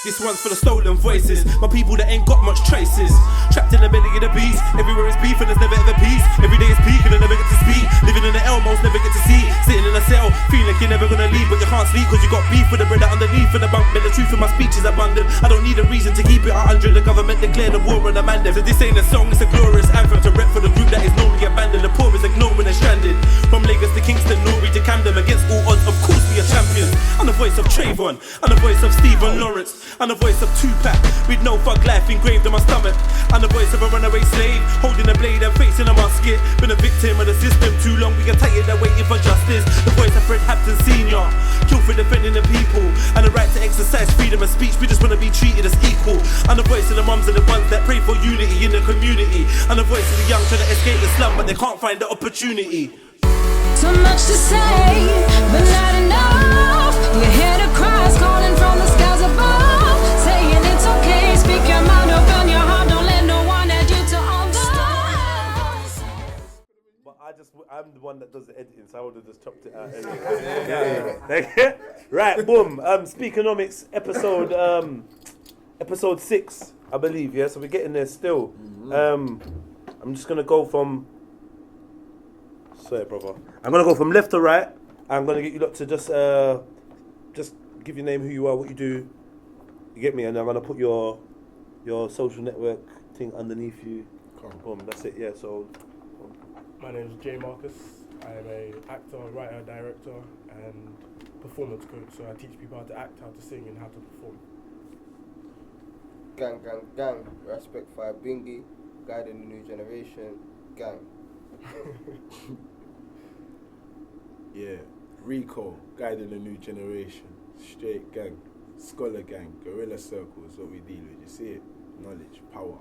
This one's for the stolen voices, my people that ain't got much traces. Trapped in the belly of the beast, everywhere is beef and there's never ever peace. Every day is peak and I never get to speak. Living in the Elmos, never get to see. Sitting in a cell, feeling like you're never gonna leave, but you can't sleep cause you got beef with the bread underneath in the bunk bed. The truth in my speech is abundant. I don't need a reason to keep it 100. The government declared a war on the man. So this ain't a song, it's a glorious anthem to rep for the group that is normally abandoned. The poor is ignored when they're stranded. From Lagos to Kingston, Norway to Camden, against all odds, of course we are champions. I'm the voice of Trayvon, I'm the voice of Stephen Lawrence, I'm the voice of Tupac, with no thug life engraved on my stomach. I'm the voice of a runaway slave, holding a blade and facing a musket. Been a victim of the system too long, we are tired of waiting for justice. The voice of Fred Hampton Sr., killed for defending the people and the right to exercise freedom of speech. We just want to be treated as equal. I'm the voice of the mums and the ones that pray for unity in the community. I'm the voice of the young trying to escape the slum, but they can't find the opportunity. So much to say, but not enough. You hear the cries calling from the skies above, saying it's okay, speak your mind, open your heart, don't let no one add you to others. But I'm the one that does the editing, so I would have just chopped it out anyway. Right, boom. Speakenomix episode 6, I believe, yeah? So we're getting there still. I'm just gonna go from I'm gonna go from left to right. I'm gonna get you lot to just give your name, who you are, what you do. You get me? And I'm gonna put your social network thing underneath you. Boom, that's it. Yeah. So, my name is Jay Marcus. I am an actor, writer, director, and performance coach. So I teach people how to act, how to sing, and how to perform. Gang, gang, gang. Respect for Bingy, guiding the new generation. Gang. Yeah, Rico, guiding the new generation, straight gang, scholar gang, guerrilla circle is what we deal with. You see it? Knowledge, power.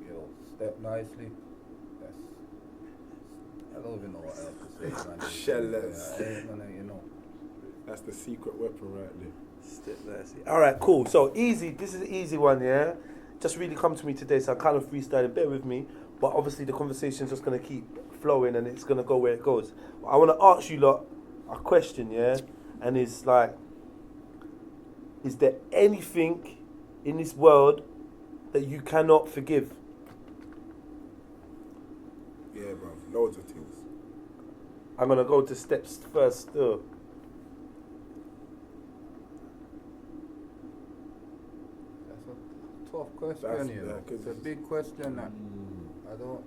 Yo, step nicely. I don't even know what else to say, man. Shellers. You know. That's the secret weapon right there. step nicely. All right, cool. So easy. This is an easy one, yeah. Just really come to me today, so I kind of freestyling. Bear with me, but obviously the conversation's just gonna keep flowing and it's gonna go where it goes. I want to ask you lot a question, yeah, and it's like, is there anything in this world that you cannot forgive? Yeah, bro. Loads of things. I'm gonna go to steps first still. That's a tough question, you know. It's a big question that I don't.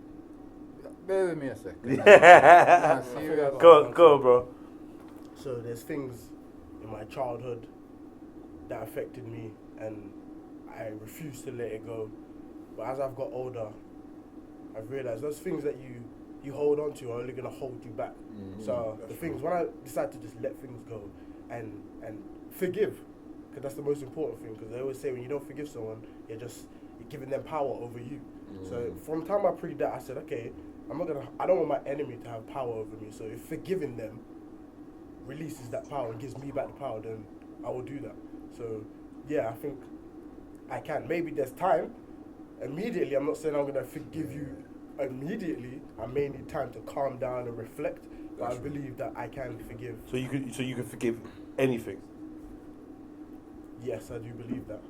Bear with me a second. Nah, serious. Go, bro. So there's things in my childhood that affected me, and I refused to let it go. But as I've got older, I've realised those things that you hold on to are only going to hold you back. So the things, when I decide to just let things go and forgive, because that's the most important thing, because they always say when you don't forgive someone, you're giving them power over you. So from the time I prayed that, I said, okay, I don't want my enemy to have power over me. So if forgiving them releases that power and gives me back the power, then I will do that. So yeah, I think I can. Maybe there's time. Immediately, I'm not saying I'm going to forgive you immediately. I may need time to calm down and reflect, but I believe that I can forgive. So you could forgive anything. Yes, I do believe that.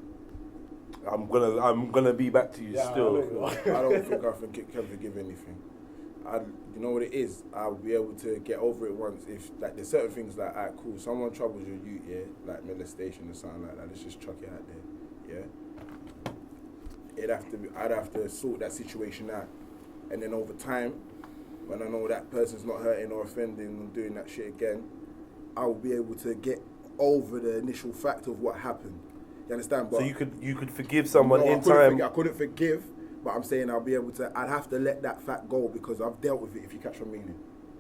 I'm gonna be back to you still. I don't think I can forgive anything. You know what it is? I'll be able to get over it once if, like, there's certain things like, alright, cool, someone troubles your youth, yeah, like molestation or something like that, let's just chuck it out there, yeah? I'd have to sort that situation out, and then over time, when I know that person's not hurting or offending and doing that shit again, I'll be able to get over the initial fact of what happened. You understand? But so you could forgive someone in time. I couldn't forgive, but I'm saying I'll be able to. I'd have to let that fact go because I've dealt with it. If you catch my meaning,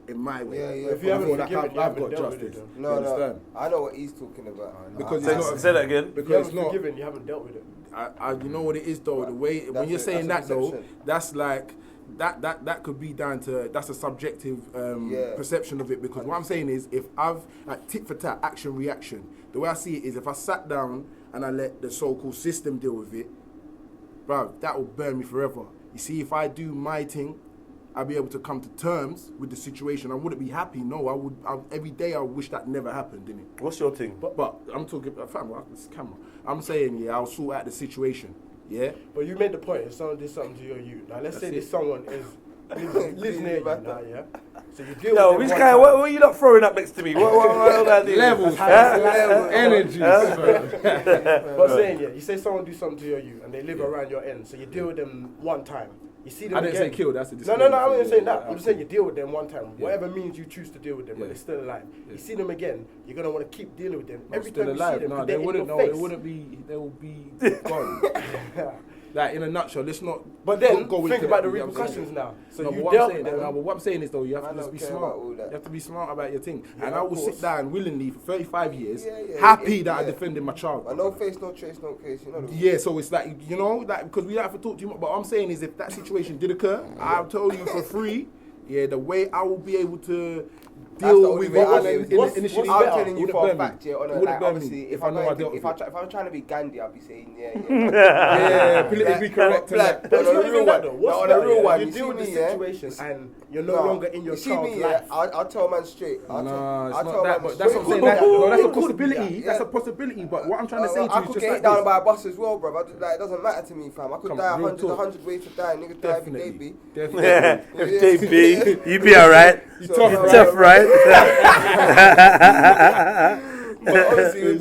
in my way. Yeah. If you haven't forgiven, I've got justice. No. I know what he's talking about. Because say that again. Because if you haven't forgiven, you haven't dealt with it. You know what it is though. The way when you're saying that though, that's like. That could be down to, that's a subjective perception of it, because what I'm saying is, if I've, like, tit for tat, action reaction, the way I see it is, if I sat down and I let the so-called system deal with it, bro, that will burn me forever. You see, if I do my thing I'd be able to come to terms with the situation. I wouldn't be happy. No, I would. Every day I wish that never happened, didn't it? What's your thing? But I'm talking about this camera. I'm saying, yeah, I'll sort out the situation. Yeah. But you made the point. If someone did something to your youth, now let's say this someone is lives near you now, yeah. So you deal No, with which them guy? one What are you not throwing up next to me? What am I doing? Levels, energy. But saying, yeah, you say someone do something to your youth and they live around your end, so you deal with them one time. You see them I didn't again. say kill. That's a No, disclaimer. I'm not saying that. I'm just saying you deal with them one time. Yeah. Whatever means you choose to deal with them, but they're still alive. You see them again, you're gonna want to keep dealing with them. Every time you see them, no, they're in your no, face. they wouldn't be. They will be gone. Like in a nutshell, let's not. But then go think into about that, the you know what I'm saying? repercussions now. So No, you but what dealt I'm with saying, them. no, but what I'm saying is though, you have to Man, just don't be care smart. about all that. You have to be smart about your thing. Yeah, And I of will course. sit down willingly for 35 years, Yeah, happy that I defended my child. But no face, no trace, no case. You know. Yeah, so it's like, you know, like, because we don't have to talk too much. But what I'm saying is, if that situation did occur, I'll tell you for free. Yeah, the way I will be able to deal with what initially. I'm telling you wouldn't for a burn me. fact, yeah. Wouldn't burn me Obviously, if I'm trying to be Gandhi, I'll be saying, Yeah, politically correct. Black, But it's not even that though. What's on that, a real yeah? one, You you deal with the see me, yeah? situation and you're no longer in your You see child's me, yeah? life. I'll tell man straight. No, it's I'll not tell that, man but that's what I'm saying. straight. No, that's a It could be possibility. that, That's yeah. a possibility. But what I'm trying to say to I you is could just get like hit down this. by a bus as well, bro. Like, it doesn't matter to me, fam. I could Come die on, real 100 ways to die. Niggas die every day, Definitely. B. Definitely. If they be, you be alright. You So, tough, yeah, right? Tough, right? But obviously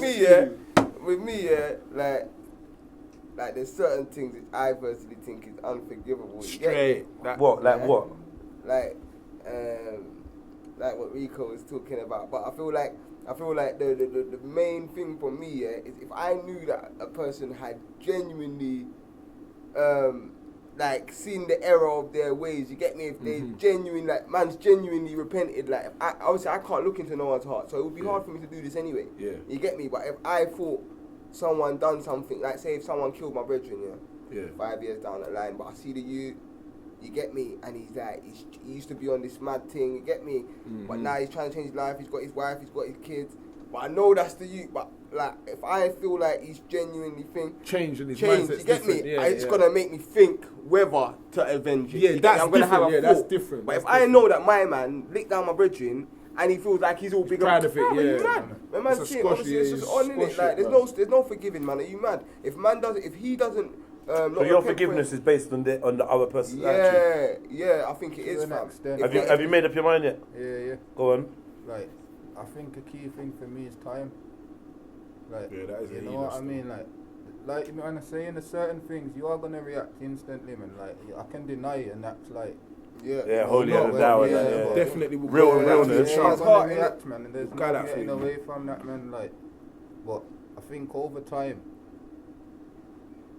with me, like there's certain things that I personally think is unforgivable. You get me? Straight. That- What? Like Yeah. what? Like what Rico was talking about. But I feel like the main thing for me, yeah, is if I knew that a person had genuinely like seen the error of their ways, you get me? If they genuinely, like, man's genuinely repented, like, obviously I can't look into no one's heart, so it would be hard for me to do this anyway. Yeah. You get me? But if I thought someone done something, like say if someone killed my brethren, Yeah. 5 years down the line, but I see the youth, you get me? And he's like, he used to be on this mad thing, you get me? But now he's trying to change his life, he's got his wife, he's got his kids. But I know that's the youth, but like, if I feel like he's genuinely Changing his changed, mindset's you get me? different. Yeah, It's yeah. gonna make me think whether to avenge it. Yeah, You get that's me? I'm gonna different. have a Yeah, that's thought. different. But That's if I know that my man licked down my brethren and he feels like he's all big proud of it, Are you yeah. mad? My man's It's a shit, squash, obviously, yeah, it's just it's on in it. squash Like, it, there's no forgiving, man. Are you mad? If he doesn't. So your forgiveness is based on the other person's action. Yeah, I think it is, an fam. extent. Have you made up your mind yet? Yeah. Go on. Like, I think a key thing for me is time. Like, Yeah, that is you a know healer what I still. mean? Like you know, when I say in certain things, you are gonna react instantly, man. Like, I can deny it, and that's like, Yeah, holy no, and well, thou. yeah, Yeah. but- Definitely will Real go and down to realness. the yeah, sharp. It's you're gonna hard, innit? react, man, and there's Got no that getting feeling. away from that, man. Like, but I think over time,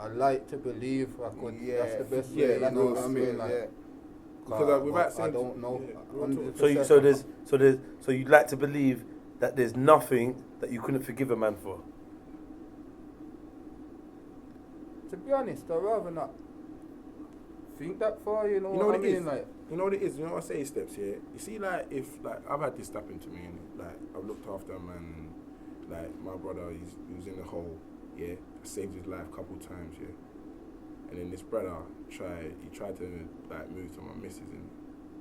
I like to believe I could. That's the best Yeah, way. you know what I mean, yeah. Because, like, without I saying- don't know. Yeah, real talk. 100%. So you'd like to believe that there's nothing that you couldn't forgive a man for. To be honest, I'd rather not think that far. You know You know what I what it mean? is? Like, You know what it is? You know what I say, Steps, yeah? You see, like, if, like, I've had this happen to me, and like, I've looked after him, and, like, my brother, he was in the hole, yeah? I saved his life a couple times, yeah? And then this brother tried to, like, move to my missus, and...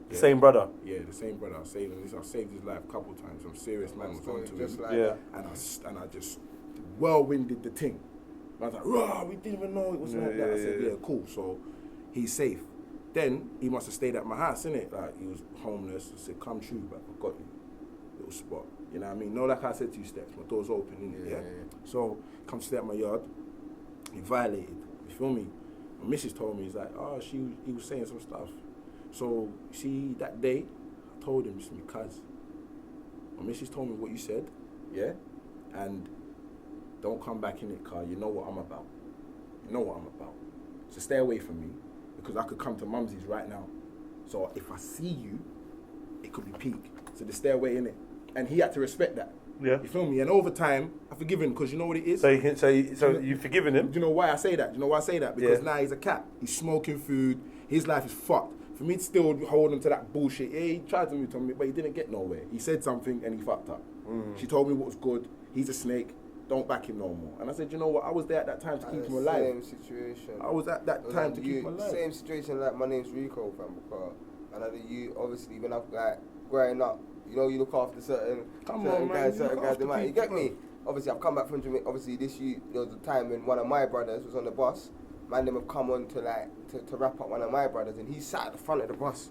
The same brother. Yeah, the same brother. I saved his life a couple times. Some serious man was onto Just him. like Yeah. And I just whirlwinded the thing. I was like, "Rah, we didn't even know it was like that." I said, "Yeah, cool." So he's safe. Then he must have stayed at my house, innit? Like, he was homeless. I said, "Come true, but I got you. Little spot." You know what I mean? No, like I said to you, Steps, my door's open, innit? Yeah. So come stay at my yard. He violated. You feel me? My missus told me, he's like, he was saying some stuff. So, see, that day, I told him, listen, cuz, my missus told me what you said, yeah? And don't come back in it, car. You know what I'm about. You know what I'm about. So stay away from me, because I could come to Mumsy's right now. So if I see you, it could be peak. So just stay away in it. And he had to respect that. Yeah. You feel me? And over time, I forgive him, because you know what it is? So you've forgiven him? Do you know why I say that? Do you know why I say that? Because Yeah. now he's a cat. He's smoking food. His life is fucked. For me to still hold him to that bullshit, yeah, he tried to move to me, but he didn't get nowhere. He said something and he fucked up. She told me what was good. He's a snake. Don't back him no more. And I said, you know what? I was there at that time to keep him alive. Same situation. I was at that time to keep him alive. Same situation like my name's Rico, fam, because another youth. Obviously, when I'm like growing up, you know, you look after certain guys, you get me? Obviously, I've come back from Jamaica. Obviously, there was a time when one of my brothers was on the bus. Man, them have come on to wrap up one of my brothers, and he sat at the front of the bus.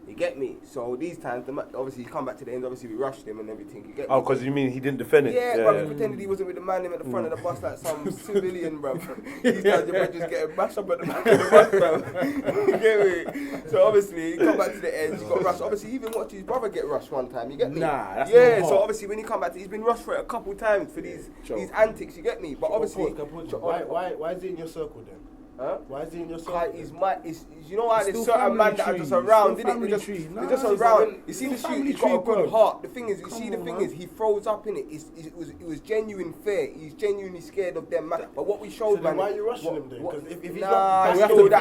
You get me? So these times, obviously, he come back to the end. Obviously, we rushed him and everything. You get me? Oh, because you mean he didn't defend it? Yeah, bro. He pretended he wasn't with the man at the front of the bus like some civilian, bro. These times, your bro just getting mashed up at the back of the bus, bro. You get me? So obviously, he come back to the end. He got rushed. Obviously, he even watched his brother get rushed one time. You get me? Nah, that's yeah. not So hard. obviously, when he come back, he's been rushed for it a couple times for these antics. You get me? But obviously, why is he in your circle then? huh? Why is he in your circle? You know how there's certain man that are just around, didn't it? They're just around. You see the shoot, he's got a good heart. The thing is, he throws up in it. It was genuine fear. He's genuinely scared of them, man. But what we showed, So man. then why are you rushing him then? Because if he's Nah, not, we have to break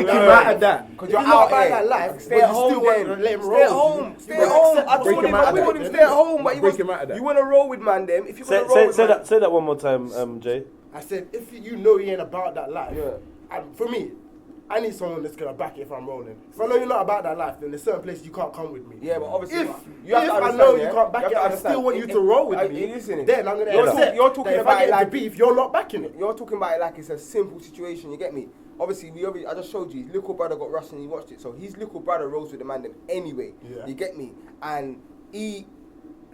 him out of that. Because If you're he's not out about here. that life, Stay but at you home still want then. to let him Stay roll at with home. you. Stay at home. I Break told him him, out of we that. told him stay at home, but Break him out of that. you want to roll with man them. If you want to roll with man. Say that one more time, Jay. I said, if you know he ain't about that life, Yeah. and for me, I need someone that's gonna back it if I'm rolling. If I know you're not about that life, then there's certain places you can't come with me. Yeah, but obviously, If you have to I understand, know yeah? you can't back have it, to I understand. still want you to roll with me. Listen, Then I'm gonna You're accept you're talking that if about I it get like into beef, you're not backing it. You're talking about it like it's a simple situation, you get me? Obviously, I just showed you, his little brother got rushed and he watched it. So his little brother rolls with the man them anyway. Yeah. You get me? And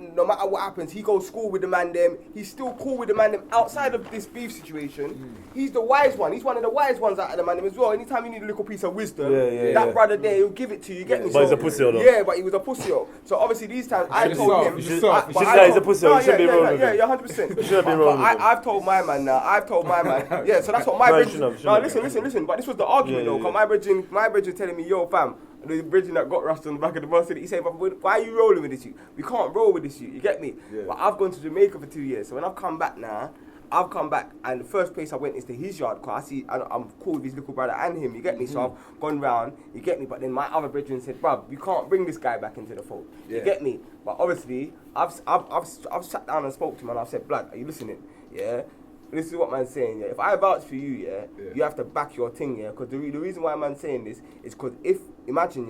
no matter what happens, he goes school with the man them. He's still cool with the man them outside of this beef situation. He's the wise one. He's one of the wise ones out of the man them as well. Anytime you need a little piece of wisdom, that brother there, he'll give it to you. You get me? But he's a pussy though. Yeah, but he was a pussy. So obviously these times I told him. You should say he's a pussy. You shouldn't be rolling with him. Yeah, 100%. You shouldn't be rolling with him. I've told my man now. Yeah, so that's what my bridge. No, listen. But this was the argument though. Cause my bridge telling me, yo, fam, the bridge that got rushed on the back of the bus. He said, but why are you rolling with this shit? We can't roll with this shit. You get me? Yeah. But I've gone to Jamaica for 2 years. So when I've come back now, and the first place I went is to his yard because I'm cool with his little brother and him. You get me? So I've gone round. You get me? But then my other brethren said, bruv, you can't bring this guy back into the fold. You get me? But obviously, I've sat down and spoke to him and I've said, blood, are you listening? Yeah. This is what man's saying, yeah. If I vouch for you, you have to back your thing, yeah. Because the reason why man's saying this is because imagine,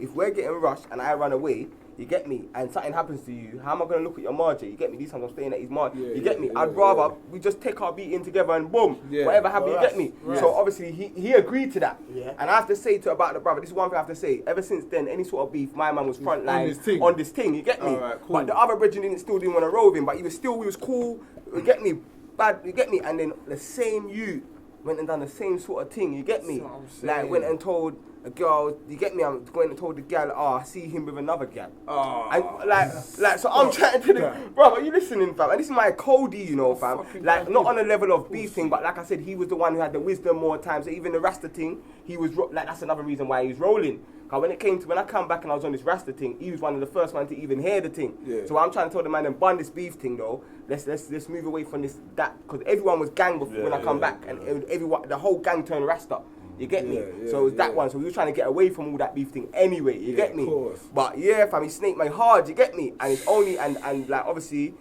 if we're getting rushed and I run away, you get me, and something happens to you, how am I going to look at your margin? You get me? These times I'm staying at his margin. You get me? I'd rather we just take our beating together and boom, whatever happens, you get me? So obviously he agreed to that. Yeah. And I have to say about the brother, this is one thing I have to say, ever since then, any sort of beef, my man was front line on this thing, you get me? Right, cool. But the other brethren still didn't want to roll with him, but he was cool, you get me? Bad, you get me? And then the same you went and done the same sort of thing, you get me? Like went and told a girl, you get me? I'm going and told the gal, I see him with another gal. And like, so I'm chatting to the bro. Are you listening, fam? And this is my Cody, you know, fam. Like not on a level of beefing, but like I said, he was the one who had the wisdom more times. So even the Rasta thing, he was like that's another reason why he was rolling. Cause when I come back and I was on this Rasta thing, he was one of the first ones to even hear the thing. Yeah. So I'm trying to tell the man and bun this beef thing though. Let's move away from that because everyone was gang before when I come back and everyone the whole gang turned Rasta. You get me? So it was that one. So we were trying to get away from all that beef thing anyway. You get me? But yeah, fam, he snaked my hard. You get me? And it's only and like obviously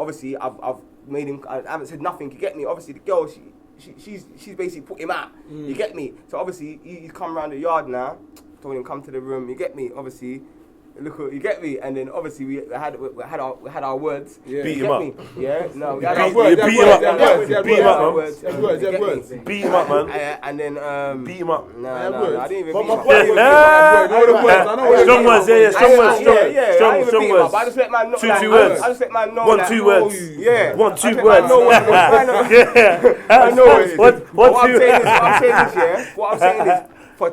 I've made him. I haven't said nothing. You get me? Obviously the girl she's basically put him out. You get me? So obviously he's come around the yard now. Told him come to the room. You get me? Obviously. Look, you get me, and then obviously we had our words. Yeah. Beat him up. Yeah, no, we had our words. Beat him up, man. Beat him up, man. And then beat him up. No, I didn't even beat him up. Strong words, yeah. Strong words. But I just let man know. Two words. I just let man know. 1-2 words. Yeah. 1-2 words. I know it. What I'm saying is, for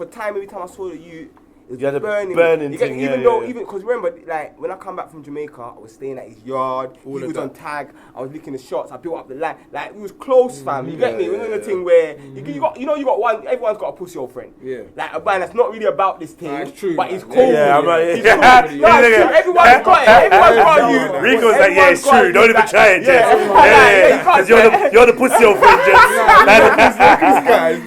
time, every time I saw you. You had a burning thing, even because remember, like when I come back from Jamaica, I was staying at his yard. He was on tag. I was licking the shots. I built up the line. Like we was close, fam. You get me? We was in a thing where you got one. Everyone's got a pussy old friend. Yeah. Like a man that's not really about this thing, but he's cool. Yeah, I'm right. He's cool. Everyone's got it. Everyone's got you. Rico's like, yeah, it's true. Don't even try it, Jess. Yeah. Because you're the pussy old friend, Jess.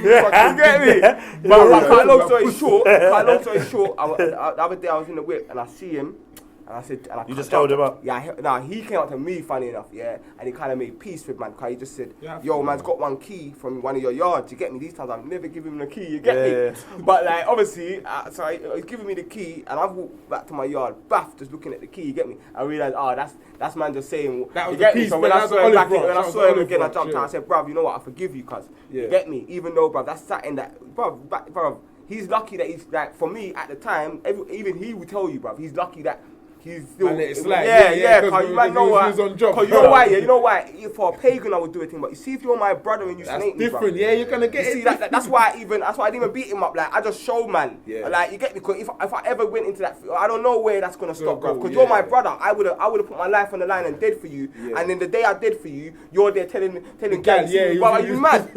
You get me? But cut long story short, the other day I was in the whip and I see him And I said, and I You just held him up? Yeah, he came up to me, funny enough, yeah, and he kind of made peace with man, because he just said, yo, man's got one key from one of your yards, you get me? These times I've never given him the key, you get me? But like, obviously, so he's giving me the key, and I've walked back to my yard, just looking at the key, you get me? I realised, that's man just saying, that was you get the me? piece, So when I saw him back, when I saw him again, I branch, jumped out, I said, bruv, you know what, I forgive you, cuz, you get me? Even though, bruv, that's something that, bruv, he's lucky that he's, like, for me, at the time, even he would tell you, bruv, he's lucky that he's still, cause you might know what, cause you know why, for a pagan I would do a thing, but you see if you're my brother and you snake me, different, bruv, you're gonna get you see that's why I didn't even beat him up, like, I just show man, like, you get me, cause if I ever went into that, I don't know where that's gonna stop, bruv, cause you're my brother, I would've put my life on the line and dead for you, and then the day I did for you, you're there telling guys, brother, are you mad?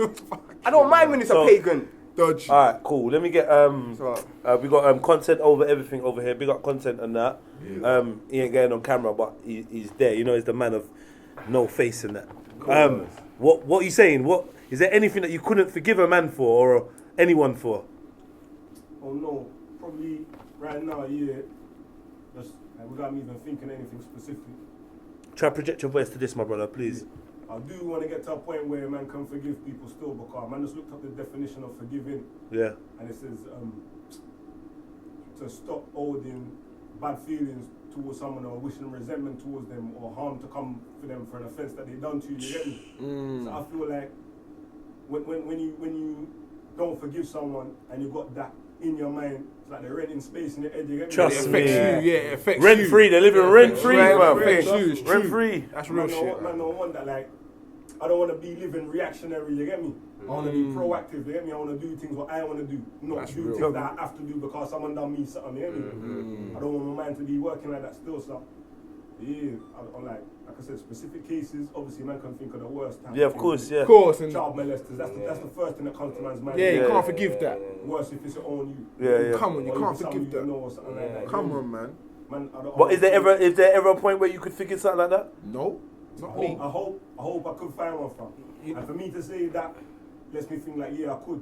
I don't mind when it's a pagan. Dodge. Alright, cool. Let me get we got content over everything over here. Big up content and that. He ain't getting on camera, but he's there. You know, he's the man of no face and that. What are you saying? What is there anything that you couldn't forgive a man for or anyone for? Oh no, probably right now, yeah. Just without me even thinking anything specific. Try to project your voice to this, my brother, please. I do want to get to a point where man can forgive people still, because man just looked up the definition of forgiving. Yeah. And it says to stop holding bad feelings towards someone or wishing resentment towards them or harm to come for them for an offence that they done to you. You get me? So I feel like when you don't forgive someone and you got that in your mind, it's like they're renting space in your head. You get me? Trust me. It affects rent you. free. They're living rent free, man. Rent free. That's real shit. Man, don't want that. Like, I don't want to be living reactionary. You get me? I want to be proactive. You get me? I want to do things what I want to do, not do things that I have to do because someone done me something. You get me? I don't want my mind to be working like that still. So yeah, I like I said, specific cases. Obviously, man can think of the worst time. Yeah, of course, yeah. Of course. And child molesters. That's the first thing that comes to man's mind. yeah, you can't forgive that. Worse if it's your own you. Yeah. Come on, you Or can't if it's forgive someone that. you know or something like that. Come on, man. But is there ever a point where you could forgive something like that? No, not me. I hope I could find one, fam. And for me to say that lets me think like, yeah, I could.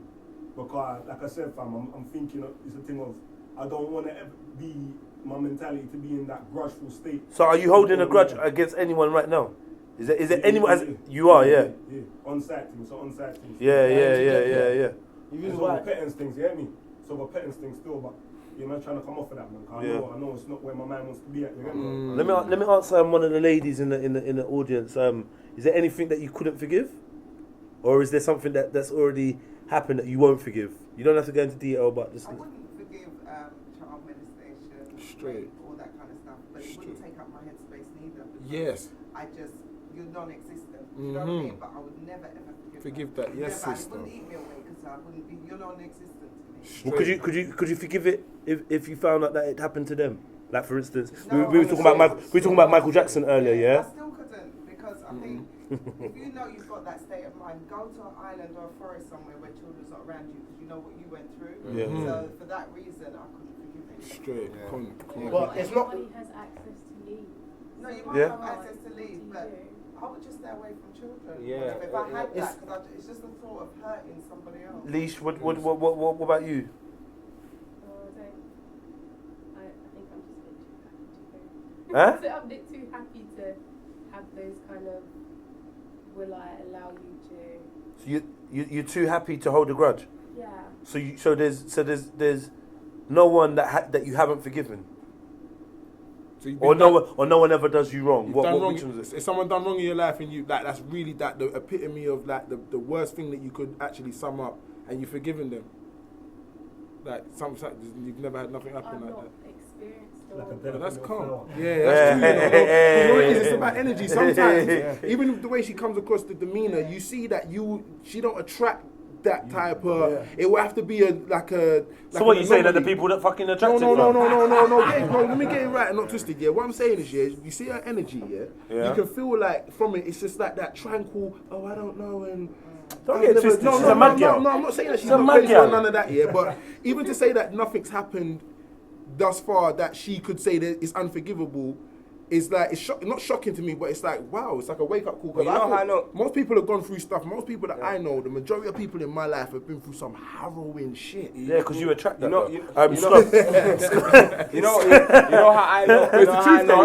Because, like I said, fam, I'm thinking it's a thing of, I don't want to ever be, my mentality to be in that grudgeful state. So are you holding a grudge against anyone right now? Is there anyone? You are, yeah. Yeah, on-site things. Yeah. Even over pet instincts, you get me? It's over pet instincts still, but you're not trying to come off of that, man. I know it's not where my mind wants to be at, you get me? Let me ask one of the ladies in the audience. Is there anything that you couldn't forgive, or is there something that's already happened that you won't forgive? You don't have to go into detail, but just. I wouldn't forgive child molestation, Straight, all that kind of stuff, but it wouldn't take up my headspace neither. Yes. You're non-existent. You know what I mean? But I would never ever Forgive that. Yes, never, sister. it wouldn't eat me away because I wouldn't be. You're non-existent to me. Well, could you forgive it if you found out that it happened to them? Like for instance, No, we were talking about Michael Jackson earlier, yeah. I still couldn't because I think if you know you've got that state of mind, go to an island or a forest somewhere where children's not around you because you know what you went through. Yeah. So for that reason, I couldn't forgive it. Straight. But it's not. Everybody has access to leave. No, you might have access to leave, but I would just stay away from children. Yeah. If I had that, because it's just the thought of hurting somebody else. Leash, what about you? I think I'm just a bit too happy to go. Huh? So I'm a bit too happy to have those kind of, will I allow you to... So you're too happy to hold a grudge? Yeah. So there's no one that you haven't forgiven? Or no one ever does you wrong? If someone done wrong in your life and you like, that's really the epitome of like the worst thing that you could actually sum up, and you've forgiven them. Like you've never had nothing happen like that. Experienced That's calm. Yeah, that's true. You know what it is? It's about energy. Sometimes, even the way she comes across, the demeanor, you see that she don't attract that type of. It will have to be so what you saying that the people that fucking attracted? No. Let me get it right and not twisted. Yeah, what I'm saying is, you see her energy. Yeah, you can feel like from it. It's just like that tranquil. Oh, I don't know and. Don't get twisted. No, she's a mad girl. No, I'm not saying that she's a mad girl. None of that. Yeah, but even to say that nothing's happened thus far that she could say that it's unforgivable, is like, it's not shocking to me, but it's like, wow, it's like a wake-up call. Well, you know how I know? Most people have gone through stuff. Most people that I know, the majority of people in my life have been through some harrowing shit. Yeah, because you attract that. You know how I know? You know It's the truth, though.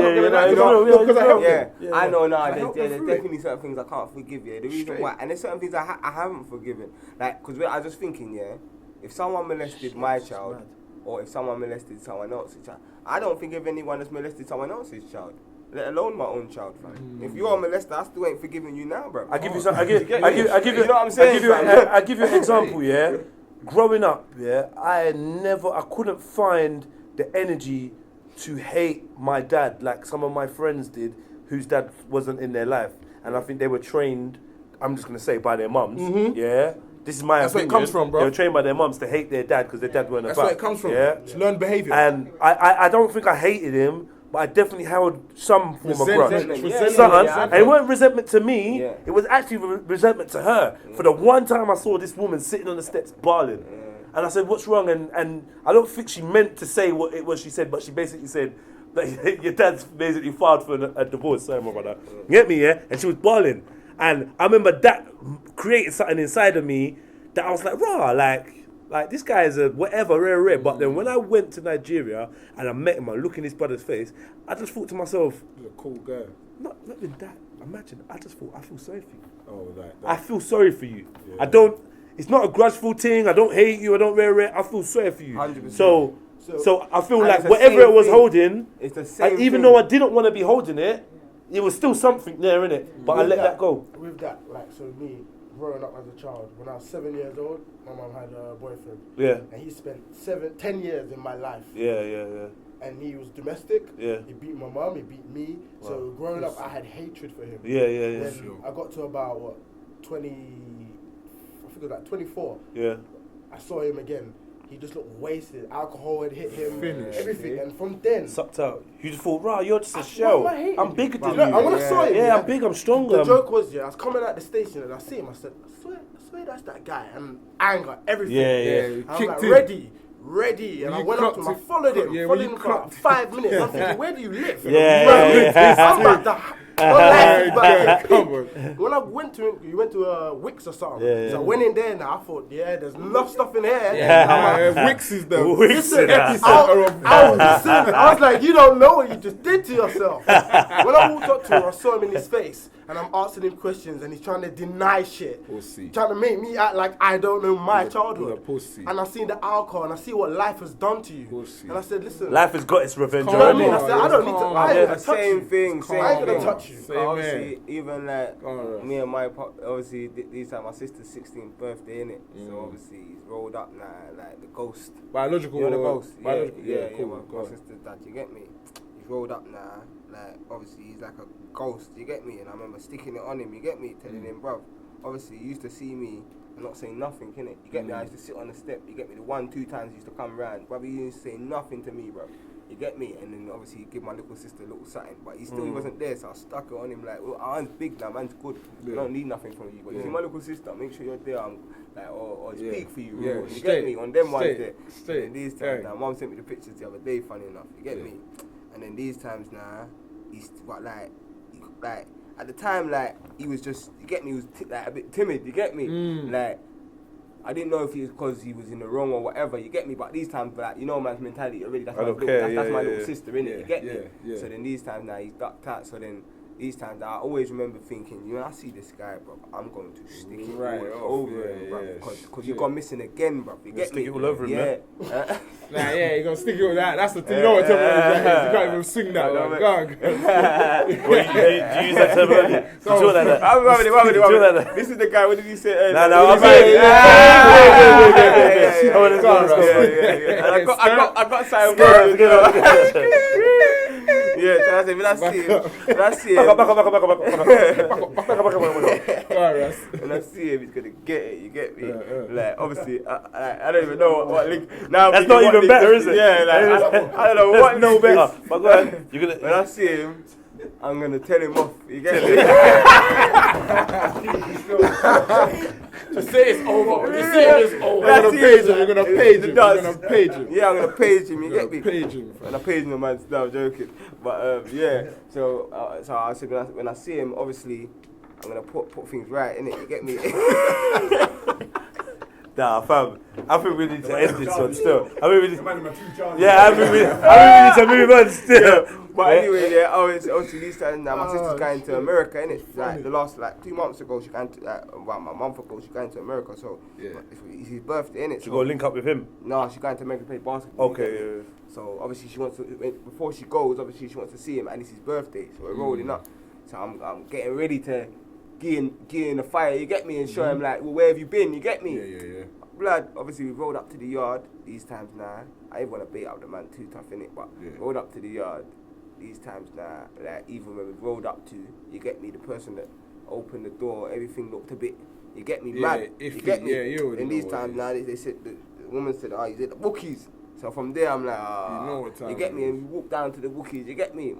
I know now. There's definitely certain things I can't forgive. Yeah, the reason why, and there's certain things I haven't forgiven. Like, because I was just thinking, yeah, if someone molested my child, or if someone molested someone else's child, I don't forgive anyone that's molested someone else's child, let alone my own child, fam. If you're a molester, I still ain't forgiving you now, bro. I give you you know what I'm saying? I give you an example, yeah. Growing up, yeah, I couldn't find the energy to hate my dad like some of my friends did, whose dad wasn't in their life, and I think they were trained, I'm just gonna say, by their mums, yeah. This is my opinion. That's where it comes from, bro. They were trained by their mums to hate their dad because their dad weren't That's about. where it comes from. Yeah? It's learned behaviour. And I don't think I hated him, but I definitely held some form of grudge. Resentment. And it wasn't resentment to me, it was actually resentment to her. For the one time I saw this woman sitting on the steps bawling. And I said, what's wrong? And I don't think she meant to say what it was she said, but she basically said, that your dad's basically filed for a divorce. Sorry, my brother. You get me, yeah? And she was bawling. And I remember that created something inside of me that I was like, rah, like this guy is a whatever, rare. But then when I went to Nigeria and I met him, I look in his brother's face, I just thought to myself, he's a cool guy. Not even that. Imagine, I just thought, I feel sorry for you. Oh, like that. I feel sorry for you. Yeah. It's not a grudgeful thing. I don't hate you. I don't rare. I feel sorry for you. 100%. So I feel like whatever it was holding, it's the same even though I didn't want to be holding it, it was still something there, innit? But I let that go. With that, like, so me, growing up as a child, when I was 7 years old, my mum had a boyfriend. Yeah. And he spent 10 years in my life. Yeah. And he was domestic. Yeah. He beat my mum, he beat me. Wow. So growing up, I had hatred for him. Yeah. When I got to about, 24. Yeah. I saw him again. He just looked wasted. Alcohol had hit him. Finished. Everything. And from then... Sucked out. You just thought, right, you're just a shell. I'm bigger than you. And when I saw him... Yeah, I'm big, I'm stronger. The joke was, I was coming out the station and I see him. I said, I swear that's that guy. And anger, everything. Yeah. I'm like, ready. And I went up to him. I followed him. Followed him for about 5 minutes. I'm thinking, where do you live? I'm about to... When I went to, you went to Wix or something. So I went in there and I thought, there's enough stuff in here. Wix is the I was like, you don't know what you just did to yourself. When I walked up to him, I saw him in his face and I'm asking him questions and he's trying to deny shit. Pussy. Trying to make me act like I don't know my childhood. Pussy. And I seen the alcohol and I see what life has done to you. Pussy. And I said, listen. Life has got its revenge. You know what I mean? I said, I don't need to. I ain't gonna touch Same you. thing. I ain't gonna touch you. Obviously, even like me and my pop, obviously these are my sister's 16th birthday, innit? So obviously he's rolled up now, like the ghost. Biological. You know the ghost? Cool. My sister's dad, you get me? He's rolled up now, like obviously he's like a ghost, you get me? And I remember sticking it on him, you get me? Telling him, bruv, obviously he used to see me and not say nothing, innit? You get me? I used to sit on the step, you get me? The 1-2 times he used to come round, bruv, he used to say nothing to me, bruv. You get me? And then obviously give my little sister a little something, but he wasn't there, so I stuck it on him like, well, our man's big now, man's good. I don't need nothing from you, but you see my little sister, make sure you're there, or speak for you. You get me? On them ones there. And these times now, mum sent me the pictures the other day, funny enough. You get me? And then these times now, he's like at the time, like he was just, you get me? He was like a bit timid. You get me? Like. I didn't know if he was because he was in the wrong or whatever, you get me? But these times, like, you know man's mentality already, that's my little sister, innit? You get me? So then these times now, he's ducked out, so then these times I always remember thinking, you know, I see this guy, bro, I'm going to stick it all over him, bro, because you gone missing again, bro, you get me? Stick it all over him, man. You're going to stick it all that, that's the thing, you know what terminology is, you can't even sing that, go on. Do you use that terminology? Do you like that? This is the guy, what did he say earlier? I got something. Yeah, so I said, when I see him, when I see him, he's gonna get it. You get me? Like, obviously, I don't even know what link. Now that's not even better, is it? Yeah, like I don't know what. No better. But go ahead. When I see him, I'm gonna tell him off. You get me? Just say it's over. Just say it's over. We're gonna page him. We're gonna page him. We're gonna page him. Yeah, I'm gonna page him. You get me? Page him. And I page him, man. No, I'm joking. But yeah. So I said when I see him, obviously, I'm gonna put things right in it. You get me? Nah, fam. I think we need to end this one still. I think we need. Yeah, I think we need to move on still. But anyway, yeah. Obviously these times now, my sister's going to America, innit? Like the last 2 months ago, she going to about a month ago, she going to America. So it's his birthday, innit? She go link up with him. No, she's going to America to play basketball. Okay. Yeah. So obviously she wants to before she goes. Obviously she wants to see him, and it's his birthday. So we're rolling up. So I'm getting ready to get in the fire. You get me? And show him like, well, where have you been? You get me? Yeah. Blood. Obviously we rolled up to the yard these times now. I ain't want to bait out the man too tough innit, but rolled up to the yard these times now. Like even when we rolled up to, you get me, the person that opened the door, everything looked a bit. You get me mad. You get me. And these times now they said the woman said, "Oh, he's at the bookies." So from there I'm like, you get me, and we walked down to the bookies. You get me.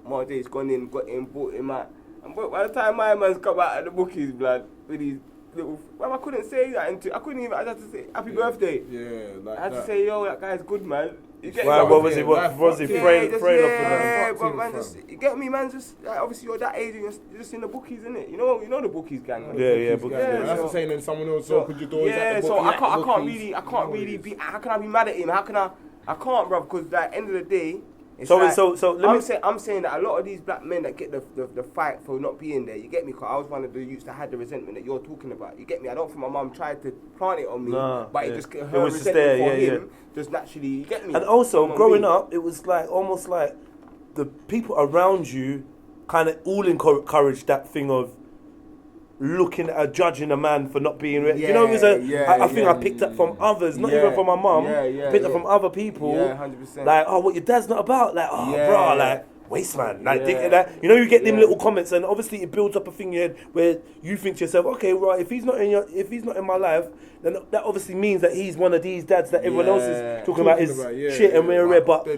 More days gone in, got him, bought him out. And by the time my man's come out of the bookies, blood, with his little, well, I couldn't say that I had to say happy birthday. Yeah, like I had to say, yo, that guy's good, man. You get me? What was he? What was he? Afraid of that? But man, just you get me, man. Just like, obviously you're that age, you're just in the bookies, innit? You know the bookies gang. Yeah. That's the same. Then someone else opened your door. Yeah, so I can't really be. How can I be mad at him? How can I? I can't, bro. Because at the end of the day. I'm saying that a lot of these black men that get the fight for not being there, you get me? Because I was one of the youths that had the resentment that you're talking about. You get me? I don't think my mum tried to plant it on me, but it just her resentment for him just naturally. You get me? And also, growing up, it was like almost like the people around you kind of all encouraged that thing of looking at judging a man for not being ready. You know, it was I think I picked up from others, not even from my mum. Picked up from other people. Yeah, 100%. Like, oh, what your dad's not about? Like, oh, bro, like waste man. Like, that. You know, you get them little comments, and obviously it builds up a thing in your head where you think to yourself, okay, right, if he's not in my life, then that obviously means that he's one of these dads that everyone else is talking about his shit and we're red. But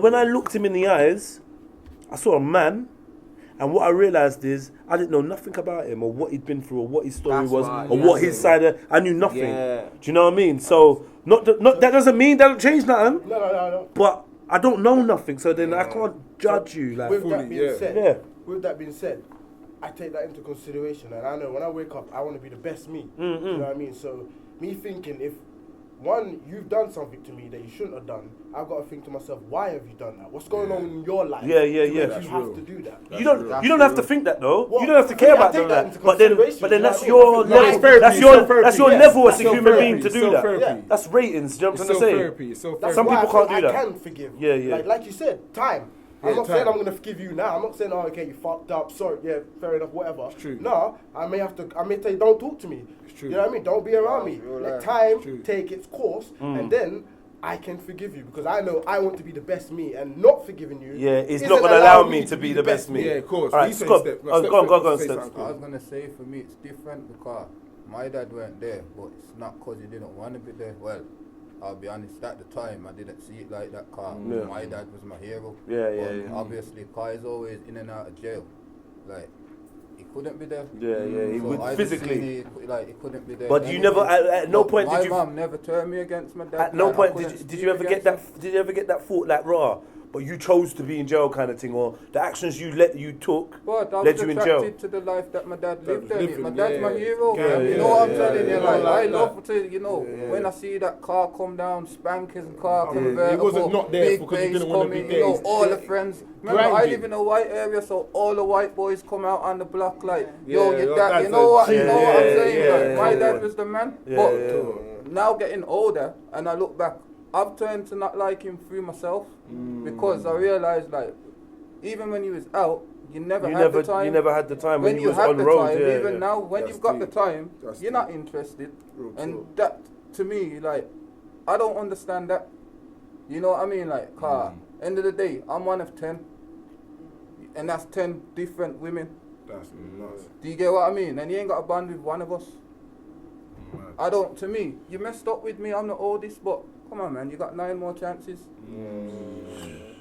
when I looked him in the eyes, I saw a man. And what I realised is I didn't know nothing about him or what he'd been through or what his story was or what his side of. I knew nothing. Do you know what I mean? So not that doesn't mean that don't change nothing. No. But I don't know nothing, so then I can't judge you like with fully. With that being said, I take that into consideration, and I know when I wake up, I want to be the best me. You know what I mean? So me thinking if. One, you've done something to me that you shouldn't have done. I've got to think to myself, why have you done that? What's going on in your life? Yeah. You have to do that. You don't have to think that though. You don't have to care about that. But then that's your level. That's your level as a human being to do that. That's ratings. Do you know what I'm saying? Some people can't do that. I can forgive. Yeah. Like you said, time. I'm not saying I'm going to forgive you now. I'm not saying, oh, okay, you fucked up, sorry, yeah, fair enough, whatever. It's true. No, I may tell you, don't talk to me. It's true. You know what I mean? Don't be around me. Let time take its course, and then I can forgive you because I know I want to be the best me, and not forgiving you. Yeah, it's not going to allow me to be the best me. Yeah, of course. All right, Scott, go on, Steph. I was going to say, for me, it's different because my dad weren't there, but it's not because he didn't want to be there. Well, I'll be honest, at the time, I didn't see it like that, car. My dad was my hero. Yeah. Obviously, car is always in and out of jail. Like, he couldn't be there. He would physically. He couldn't be there. But you never, at no point did you... My mum never turned me against my dad. At no point did you ever get that, thought like, raw, but you chose to be in jail kind of thing, or the actions you took led you in jail? I was attracted to the life that my dad lived in. My dad's my hero, man. You know what I'm telling you? Like, I love to, when I see that car come down, spankers and car convertible, he wasn't not there because he didn't want to be there. All the friends. Remember, I live in a white area, so all the white boys come out on the block like, yo, your dad, you know what I'm saying? My dad was the man. But now getting older, and I look back, I've turned to not like him through myself because I realised, like, even when he was out, you never had the time. You never had the time when you was had on the road. Time, even now, when you've got the time, you're not interested. And that, to me, like, I don't understand that. You know what I mean? Like, end of the day, I'm one of 10. And that's 10 different women. That's nuts. Do you get what I mean? And you ain't got a bond with one of us. To me, you messed up with me, I'm the oldest, but come on, man, you got 9 more chances.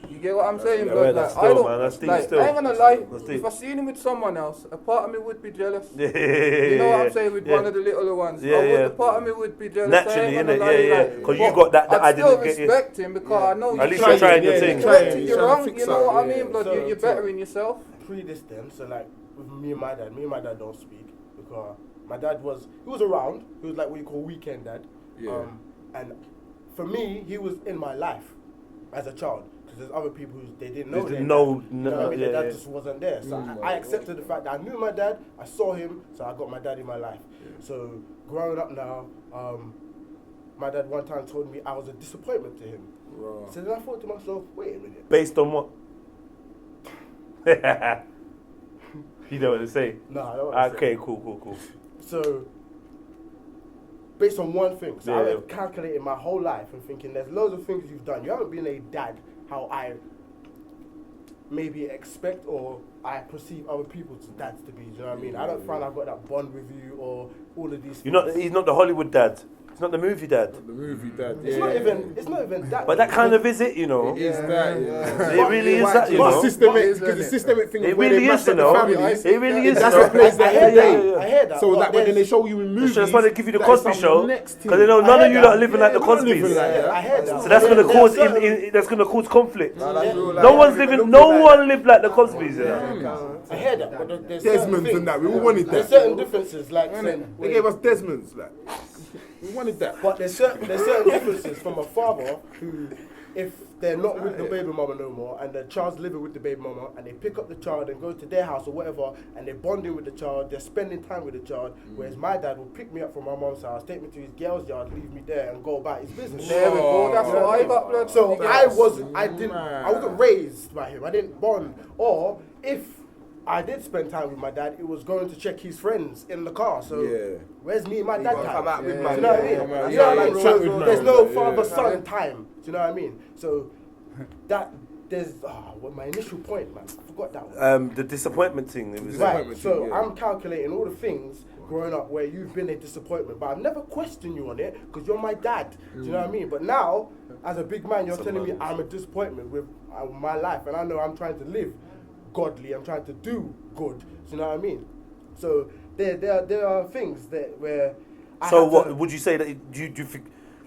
You get what I'm saying, Yeah, blood? that's Like, I still, don't, man, that's deep like, still. I ain't gonna lie, That's deep. if I seen him with someone else, a part of me would be jealous. Yeah. You know what I'm saying, with Yeah. one of the littler ones. Yeah, A part of me would be jealous. Naturally, I ain't gonna innit? lie, Yeah, like, because you but got that I I'd still didn't get you. respect him because I know At you're least you're trying your thing. You're wrong, you know what I mean, blood? So- You're bettering yourself. Pre this then, so like with me and my dad don't speak because my dad he was around. He was like what you call weekend dad. Yeah. And for me, he was in my life as a child. Because there's other people who they didn't know. They their didn't dad. know, You know what I mean? yeah, Their dad yeah. just wasn't there. So I accepted the fact that I knew my dad, I saw him, so I got my dad in my life. Yeah. So growing up now, my dad one time told me I was a disappointment to him. Wow. So then I thought to myself, wait a minute. Based on what? You know what to say? No, I don't want to Okay, say. cool. So, based on one thing, so Yeah. I was calculating my whole life and thinking there's loads of things you've done. You haven't been a dad how I maybe expect or I perceive other people's dads to be. Do you know what I mean? I don't find I've got that bond with you or all of these things. He's not the Hollywood dad. He's not the movie dad. The movie dad. It's not even that. But that kind of is it, you know. It is that. It really is that, you But know. systemic, because the systemic thing It of where really they is, mash you up the know. families. It really is. That's you know. what plays that I hear every day. that. I hear that. So but that when there's- they show you in movies, So that's why they give you the that Cosby is some show, next because they thing. know I none hear of you that. lot are living like the we're not living Cosbys. like that. I heard that. So that's gonna There's cause certain- that's gonna cause conflict. That's real life. No one's living. No one lived like the Cosbys. You know? I hear that, but there's certain Desmonds things. and that, we all wanted There's that. certain differences, like They gave us Desmonds, like. We wanted that. But there's certain differences from a father who, if they're not with the baby mama no more and the child's living with the baby mama and they pick up the child and go to their house or whatever and they're bonding with the child, they're spending time with the child, whereas my dad will pick me up from my mom's house, take me to his girl's yard, leave me there and go about his business. There we go, that's what I got, blood. So You get I us. wasn't raised by him. I didn't bond. Or if I did spend time with my dad, it was going to check his friends in the car. So where's me and my dad gotta time? come out with Do my you know what I mean? dad. You know what I Yeah, mean? yeah, So yeah. there's no Yeah. father-son time. Do you know what I mean? So that there's what my initial point, man. I forgot that one. The disappointment thing. It was Right. So I'm calculating all the things growing up where you've been a disappointment, but I've never questioned you on it because you're my dad. Do you know what I mean? But now, as a big man, you're telling me I'm a disappointment with my life, and I know I'm trying to live godly. I'm trying to do good. Do you know what I mean? So there are things that where. So what would you say that do you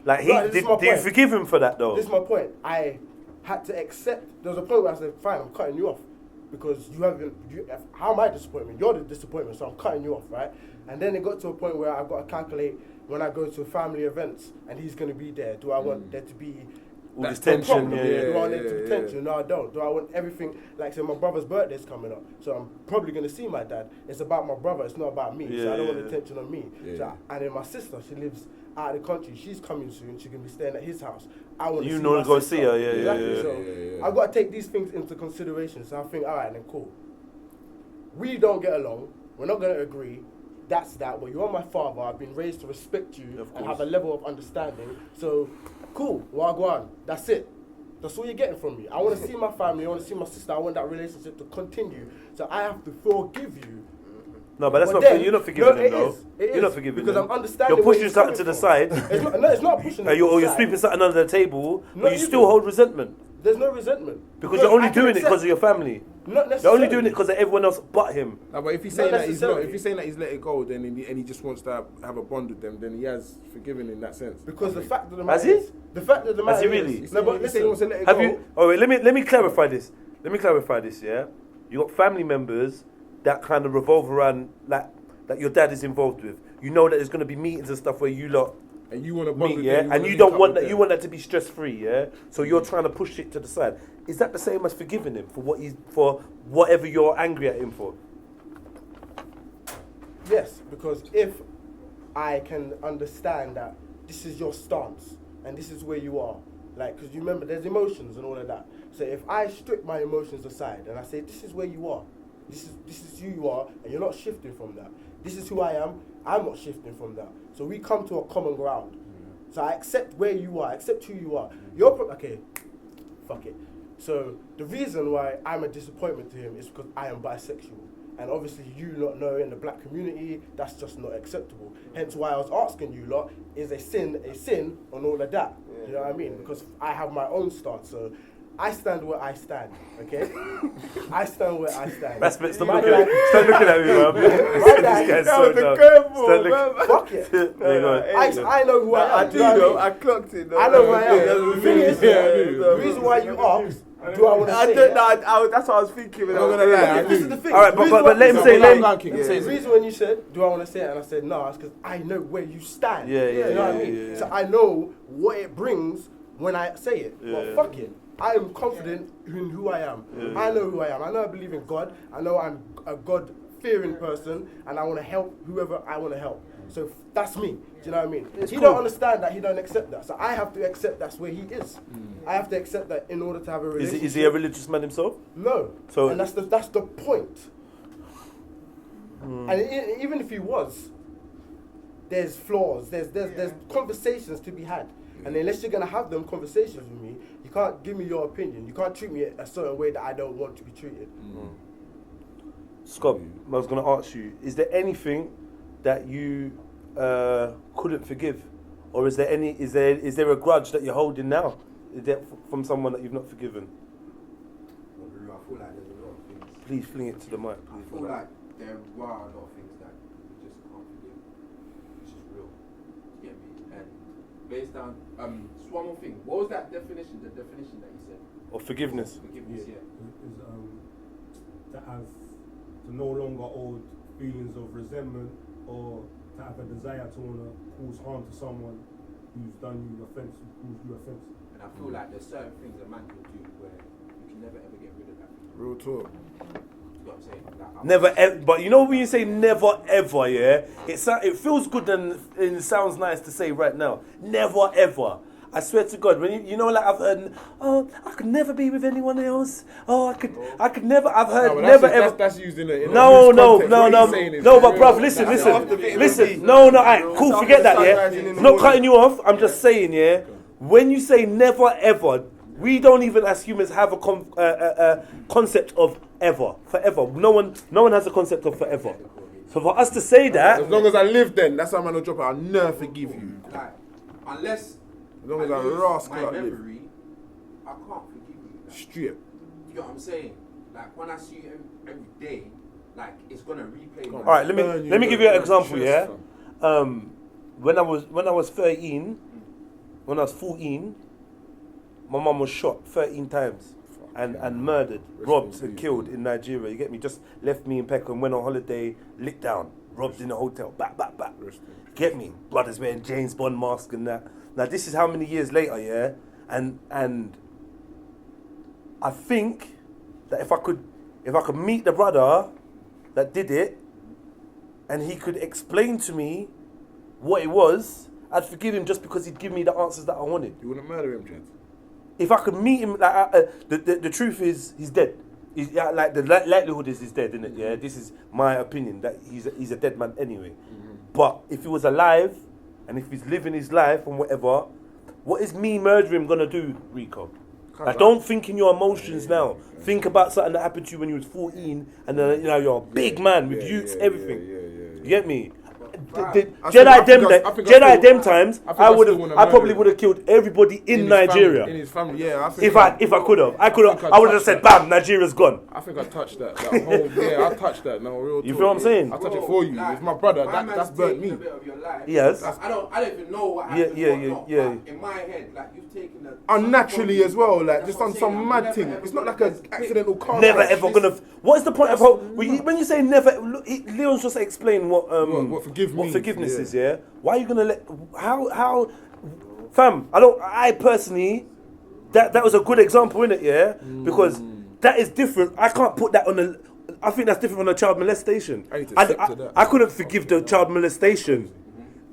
like he Right, this is my did you point. forgive him for that though? This is my point. I had to accept. There was a point where I said, "Fine, I'm cutting you off because you haven't. How am I disappointment? You're the disappointment, so I'm cutting you off, right?" And then it got to a point where I've got to calculate when I go to family events and he's going to be there. Do I want there to be All this no tension, problem? yeah, Do I want there to be yeah. tension? No, I don't. Do I want everything? Like, say, my brother's birthday's coming up, so I'm probably going to see my dad. It's about my brother. It's not about me. So I don't want the tension on me. Yeah. So, and then my sister, she lives out of the country. She's coming soon. She's going to be staying at his house. I want to You see know my to go sister. see her, yeah, Exactly. yeah, yeah. So Yeah. I've got to take these things into consideration. So I think, all right, then cool. We don't get along. We're not going to agree. That's that. But you're my father. I've been raised to respect you Of and course. have a level of understanding. So, cool. Wagwan. That's it. That's all you're getting from me. I want to see my family. I want to see my sister. I want that relationship to continue. So I have to forgive you. No, but that's But not. then- You're not forgiving no, him it though. is. It You're is. not forgiving Because him. I'm understanding You're where pushing he's something coming to the from. side. It's not, no, it's not pushing. it to Or the you're side. sweeping something under the table, Not but you even. still hold resentment There's no resentment. because you're only I can doing it accept- because of your family. Not You're necessarily. only doing it because of everyone else but him. No, but if he's Not saying that he's not, necessarily. if he's saying that he's let it go, then and he just wants to have a bond with them, then he has forgiven in that sense. Because the fact of the Has matter he? is, the fact of the Has matter he really? is, no, but he said he wants to let it Have go. you? Oh wait, let me clarify this. Let me clarify this. Yeah, you got family members that kind of revolve around that your dad is involved with. You know that there's going to be meetings and stuff where you lot And you want to bond meet, with yeah, them, and wanna you link don't up want with that. You them. want that to be stress free, yeah. So you're trying to push it to the side. Is that the same as forgiving him for whatever you're angry at him for? yes, because if I can understand that this is your stance and this is where you are, like, because you remember there's emotions and all of that. So if I strip my emotions aside and I say this is where you are, this is who you are, and you're not shifting from that. This is who I am. I'm not shifting from that. So we come to a common ground. So I accept where you are, accept who you are. Okay, fuck it. So the reason why I'm a disappointment to him is because I am bisexual. And obviously you lot know in the black community, that's just not acceptable. Hence why I was asking you lot, is a sin on all of that? You know what I mean? Because I have my own stance. So I stand where I stand, okay? I stand where I stand. Respect, stop looking at me, man. This guy's so dumb. Fuck it. I know who I am. I clocked it though. I know who I am. The thing is, the reason why you asked, do I want to say it? That's what I was thinking. I'm not gonna lie. This is the thing. Alright, but let him say, The reason when you said, do I want to say it? And I said, no, it's because I know where you stand. Yeah, You know what I mean? yeah. So I know what it brings when I say it. But fuck it. I am confident in who I am. I know who I am. I know I believe in God. I know I'm a God-fearing person, and I want to help whoever I want to help. So that's me. Do you know what I mean? He don't understand that. He don't accept that. So I have to accept that's where he is. I have to accept that in order to have a relationship. Is he a religious man himself? No. So and that's the point. And even if he was, there's flaws. There's conversations to be had. And unless you're gonna have them conversations with me, you can't give me your opinion. You can't treat me a certain way that I don't want to be treated. Scott, I was gonna ask you: is there anything that you couldn't forgive, or is there a grudge that you're holding now? Is that from someone that you've not forgiven? I feel like there's a lot of things. Please fling it to the mic. I feel like there are a lot of things that we just can't forgive. It's just real. You get me? And based on just one more thing. What was that definition? The definition that you said Of forgiveness. Forgiveness, yeah. Is to have to no longer hold feelings of resentment or to have a desire to want to cause harm to someone who's done you offence, who caused you offence. And I feel like there's certain things a man can do where you can never ever get rid of that. Real talk. You know what I'm saying? Like, Never ever, but you know when you say never ever, yeah, it feels good and it sounds nice to say right now. Never ever. I swear to God, when you know, like I've heard, oh, I could never be with anyone else. Oh, I could never. I've heard never ever. That's used in a No, but bruv, listen. No, alright, cool, forget that, yeah. Not cutting you off. I'm just saying, yeah. When you say never ever, we don't even as humans have a concept of ever, forever. No one has a concept of forever. So for us to say that, as long as I live, then that's how man will drop it. I'll never forgive you. like, unless as long as I lose rascal my I live. memory, I can't forgive you. Like, Straight. you know what I'm saying? Like when I see you every day, like it's gonna replay. all right. Let me give you an example, yeah. When I was 13, when I was 14, my mum was shot 13 times and murdered, robbed and killed in Nigeria. You get me? Just left me in Peckham, went on holiday, licked down, robbed in a hotel, back. Get me? Brothers wearing James Bond mask and that. Now this is how many years later, yeah? And I think that if I could meet the brother that did it and he could explain to me what it was, I'd forgive him just because he'd give me the answers that I wanted. You wouldn't murder him, Chance? If I could meet him, like the truth is he's dead. Like the likelihood is he's dead, isn't it? Yeah, this is my opinion that he's a dead man anyway. But if he was alive and if he's living his life and whatever, what is me murdering him gonna do, Rico? Like, don't think in your emotions now. Think about something that happened to you when you was 14, and then you're a big man with youths, everything. You get me? Jedi them times, I probably would have killed everybody in Nigeria. In his family, yeah. If I could have, I would have said, bam, Nigeria's gone. I think I touched that whole, yeah, I touched that. No, real talk. You feel what I'm saying? I touch it for you. Like, it's my brother. That's burnt me. Yes. I don't even know what happened. Yeah. In my head, like you've taken the unnaturally as well, like just on some mad thing. It's not like an accidental car. Never ever gonna. What is the point of hope? When you say never, Leon's just explain what forgiveness is. Yeah. Why are you gonna let? How? Fam, I personally, that was a good example, innit? Yeah. Because that is different. I can't put that on a. I think that's different from a child molestation. I couldn't forgive the child molestation,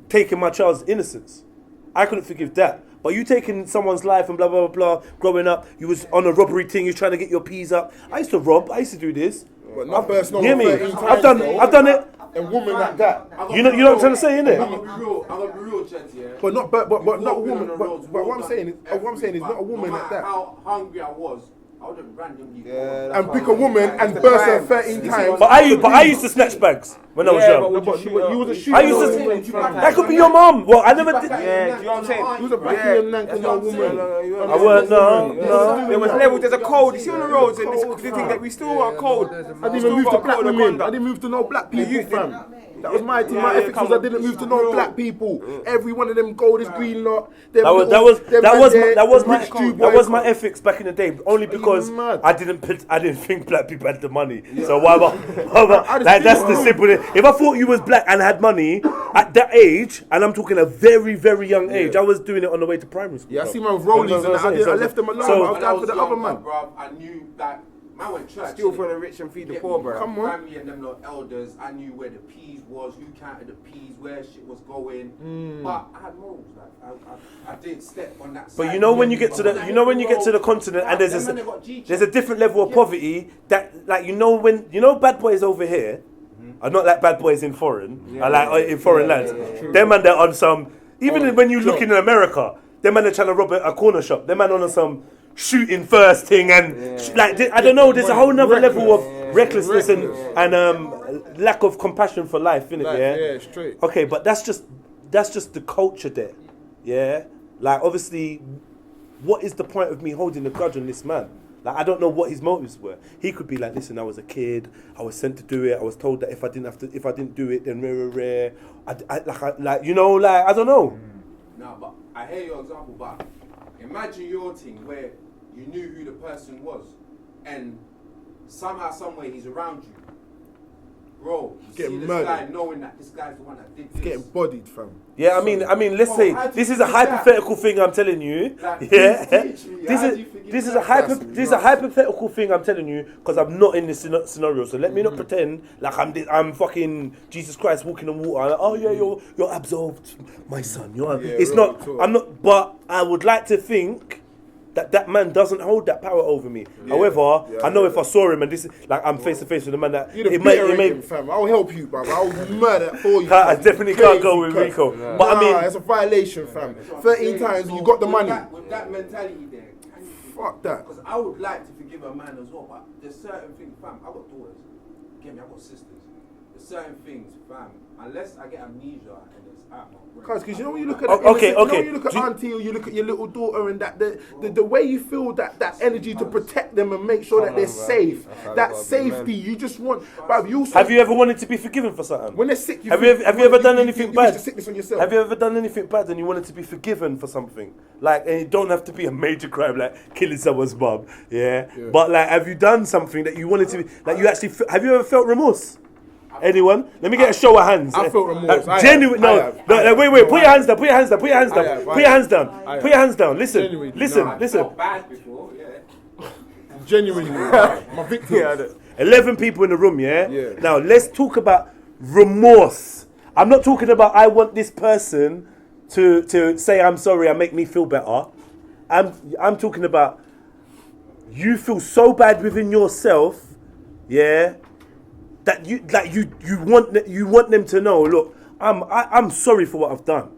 taking my child's innocence. I couldn't forgive that. But you taking someone's life and blah, blah, blah, blah, growing up, you was on a robbery thing, you was trying to get your peas up. I used to rob, I used to do this. But not personal. Hear me? I've done it. A woman like that. You know what I'm trying to say, innit? I'm gonna be real, Chance, yeah. But not a woman. But what I'm saying is not a woman like that. How hungry I was I wouldn't randomly and pick a woman and burst her 13 times. But I used to snatch bags when I was young. You was a shooter. I used to. That could be your mum. Well, I never did. Yeah, do you know what I'm saying? You was a backing woman. I weren't. No. There was levels. There's a code. You see on the roads, and this the thing that we still are cold. I didn't even move to black women. I didn't move to no black people, fam. That was my thing. My ethics was I didn't move to no black people. Every one of them gold is green lot. That was my ethics back in the day. Only because I didn't think black people had the money. So why? That's the simple. If I thought you was black and had money at that age, and I'm talking a very very young age, I was doing it on the way to primary school. Yeah, I see my rollies and I left them alone. I was down for the other man. Bro, I knew that. I went church. Steal from the rich and feed the poor, bro. Come on. Family and them lot elders. I knew where the peas was, who counted the peas, where shit was going. But I had morals. Like I didn't step on that. But you know when you get to the continent and there's a different level of poverty that like when bad boys over here are not like bad boys in foreign. I like in foreign lands. Them man they're on some. Even when you look in America, them man they're trying to rob a corner shop. Them man on some shooting first thing and I don't know. There's a whole nother level of recklessness and lack of compassion for life, innit? Yeah, straight. Okay, but that's just the culture there. Yeah, like obviously, what is the point of me holding a grudge on this man? Like I don't know what his motives were. He could be like, listen, I was a kid. I was sent to do it. I was told that if I didn't do it, then rare. I don't know. No, but I hear your example, but imagine your thing where you knew who the person was and somehow, someway he's around you. Bro, you see this guy knowing that this guy's the one that did this. Getting bodied, fam. Yeah, I mean, let's say this is a hypothetical thing I'm telling you. Like, yeah, this is a hypothetical thing I'm telling you because I'm not in this scenario. So let me not pretend like I'm fucking Jesus Christ walking on water. Oh yeah, you're absolved, my son. I'm not. But I would like to think that man doesn't hold that power over me. Yeah. However, I know if I saw him and this is like I'm face to face with the man that it may fam. I'll help you, bro. I'll murder for you. I definitely can't go with Rico. Yeah. But I mean, it's a violation, fam. 13 times you got the money. With that mentality there, fuck that. Because I would like to forgive a man as well, but there's certain things, fam. I got daughters. Get me, I got sisters. There's certain things, fam. Unless I get amnesia and it's out my brain. Because you know when you look at you know when you look at auntie or you look at your little daughter and that the way you feel that energy to protect them and make sure that they're safe, that safety you just want. Bruv, have you ever wanted to be forgiven for something? When they're sick, have you ever done anything bad? Sickness on yourself. Have you ever done anything bad and you wanted to be forgiven for something? Like, and it don't have to be a major crime like killing someone's mum, yeah. But like, have you done something that you wanted to be like? You actually have you ever felt remorse? Anyone? Let me get a show of hands. I felt remorse. Genuine. Wait. Put your hands down. Put your hands down. Put your hands down. Put your hands down. Put your hands down. Listen. Listen. I felt bad before, yeah. Genuinely, my victim. 11 people in the room, yeah? Now, let's talk about remorse. I'm not talking about I want this person to say I'm sorry and make me feel better. I'm talking about you feel so bad within yourself, yeah, that you want them to know, look, I'm sorry for what I've done.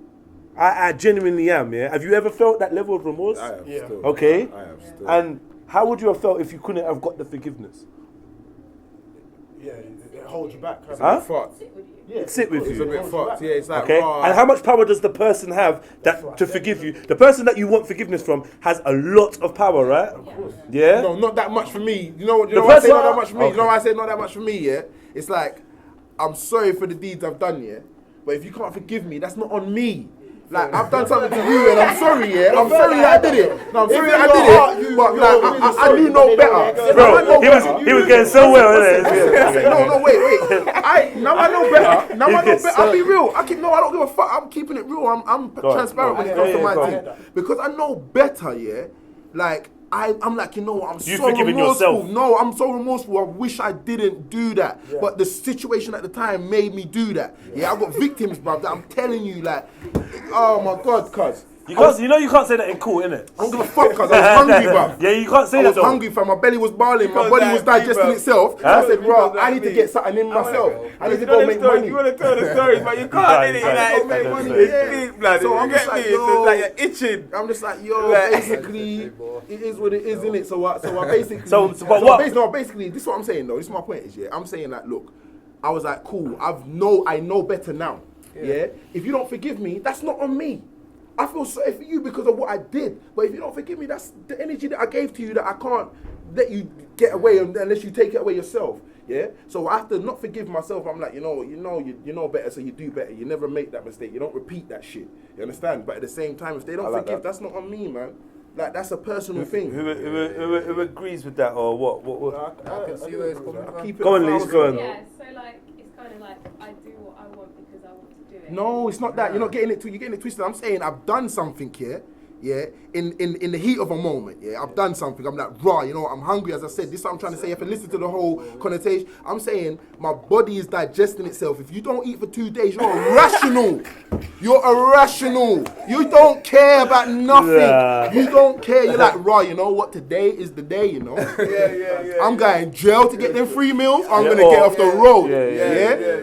I genuinely am, yeah? Have you ever felt that level of remorse? I have still. Okay? I have still. And how would you have felt if you couldn't have got the forgiveness? Yeah, it holds you back. Huh? Sit with you. It's a bit fucked. Yeah, it's like, okay. And how much power does the person have to forgive you? The person that you want forgiveness from has a lot of power, right? Of course. Yeah. No, not that much for me. You know why I say not that much for me? Okay. You know why I say not that much for me? Yeah. It's like I'm sorry for the deeds I've done. Yeah. But if you can't forgive me, that's not on me. Like, I've done something to you and I'm sorry, yeah? I'm sorry that I did it. No, I'm sorry that I did it. But, like, I knew no better. Bro, he was getting so well, wasn't it? No, wait. Now I know better. I'll be real. I don't give a fuck. I'm keeping it real. I'm transparent when it comes to my thing. Because I know better, yeah? Like, I'm like, you know what, I'm so remorseful. Yourself. No, I'm so remorseful. I wish I didn't do that. Yeah. But the situation at the time made me do that. Yeah, I got victims, bruv, that I'm telling you, like, oh my God, cuz. You can't say that in court, innit? I don't give a fuck because I was hungry, bruv. Yeah, you can't say that. I was hungry, fam. My belly was barling. My body was digesting itself. I said, bro, I need to get something in myself. I need to go make money. You want to tell the stories, but you can't, innit? Like, make money. It's deep, blood. So I'm just like, yo, it's like you're itching. I'm just like, yo, basically, it is what it is, innit? So I basically, basically, this is what I'm saying though. This is my point is, yeah, I'm saying like, look, I was like, cool, I know better now. Yeah. If you don't forgive me, that's not on me. I feel sorry for you because of what I did. But if you don't forgive me, that's the energy that I gave to you that I can't let you get away unless you take it away yourself. Yeah. So I have to not forgive myself. I'm like, you know better, so you do better. You never make that mistake. You don't repeat that shit. You understand? But at the same time, if they don't forgive, that's not on me, man. Like that's a personal thing. Who agrees with that or what? I can see where it's coming from. Go on, Liz. Go on. Yeah. So like, it's kind of like I do what I want because I want to do it. No, it's not that. You're not getting it. You're getting it twisted. I'm saying I've done something here. Yeah, in the heat of a moment, yeah, I've done something. I'm like, raw, you know, I'm hungry. As I said, this is what I'm trying to say. If you listen to the whole connotation, I'm saying my body is digesting itself. If you don't eat for 2 days, you're irrational. You're irrational. You don't care about nothing. Yeah. You don't care. You're like, raw, you know what? Today is the day, you know. Yeah. I'm going jail to get them free meals. I'm gonna get off the road.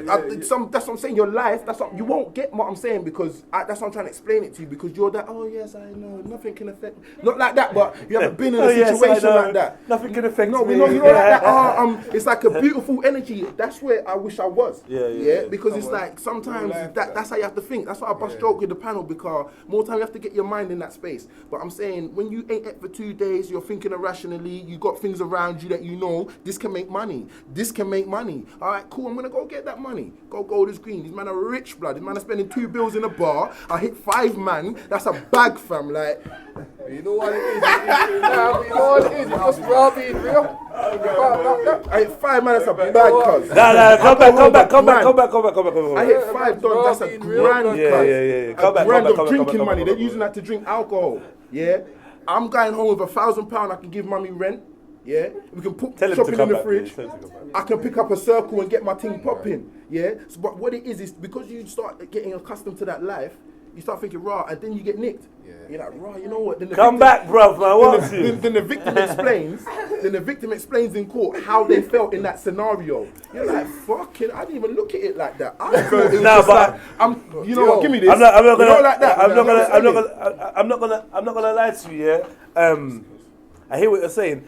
That's what I'm saying. Your life. That's what you won't get. What I'm saying because that's what I'm trying to explain it to you because you're that. Oh yes, I know. Nothing can affect me. Not like that, but you haven't been in a situation like that. Nothing can affect me. You know like that. It's like a beautiful energy. That's where I wish I was. Yeah. Because it's like sometimes that's how you have to think. That's why I bust joke with the panel because more time you have to get your mind in that space. But I'm saying when you ain't it for 2 days, you're thinking irrationally. You got things around you that you know this can make money. This can make money. All right, cool. I'm gonna go get that money. Go gold is green. These men are rich, blood. These men are spending 2 bills in a bar. I hit 5 man. That's a bag, fam. Like, you know what it is? You know what it is? You just raw being real. I hit 5 man. That's a bag, cuz. Come back. I hit 5 dollars. That's a grand, cuz. Yeah. Come back. Grand of drinking money. They're using that to drink alcohol. Yeah. I'm going home with £1,000. I can give mummy rent. Yeah, we can put shopping in the fridge. I can pick up a circle and get my thing popping. Yeah, so, but what it is because you start getting accustomed to that life, you start thinking raw, and then you get nicked. Yeah. You're like raw, you know what? Then Come back, bruv, man. Then the victim explains. Then the victim explains in court how they felt in that scenario. You're like, fucking, I didn't even look at it like that. I thought it was just like, you know what? Give me this. I'm not gonna like that. I'm not gonna lie to you. Yeah. I hear what you're saying.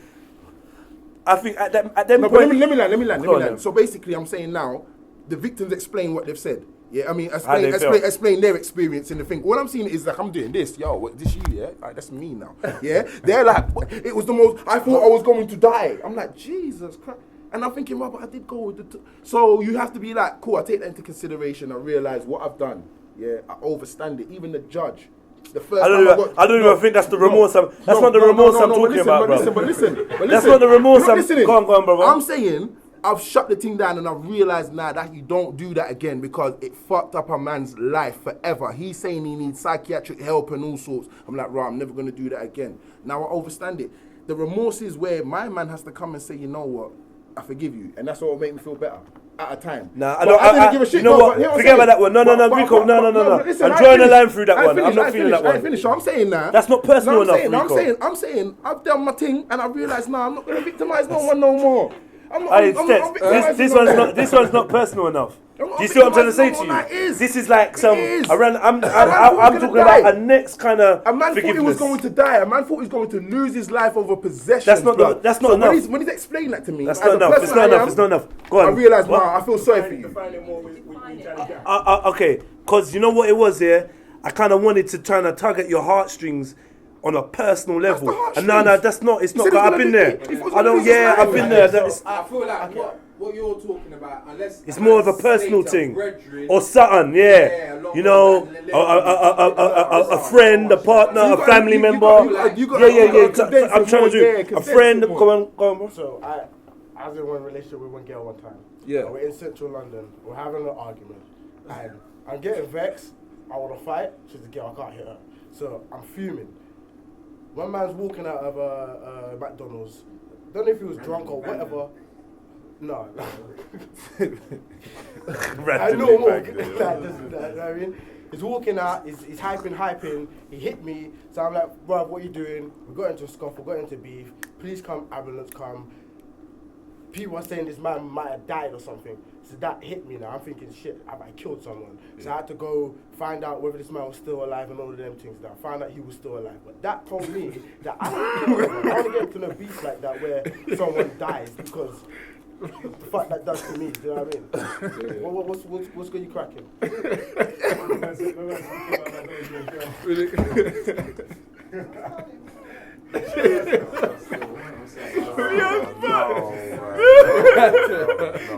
I think at that point. But let me land. So basically, I'm saying now, the victims explain what they've said. Yeah, I mean, explain their experience in the thing. All I'm seeing is like, I'm doing this. Yo, what, this you, yeah? Like, that's me now. Yeah? They're like, it was the most, I thought I was going to die. I'm like, Jesus Christ. And I'm thinking, well, but I did go with the... So you have to be like, cool, I take that into consideration. I realize what I've done. Yeah, I overstand it. Even the judge. The first I don't even think that's the remorse. That's not the remorse I'm talking about, bro. But listen. That's not the remorse I'm... Go on, bro. I'm saying... I've shut the thing down and I've realised now that you don't do that again because it fucked up a man's life forever. He's saying he needs psychiatric help and all sorts. I'm like, right, I'm never going to do that again. Now I overstand it. The remorse is where my man has to come and say, you know what, I forgive you. And that's what will make me feel better at a time. Nah, I didn't give a shit. You know what? Forget about that one. No, Rico, no. I'm drawing a line through that one. I'm not feeling that one. I ain't finished. I'm saying now. That's not personal enough, Rico. I'm saying, I've done my thing and I realised now I'm not going to victimise no one no more. This one's not personal enough. Do you see what I'm trying to say to you? This is like some. I'm talking about a next kind of. A man thought he was going to die. A man thought he was going to lose his life over possession. That's not enough. When he's explained that to me, that's not enough. It's not enough. Go on. I realise now. I feel sorry for you. Okay, because you know what it was here. I kind of wanted to try and tug at your heartstrings. On a personal level, and no, that's not. It's not. I've been there. I don't. Yeah, I've been there. I feel like what you're talking about, unless it's more of a personal thing, or something. Yeah, you know, a friend, a partner, a family member. Yeah. I'm trying to do a friend. Go on. So I was in one relationship with one girl one time. Yeah. We're in central London. We're having an argument, and I'm getting vexed. I want to fight. She's a girl. I can't hit her. So I'm fuming. One man's walking out of a McDonald's. Don't know if he was drunk or whatever. No. I know more. You know what I mean? He's walking out, he's hyping. He hit me, so I'm like, bruv, what are you doing? We got into a scuffle, got into beef. Please come, ambulance come. People are saying this man might have died or something. So that hit me now. I'm thinking, shit, have I killed someone? So I had to go find out whether this man was still alive and all of them things. Now I found out he was still alive. But that told me that I don't get into no beef like that where someone dies because the fuck that does to me. Do you know what I mean? What's got you cracking?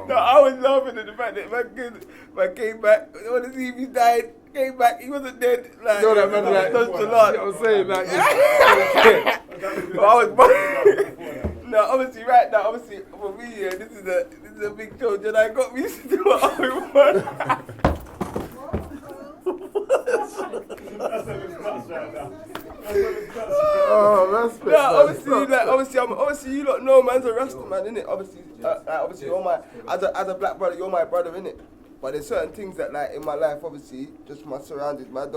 No, I was laughing at the fact that man came back. When the TV died, came back, he wasn't dead. Like, you know that man, like, touched the lot. You know what I'm saying, like, no, obviously, right now, obviously, for me, yeah, this is a big show. Then I got me to do it all in one. Oh, that's no, obviously, you lot know man's a Rasta man, innit? Obviously, you're my as a black brother, you're my brother, innit? But there's certain things that, like, in my life, obviously, just from my surroundings, man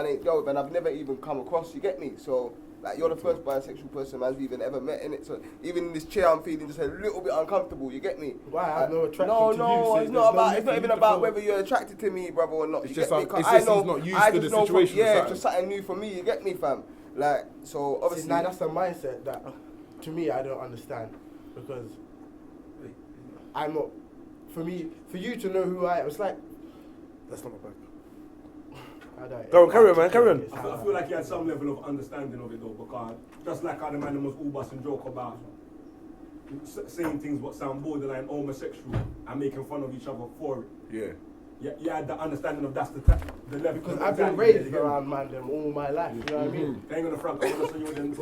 ain't dealt with, and I've never even come across. You get me? So, like, you're the first bisexual person man's even ever met, innit? So, even in this chair, I'm feeling just a little bit uncomfortable. You get me? Why? I have no attraction no, to you. So it's not about. It's not even about whether you're attracted to me, brother, or not. It's You just get me? it's 'Cause just he's not used to the situation. Yeah, it's just something new for me. You get me, fam? Like, so obviously. Now that's a mindset that, to me, I don't understand, because I'm not. For you to know who I am, it's like That's not my bag. Go on, carry on, man, carry on. I feel like he had some level of understanding of it though, because just like how the man was all bust and joke about saying things what sound borderline homosexual and making fun of each other for it. Yeah. You had the understanding of that's the level. Because I've been raised around man them all my life, you know what I mean? Hang on the front, I want to show you them.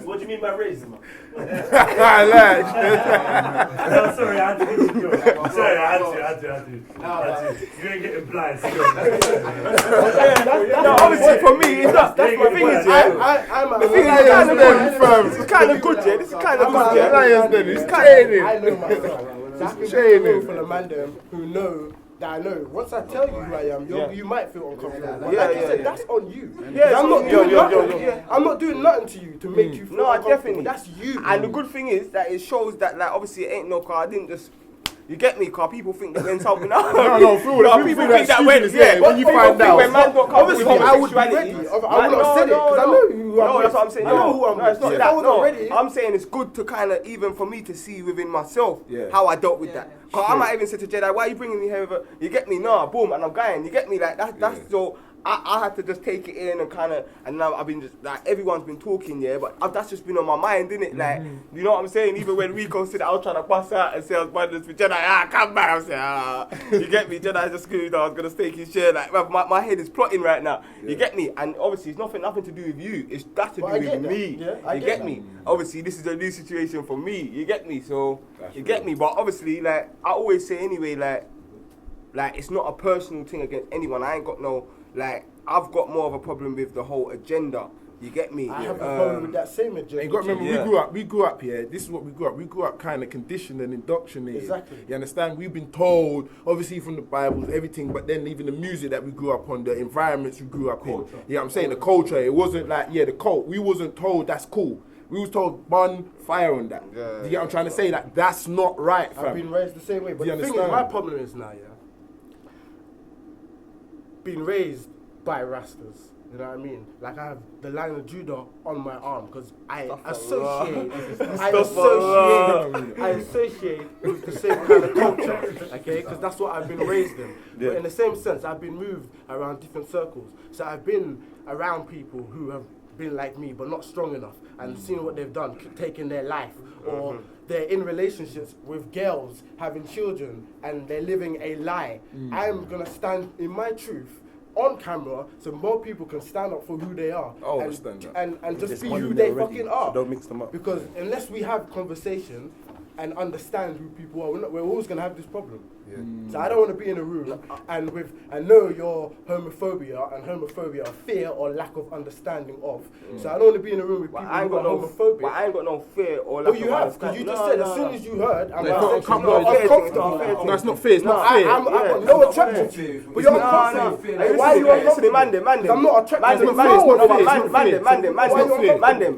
What do you mean by raised, man? Oh, sorry, I had to get you. Sorry, I had to. You ain't getting blind. No, obviously for me, it's not. That's my thing is, yeah. The thing is, it's kind of good, yeah. This is kind of good, yeah. It's kind I know myself. So I can be a room full of man them who know that I know. Once I tell you who I am, you might feel uncomfortable. But like you said, that's on you. Yeah, I'm not doing nothing. I'm not doing nothing to you to make you feel uncomfortable. Definitely. That's you. And the good thing is that it shows that, like, obviously it ain't no car. I didn't just. You get me? Car people think that when something else. No, people think that when when you find out. When man got obviously, I would be ready. I would have said it because I know who I'm. No, that's what I'm saying. I know who I'm. No, it's not If that. I was not ready. I'm saying it's good to kind of, even for me to see within myself how I dealt with that. Cause I might even say to Jedi, why are you bringing me here? You get me? Nah, boom, and I'm going. You get me? Like that's so. I had to just take it in and kind of, and now I've been just, like, everyone's been talking, but that's just been on my mind, innit? Like, you know what I'm saying? Even when Rico said I was trying to pass out and say I was brothers with Jedi, come back, I'm saying, you get me? Jedi just screwed, I was going to stake his share, like, my head is plotting right now, you get me? And obviously it's nothing to do with you, it's got to do with me, you get me? Obviously this is a new situation for me, you get me? So, you get me? But obviously, like, I always say anyway, like, it's not a personal thing against anyone, I ain't got no, like, I've got more of a problem with the whole agenda. You get me? I have a problem with that same agenda. You got to remember, we grew up here. This is what we grew up. We grew up kind of conditioned and indoctrinated. Exactly. You understand? We've been told, obviously from the Bible, everything, but then even the music that we grew up on, the environments we grew up in. You know what I'm saying? The culture. It wasn't like, the cult. We wasn't told that's cool. We was told burn fire on that. You get what I'm trying to say? Like, that's not right, fam. I've been raised the same way. But the thing is, my problem is now, being raised by Rastas, you know what I mean? Like, I have the line of Judah on my arm because I associate with the same kind of culture, okay? Because that's what I've been raised in. But in the same sense, I've been moved around different circles. So I've been around people who have been like me but not strong enough and seen what they've done, taking their life, or they're in relationships with girls, having children, and they're living a lie. I'm going to stand in my truth on camera so more people can stand up for who they are and just be who they fucking are. So don't mix them up. Because unless we have conversation and understand who people are, we're always going to have this problem. So I don't want to be in a room and know your homophobia are fear or lack of understanding of. So I don't want to be in a room with people who got homophobia. But I ain't got no fear or lack of you have, because you just said as soon as you heard, I'm uncomfortable. No, it's not fair. It's not fair. I'm no attraction to you. But you're uncomfortable. Why are you uncomfortable? Man, I'm not attracted to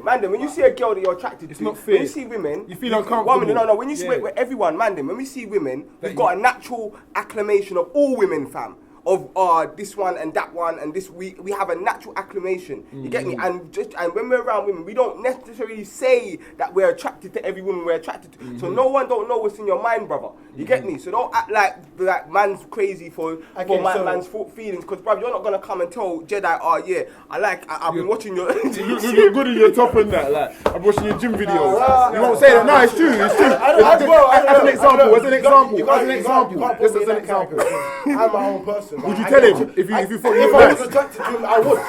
man, when you see a girl that you're attracted to, when you see women, you feel uncomfortable. No, when you see everyone, when we see women, we've got a natural acclamation of all women, fam. Of this one and that one and this we have a natural acclamation. You get me? And when we're around women, we don't necessarily say that we're attracted to every woman we're attracted to. So no one don't know what's in your mind, brother. You get me? So don't act like man's crazy for man's feelings, because bruv, you're not gonna come and tell Jedi, oh yeah, I've been watching your you look good in your top and that, like I'm watching your gym videos. You won't say that. No, it's true. It's true. As an example. Just as an example. I'm my own person. Would you tell him if you thought you were nice? If I was attracted to him, I would.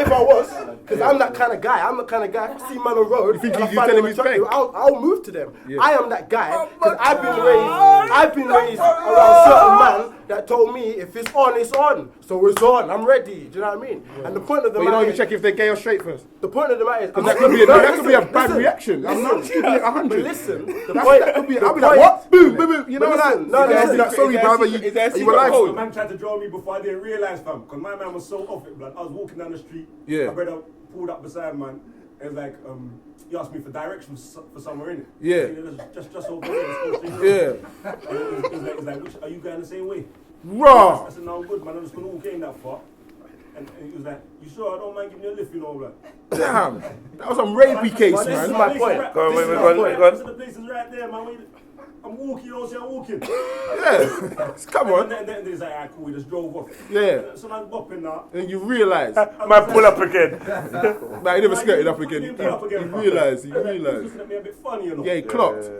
If I was, because I'm that kind of guy. I'm the kind of guy. If I see man on the road, you think you tell him he's fake? I'll move to them. Yeah. I am that guy because I've been raised around certain men that told me if it's on, it's on. So it's on. I'm ready. Do you know what I mean? Yeah. And the point of the matter, you don't even check if they're gay or straight first. The point of the matter is because that could be a bad reaction. I'm not keeping it 100. But listen, the point that could be. I'll be like, what? Boom, boom, boom. You know that? No. Sorry, brother. You were alive. The man tried to draw me before I didn't realise, fam, because my man was so off it, blood. I was walking down the street. Yeah. My brother pulled up beside man. It was like, he asked me for directions for somewhere in it. Yeah. Just over there. Yeah. It was like, are you going the same way? Raw. I said, no, I'm good, man. I'm just going to walk in that far. And he was like, you sure? I don't mind giving you a lift, you know, blood. Damn. That was some rapey case, man. This is my point. Go on. The place is right there, man. I'm walking, you know, see I'm walking. Yeah. Come on. And then he's like, alright, cool, we just drove off. Yeah. So I'm bopping now. And you realise. Might pull up again. Nah, he never skirted up again. He realised. He was looking at me a bit funny, you know. Yeah, he clocked.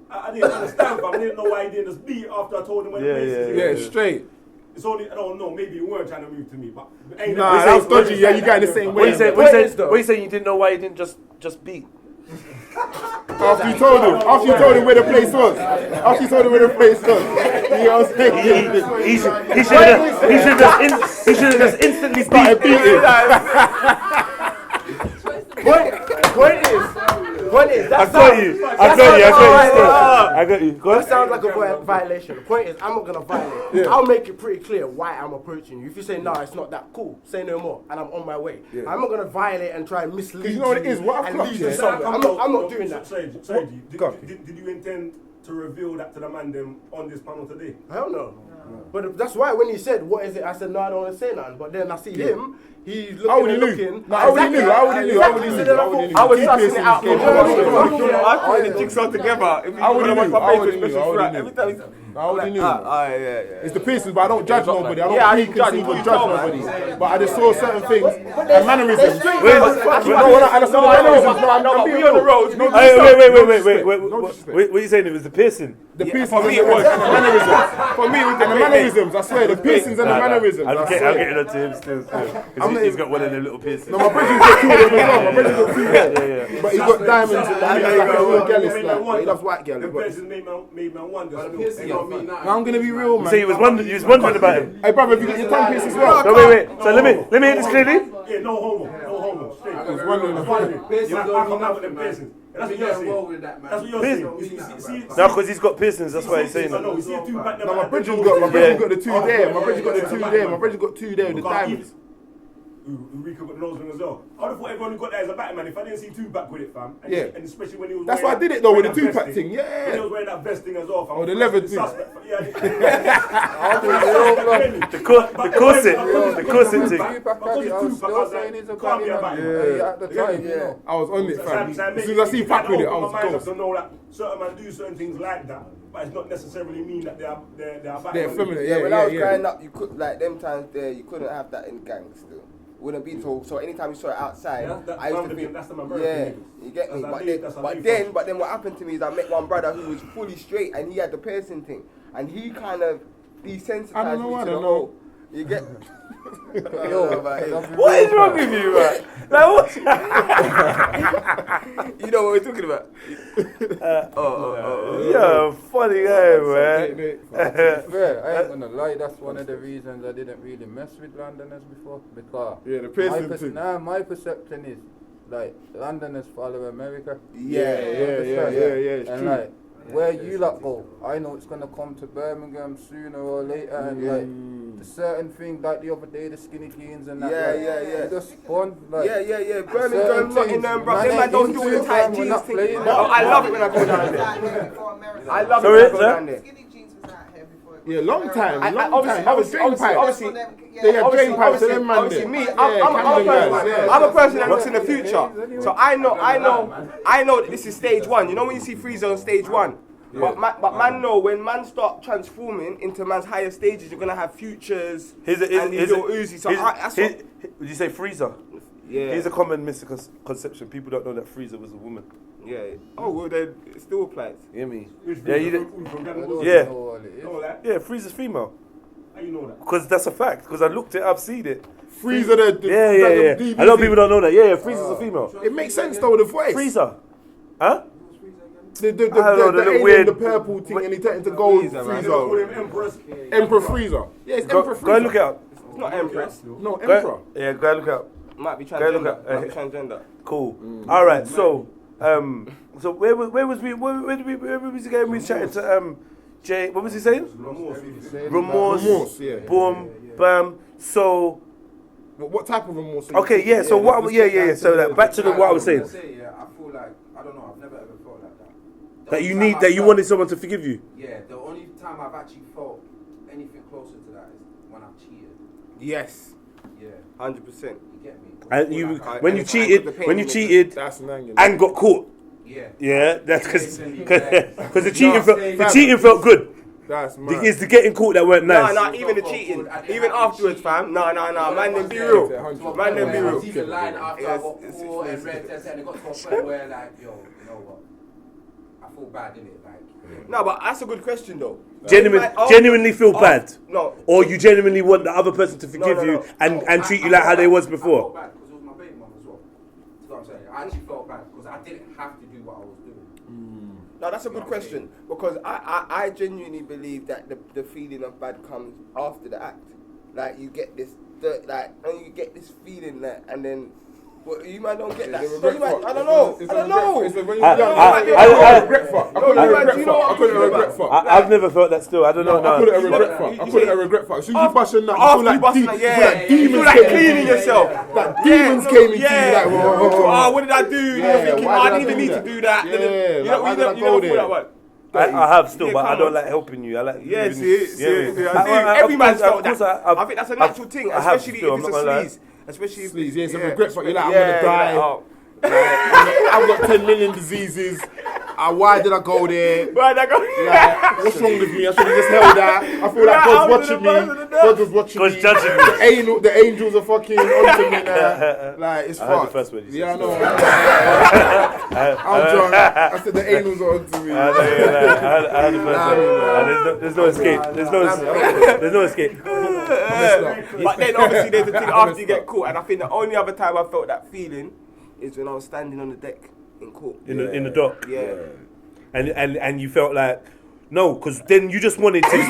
I didn't understand, but I didn't know why he didn't just beat after I told him where the place is. Yeah, straight. It's only, I don't know, maybe you weren't trying to move to me, but... Nah, that was dodgy, yeah, you got in the same way. What you saying you didn't know why you didn't just beat? After you told him where the place was. You know what I'm saying? He should have just instantly started beating. Point is, I got you. That sounds like a violation. The point is, I'm not gonna violate. Yeah. I'll make it pretty clear why I'm approaching you. If you say no, it's not that cool, say no more, and I'm on my way. Yeah. I'm not gonna violate and try and mislead you know what it is. What and lead you somewhere. I'm not doing that. Did you intend to reveal that to the man them on this panel today? I don't know. But that's why when he said, what is it? I said, no, I don't want to say nothing. But then I see him, he's looking. I already knew. I was sussing it out. I put the jigsaw together. I already knew. It's the pieces, but I don't judge nobody. I don't judge nobody. But I just saw certain things and mannerisms. Wait. What are you saying? It was the piercing. The piercings and the mannerisms. For me, with the mannerisms, I swear, the piercings and the mannerisms. I'll get it to him still. Because he's got one of the little piercings. No, my brother's got two of them as well. My brother's got two. But he's got diamonds. He's like a real gallus. He loves white gal. The piercings made man wonder. I'm gonna be real, man. You say you was wondering about him. Hey, brother, have you got your tongue pierced as well? No, wait. So let me hear this clearly. Yeah, no homo. Straight. I was wondering. I come out with them piercings. That's what you're saying. That's what you're saying. No, because he's got piercings. That's why he's saying that. No, we see a two back there. No, my brother's got the two there. My brother's got two there with the diamonds. Rico got the nose ring as well. I thought everyone who got that as a Batman. If I didn't see two back with it, fam. And yeah. And especially when he was. That's why I did it though with the two pack thing. Yeah. When he was wearing that vest thing as well. Fam. Oh, the leather thing. The corset thing. I was on it, fam. As soon as I see Pac with it, I was ghost. To know that certain men do certain things like that, but it's not necessarily mean that they're they're feminine. Yeah, when I was growing up, you could like them times there, you couldn't have that in gangs still. Wouldn't be so anytime you saw it outside, I used to think, you get me. But then what happened to me is I met one brother who was fully straight and he had the piercing thing, and he kind of desensitized me to the whole. You get. What is wrong with you, man? Like, what? You know what we're talking about? Yeah, funny guy, man. Fair, I ain't gonna lie, that's one of the reasons I didn't really mess with Londoners before. Because my perception is, like, Londoners follow America. Yeah. And like, where you lot go, I know it's gonna come to Birmingham sooner or later, and like the certain thing, like the other day, the skinny jeans and that. Yeah. Just fun, like Birmingham, Nottingham, bro. Them man don't do the tight jeans thing. I love it when I go down there. I love it when I go down there. Yeah, long time. Obviously, they have drain pipes to them, man. Obviously, me, I'm a person that looks in the future. So I know that this is stage one. You know when you see Freezer on stage one? But man know when man start transforming into man's higher stages, you're going to have futures and little Uzi. So would you say Freezer? Yeah. Here's a common misconception. People don't know that Freezer was a woman. Yeah. Oh, well, then it still applies. You hear me? Yeah, Freezer's female. How you know that? Because that's a fact. Because I looked it up, seen it. Freezer, yeah. A lot of people don't know that. Yeah, Freezer's a female. It makes sense though, the voice. Freezer. Huh? The alien, the purple thing, and he turned into gold. Freezer. Emperor Freezer. Yeah, it's Emperor Freezer. Go and look it up. It's not Empress. No, Emperor. Yeah, go and look it up. Might be transgender. Cool. All right. So, where was we again? We was chatting to Jay. What was he saying? Remorse. Yeah. Boom. Bam. So. What type of remorse? Okay. Yeah. So what? Yeah. So back to what I was saying. I feel like I don't know. I've never ever felt like that. That you wanted someone to forgive you. Yeah. The only time I've actually felt anything closer to that is when I've cheated. Yes. Yeah. 100%. You get me? And when you cheated and got caught. Yeah, that's because the cheating felt good. That's mad. It's the getting caught that weren't nice. Nah, even the cheating, even afterwards, fam. Nah, man, then be real. Man, then be real. Even lying after I got caught and red test and it got to a point where like, yo, you know what? I feel bad, innit? Like. No, but that's a good question though. Genuinely feel bad? No. Or you genuinely want the other person to forgive you and treat you like how they was before? I felt bad because it was my baby mum as well. That's what I'm saying. I actually felt bad because I didn't have to do what I was doing. No, that's a good question because I genuinely believe that the feeling of bad comes after the act. Like you get this, and you get this feeling that, and then. Well, you might don't get that. I don't know. I've never felt that still. I don't know. I call it a regret fuck. I call it a regret fuck. As soon as you bust a nut, you feel like cleaning yourself. Like demons came into you. Like, oh, what did I do? You're thinking, I didn't even need to do that. You never feel that one. I have still, but I don't like helping you. I like every man's felt that. I think that's a natural thing, especially if it's a sleaze. Especially if it's a regret fuck. You're like, I'm gonna die. I've got 10 million diseases. Why did I go there? What's wrong with me? I should have just held that. I feel like God's watching me. God was watching me. Judging me. The angels are fucking onto me now. Like, it's fucked. I heard the first word you said. Yeah, I know. I'm drunk. I said the angels are onto me. I heard the first word. There's no escape. There's no escape. But then obviously there's the thing after you get caught, and I think the only other time I felt that feeling is when I was standing on the deck in court. In the dock. Yeah. And you felt like no, because then you just wanted to. This is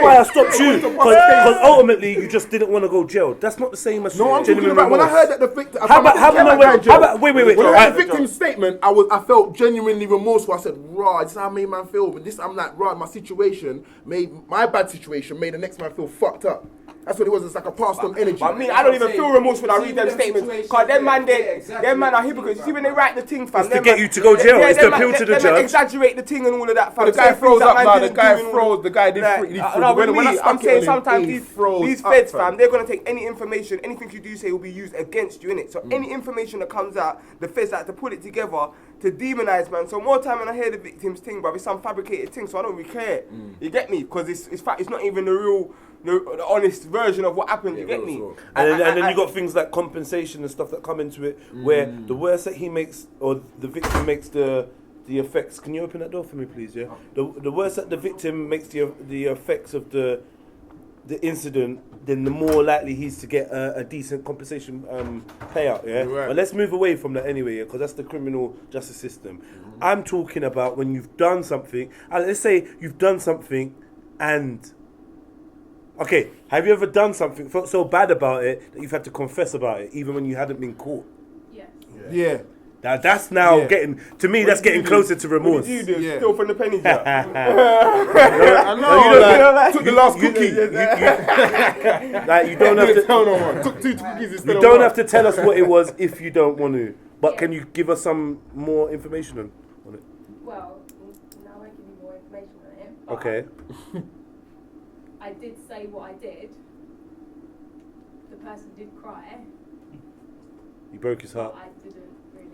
why I stopped you. Because ultimately you just didn't want to go jail. That's not the same as. No, I'm talking about when I heard that the victim. How about wait. When I heard the victim's statement, I felt genuinely remorseful. I said, "Raw, this is how I made man feel." But I'm like, "Raw, my bad situation made the next man feel fucked up." That's what it was. It's like a passed on energy. But me, I don't even feel remorse when I read them statements. Because them man are hypocrites. You see when they write the thing, fam. It's to get you to go jail. It's to appeal to the judge. Exaggerate the thing and all of that, fam. The guy froze up now. The guy did. I'm saying sometimes these feds, fam, they're gonna take any information, anything you do say will be used against you, innit? So any information that comes out, the feds like to put it together to demonize, man. So more time when I hear the victim's thing, bruv, it's some fabricated thing. So I don't really care. You get me? Because it's not even the honest version of what happened, you get me? And then you got things like compensation and stuff that come into it, where the worse that he makes, or the victim makes the the effects. Can you open that door for me, please? Yeah. The worse that the victim makes the effects of the incident, then the more likely he's to get a decent compensation payout. Yeah. Right. But let's move away from that anyway, because that's the criminal justice system. I'm talking about when you've done something. And let's say you've done something, and okay, have you ever done something, felt so bad about it that you've had to confess about it, even when you hadn't been caught? Yes. Yeah. Now that's now getting, to me, that's getting closer to remorse. What did you do? Steal from the penny jar? I know. Took the last cookie. Like you don't have to tell no one. Took 2 cookies instead You of don't one. have to tell us what it was if you don't want to. But can you give us some more information on it? Well, now I give you more information on it. But Okay. I did say what I did. The person did cry. You broke his heart. But I didn't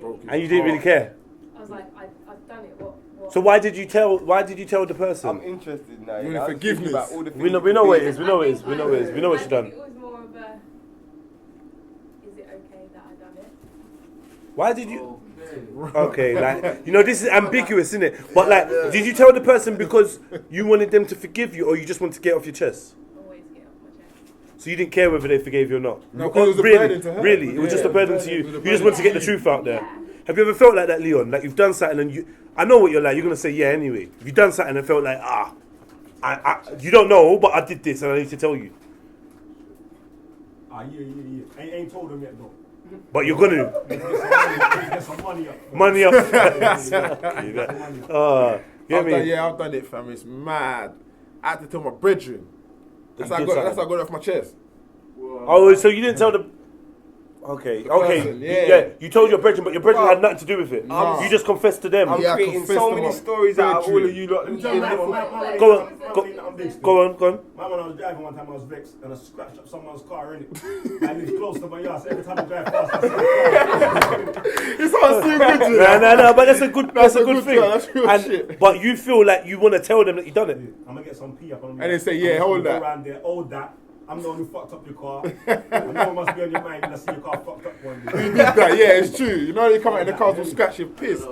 really. And you didn't really care. I was like, I've done it. What? So why did you tell the person? I'm interested now. You know, want I'm thinking forgiveness? about all the We things know what it you is. We know what it is. We know what it is. We know what I she think done. it was more of a, is it okay that I done it? Why did you? Okay, like, you know, this is ambiguous, isn't it? But like, did you tell the person because you wanted them to forgive you, or you just wanted to get off your chest? Always get off my chest. So you didn't care whether they forgave you or not? No, because it was a really, burden to her. really, it was just a burden to you. It was a You just burden. wanted to get the truth out there. Have you ever felt like that, Leon? Like you've done something and I know what you're like. You're gonna say yeah anyway. If you've done something and felt like you don't know, but I did this and I need to tell you. Yeah. Ain't told them yet though. But you're gonna Get some money up. money up. I've done it, fam. It's mad. I had to tell my brethren. That's how I got it off my chest. Oh, so you didn't tell the. Okay. person, Yeah. You told your brethren, but your brethren had nothing to do with it. No. You just confessed to them. I'm creating so many stories out of all of you lot. Go on. My when I was driving one time, I was vexed and I scratched up someone's car in it. I live close to my yard, so every time I drive past, I see the car. It's not too good to you. No, but that's a good thing. That's real shit. But you feel like you want to tell them that you done it. I'm gonna get some pee up on me. And they say, yeah, hold that. Around there, hold that. I'm the one who fucked up your car. I know it must be on your mind when I see your car fucked up one day. You did that, yeah, it's true. You know, you come out in the cars will scratch your piss. I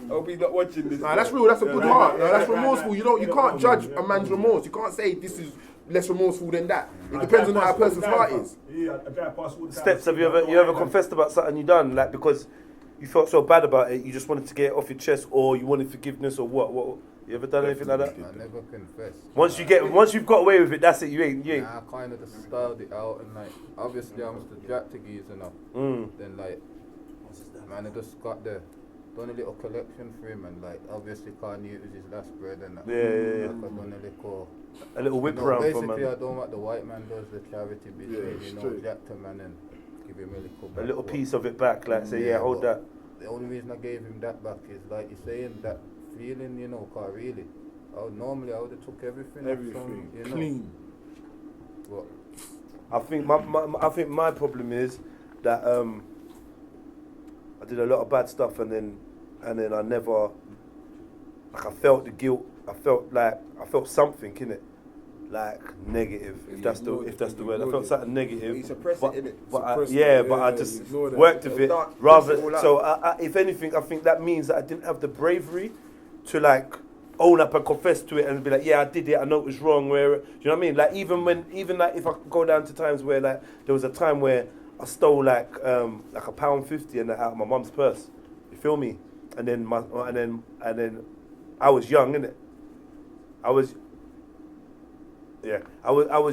hope he's not watching this. Nah, that's real. That's a good heart. No, that's remorseful. You can't judge a man's remorse. You can't say this is less remorseful than that. It depends on how a person's heart is. Yeah, I drive past all the time. Steps, have you ever confessed about something you done, like because you felt so bad about it, you just wanted to get it off your chest, or you wanted forgiveness, or what? You ever done anything like that? I never confessed. Once you've got away with it, that's it. You ain't. Nah, I kind of just styled it out, and like obviously I was the jack to geese enough. Then like, man, I just got there. Done a little collection for him, and like obviously I knew it was his last bread, and that. Yeah. Like, I done a little whip around for man. Basically, I done what the white man does, the charity between jack to man and give him a little piece of it back, like say hold that. The only reason I gave him that back is like you're saying, that feeling, you know, cause really, normally I would have took everything from, you know. Clean. What? I think my problem is that I did a lot of bad stuff and then I never, like, I felt the guilt. I felt something in it, like negative. If that's the word. I felt something negative. You suppress it, innit? But I just worked with it rather. So if anything, I think that means that I didn't have the bravery to like own up and confess to it and be like, yeah, I did it. I know it was wrong. Where, do you know what I mean? Like even like if I go down to times where like there was a time where I stole like £1.50 and that out of my mum's purse. You feel me? And then I was young, innit? I was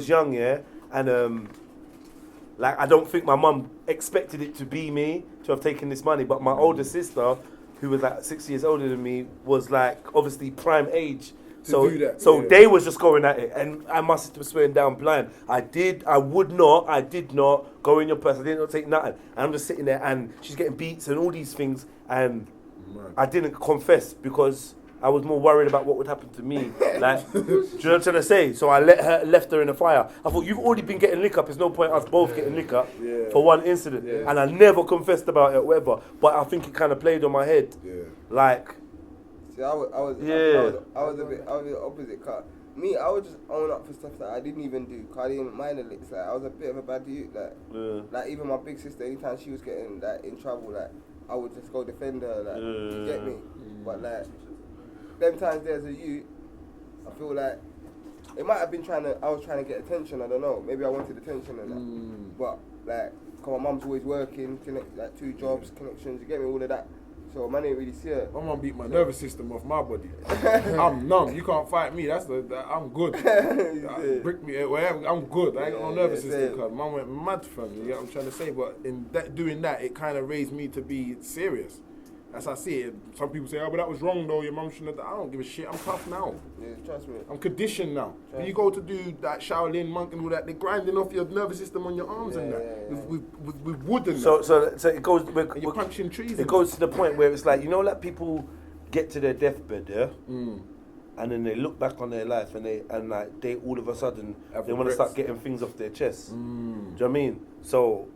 young, yeah, and like I don't think my mum expected it to be me to have taken this money, but my older sister, who was like 6 years older than me, was like obviously prime age. So they was just going at it, and I must have been swearing down blind. I did not go in your purse. I did not take nothing. And I'm just sitting there, and she's getting beats and all these things, and I didn't confess because I was more worried about what would happen to me. Like, do you know what I'm trying to say? So I left her in the fire. I thought, you've already been getting lick up. There's no point us both getting lick up for one incident. Yeah. And I never confessed about it or whatever. But I think it kind of played on my head. Yeah. Like, see, I was the opposite cut. Me, I would just own up for stuff that I didn't even do. Cause I didn't mind the licks. Like, I was a bit of a bad dude. Like even my big sister, anytime she was getting like in trouble, like I would just go defend her, like, you get me? But like, them times there's a youth, I feel like, it might have been I was trying to get attention, I don't know. Maybe I wanted attention and that. But like, cause my mum's always working, like 2 jobs, connections, you get me, all of that. So man didn't really see her. My mum beat my nervous system off my body. I'm numb. You can't fight me. I'm good. Brick me. I'm good. I ain't got no nervous system. Cause mum went mad for me. You know what I'm trying to say? But in doing that, it kind of raised me to be serious. As I see it, some people say, "Oh, but that was wrong though. Your mum shouldn't have." I don't give a shit. I'm tough now. Yeah, trust me. I'm conditioned now. When you go to do that Shaolin monk and all that, they're grinding off your nervous system on your arms and that with wood and so that. So it goes. You're punching trees. It goes to the point where it's like, you know, like people get to their deathbed, yeah, and then they look back on their life and they all of a sudden they want to start getting things off their chest. Do you know what I mean? So,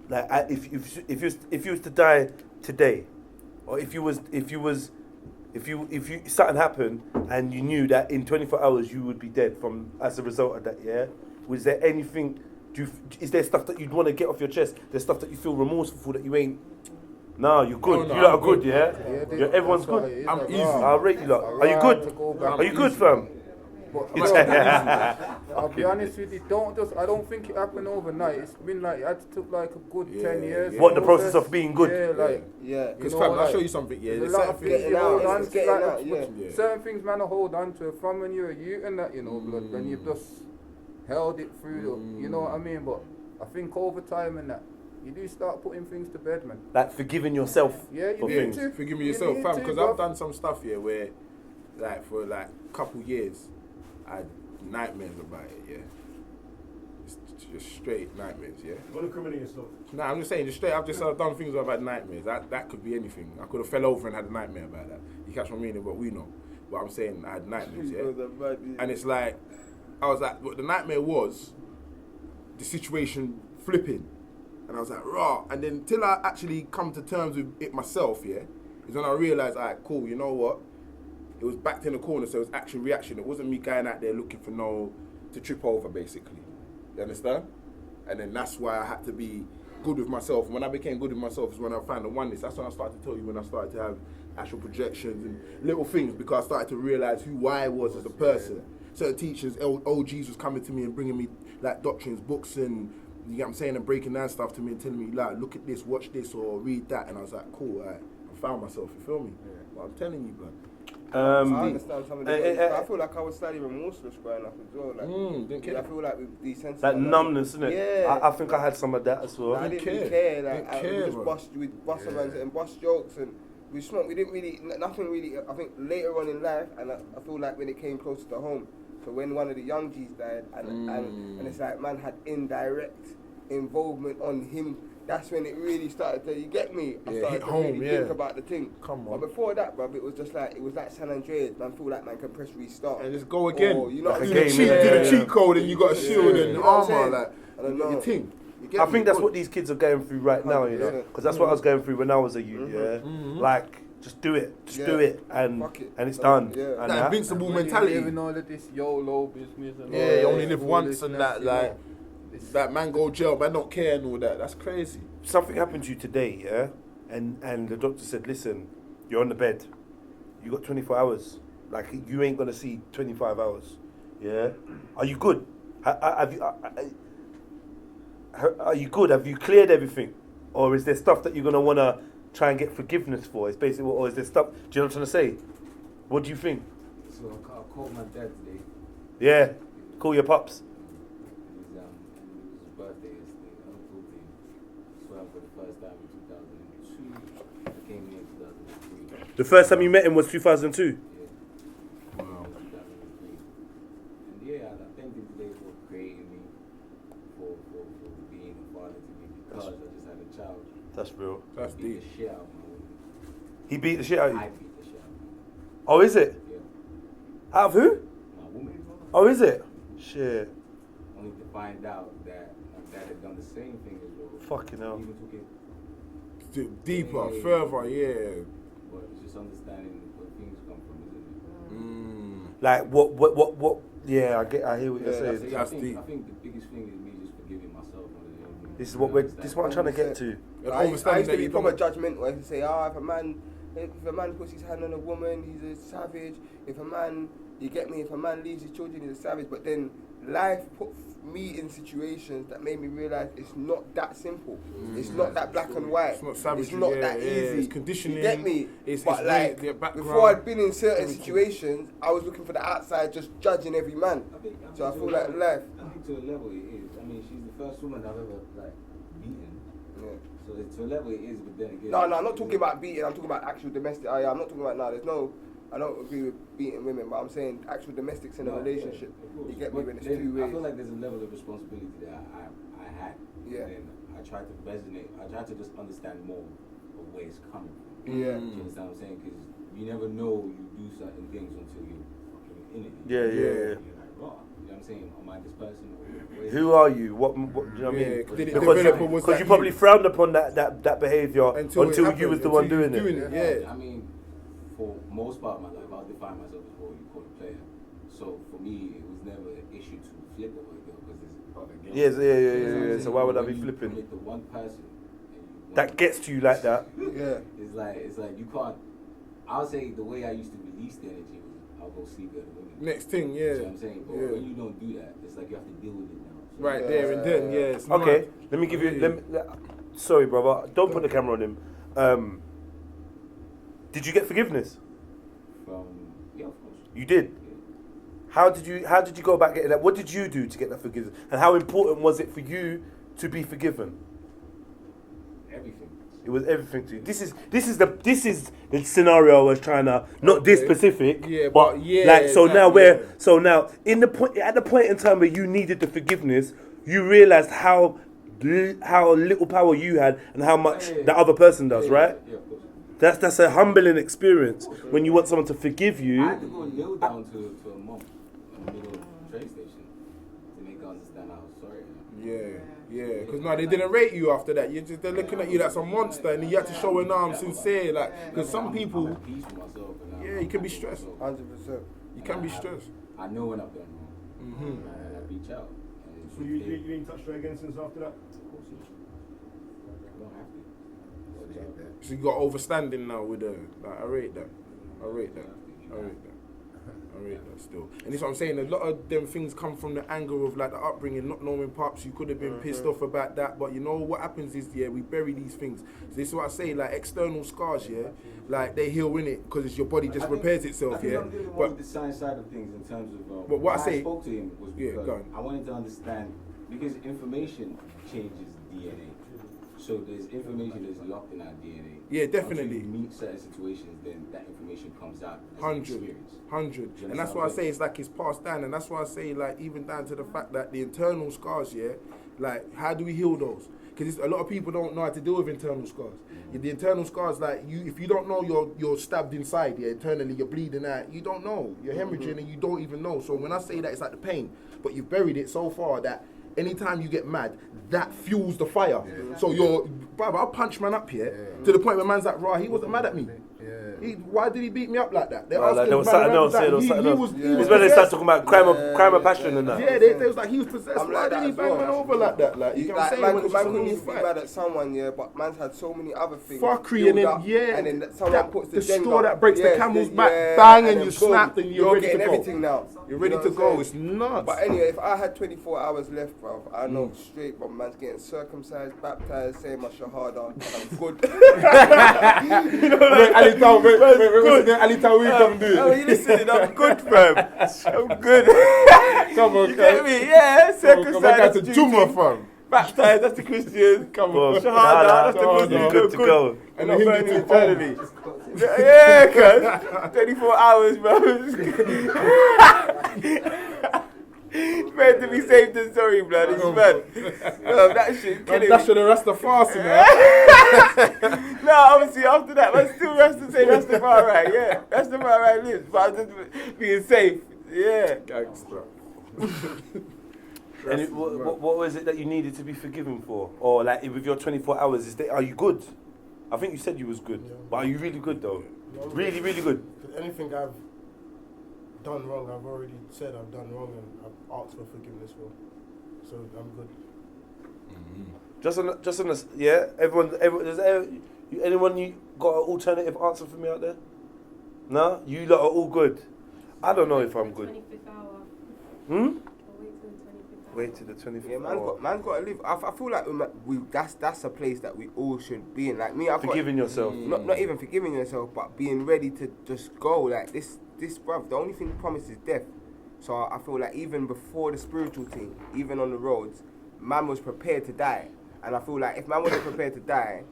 like, if you was to die today, or if something happened and you knew that in 24 hours you would be dead as a result of that, yeah, was there anything? Is there stuff that you'd want to get off your chest? There's stuff that you feel remorseful for that you ain't. No, you're good. You lot are good, yeah. Everyone's good. I'm easy. I'll rate you lot. Are you good? Are you good, fam? I'll be honest with you, I don't think it happened overnight. It's been like, it took like a good 10 years. What, the process of being good? Because fam, I'll show you something, there's a lot of things you hold on to, certain things man hold on to from when you're a youth and that, you know, blood, when you've just held it through, you know what I mean? But I think over time and that, you do start putting things to bed, man. Like forgiving yourself for things. Forgiving yourself, fam, because I've done some stuff here where, like, for like a couple years, I had nightmares about it, yeah. It's just straight nightmares, yeah. You want to criminate yourself? Nah, I'm just saying, just straight, I've done things where I've had nightmares. That could be anything. I could have fell over and had a nightmare about that. You catch my meaning, but we know. But I'm saying I had nightmares, yeah. And it's like, I was like, what the nightmare was, the situation flipping. And I was like, raw. And then till I actually come to terms with it myself, yeah, is when I realised, all right, cool, you know what? It was backed in the corner, so it was action reaction. It wasn't me going out there looking for to trip over, basically. You understand? And then that's why I had to be good with myself. And when I became good with myself is when I found the oneness. That's when I started to tell you, when I started to have actual projections and little things, because I started to realise who I was as a person. Certain teachers, OGs was coming to me and bringing me like doctrines, books, and you get what I'm saying, and breaking down stuff to me and telling me, like, look at this, watch this, or read that. And I was like, cool, I found myself, you feel me? But I'm telling you, blood. I understand some of the I feel like I was slightly remorseless growing up as well. Like, I feel like with desensitized. That numbness, isn't it? Yeah. I think I had some of that as well. I didn't really care. Like, we bust around and bust jokes and we smoked. We didn't really, nothing really. I think later on in life, and I feel like when it came closer to home, so when one of the young G's died, and it's like man had indirect involvement on him. That's when it really started to, you get me? I started to really think about the thing. Come on. But before that, bruv, it was just like, it was like San Andreas. Man, feel like man can press restart. And just go again. Or, you know, like do the cheat code and you got a shield and armor. Like, I don't know. Your thing. I think that's what these kids are going through right now, you know? Because that's what I was going through when I was a youth, Like, just do it. Just do it. And it's done. And that invincible mentality. Living all of this YOLO business. And you only live once and that, like... That man go jail, man don't care and all that. That's crazy. Something happened to you today, yeah? And the doctor said, listen, you're on the bed. You got 24 hours. Like, you ain't going to see 25 hours. Yeah? Are you good? Are you good? Have you cleared everything? Or is there stuff that you're going to want to try and get forgiveness for? It's basically, or is there stuff... Do you know what I'm trying to say? What do you think? So I called my dad today. Yeah. Call your pops. The first time you met him was 2002? Yeah. Wow. 2003. And yeah, I thank him today for creating me, for being a father to me, because I just had a child. That's real. That's deep. deep. The shit out of my woman. He beat the shit out of you? I beat the shit out of him. Oh, is it? Yeah. Out of who? My woman. Oh, is it? Shit. Only to find out that my dad had done the same thing as well. Fucking hell. Even took it deeper, further, yeah. But it's just understanding where things come from, isn't it? Like what? Yeah, I hear what you're saying. I think the biggest thing is me just forgiving myself. This is what I'm trying to get to. I used to be proper judgmental. I used to say, if a man puts his hand on a woman, he's a savage. If a man leaves his children, he's a savage. But then life put me in situations that made me realise it's not that simple. It's not that black and white. It's not savage. It's not that easy. It's conditioning. You get me? But like, before I'd been in certain situations, I was looking for the outside, just judging every man. So I feel like life. I think to a level it is. I mean, she's the first woman I've ever beaten. Yeah. So to a level it is, but then again. No, I'm not talking about beating. I'm talking about actual domestic. I'm not talking about I don't agree with beating women, but I'm saying actual domestics in a relationship. Yeah, you get me when it's two ways. I feel like there's a level of responsibility that I had. Yeah. And I tried to resonate. I tried to just understand more of where it's coming from. Yeah. Do you understand what I'm saying? Because you never know you do certain things until you're fucking in it. Yeah. You're like, what? You know what I'm saying? Am I this person? Who are you? What do you know what I mean? Because you probably frowned upon that behaviour until you was the one doing it. Yeah. I mean, for most part of my life, I'll define myself as what you call a player. So for me, it was never an issue to flip over a girl because there's other girls. Yes, yeah. So why would I be flipping? The one person that gets to you like that. Yeah. It's like you can't. I'll say the way I used to release the energy was I'll go sleep with other women. Next thing, yeah. You know what I'm saying? But when you don't do that, it's like you have to deal with it now. So right there and then, yeah. Okay, let me give you. Sorry, brother. Don't put the camera on him. Did you get forgiveness? Yeah, of course. You did. Yeah. How did you go about getting that? What did you do to get that forgiveness? And how important was it for you to be forgiven? Everything. It was everything to you. This is the scenario I was trying to this specific. Yeah, but like so now at the point in time where you needed the forgiveness, you realized how little power you had and how much the other person does, right? Yeah, of course. That's a humbling experience when you want someone to forgive you. I had to go kneel down to a monk in the middle of the train station to make her understand I was sorry. Yeah, because they didn't rate you after that. They're looking at you like some monster, and you had to show I'm sincere. Like, because some people, you can be stressed. 100%. You can be stressed. I know when I've done wrong, and I reach out. So you ain't touched her again since after that? Of course not. I don't have to. So you got overstanding now with her. Like, I rate that still. And that's what I'm saying. A lot of them things come from the anger of like the upbringing, not knowing pops. You could have been pissed off about that, but you know what happens is we bury these things. So this is what I say. Like external scars, like they heal in it because it's your body just repairs itself. I'm dealing with the science side of things in terms of. But what I say, spoke to him was because I wanted to understand because information changes DNA. So there's information that's locked in our DNA. Yeah, definitely. Until you meet certain situations, then that information comes out as 100. And that's why I say it's like it's passed down. And that's why I say like even down to the fact that the internal scars, like how do we heal those? Because a lot of people don't know how to deal with internal scars. The internal scars, like if you don't know you're stabbed inside, internally you're bleeding out, you don't know. You're hemorrhaging and you don't even know. So when I say that, it's like the pain, but you've buried it so far that anytime you get mad, that fuels the fire. Yeah. So I'll punch man up here to the point where man's like, he wasn't mad at me. Why did he beat me up like that? They're asking there was something else. It's when they start talking about crime of passion and that. Yeah, they was like, he was possessed. Why did he bang man over like that? Like, you know what I'm saying? Man couldn't even be mad at someone, but man's had so many other things. Fuckery and then someone puts the straw that breaks the camel's back, bang, and you snapped and you're ready to go. Everything now. You're ready to go. It's nuts. But anyway, if I had 24 hours left, bro, I know straight, but man's getting circumcised, baptized, saying my shahada, and I'm good. You know, like, Ali Tawi come do it. Oh, you listening? I'm good, fam. I'm good. Come on, you get me? Yeah, circumcised. That's a Juma, fam. Baptized, that's the Christians. Come on. Shahada, that's the Muslims. Good to go. And I'm burning eternally. Yeah, cuz. 24 hours, bro. It's meant to be safe than sorry, blood. It's mad. That shit killing me. That's the Rastafari, man. No, obviously after that, but still Rasta say Rastafari, yeah. Rastafari lives, but I'm just being safe. Yeah. Gangster. And what was it that you needed to be forgiven for? Or like with your 24 hours, are you good? I think you said you was good, but are you really good though? Really, really good? Anything I've done wrong, I've already said I've done wrong and I've asked for forgiveness for. So I'm good. Just on the, yeah. Everyone, anyone you got an alternative answer for me out there? No, you lot are all good. I don't know if I'm good. 25th hour. Wait till the 25th Yeah, hour. man's got to live. I feel like that's a place that we all should be in. Like me, Forgiving yourself. Not even forgiving yourself, but being ready to just go. Like this, bruv. The only thing promised is death. So I feel like even before the spiritual thing, even on the roads, man was prepared to die. And I feel like if man wasn't prepared to die,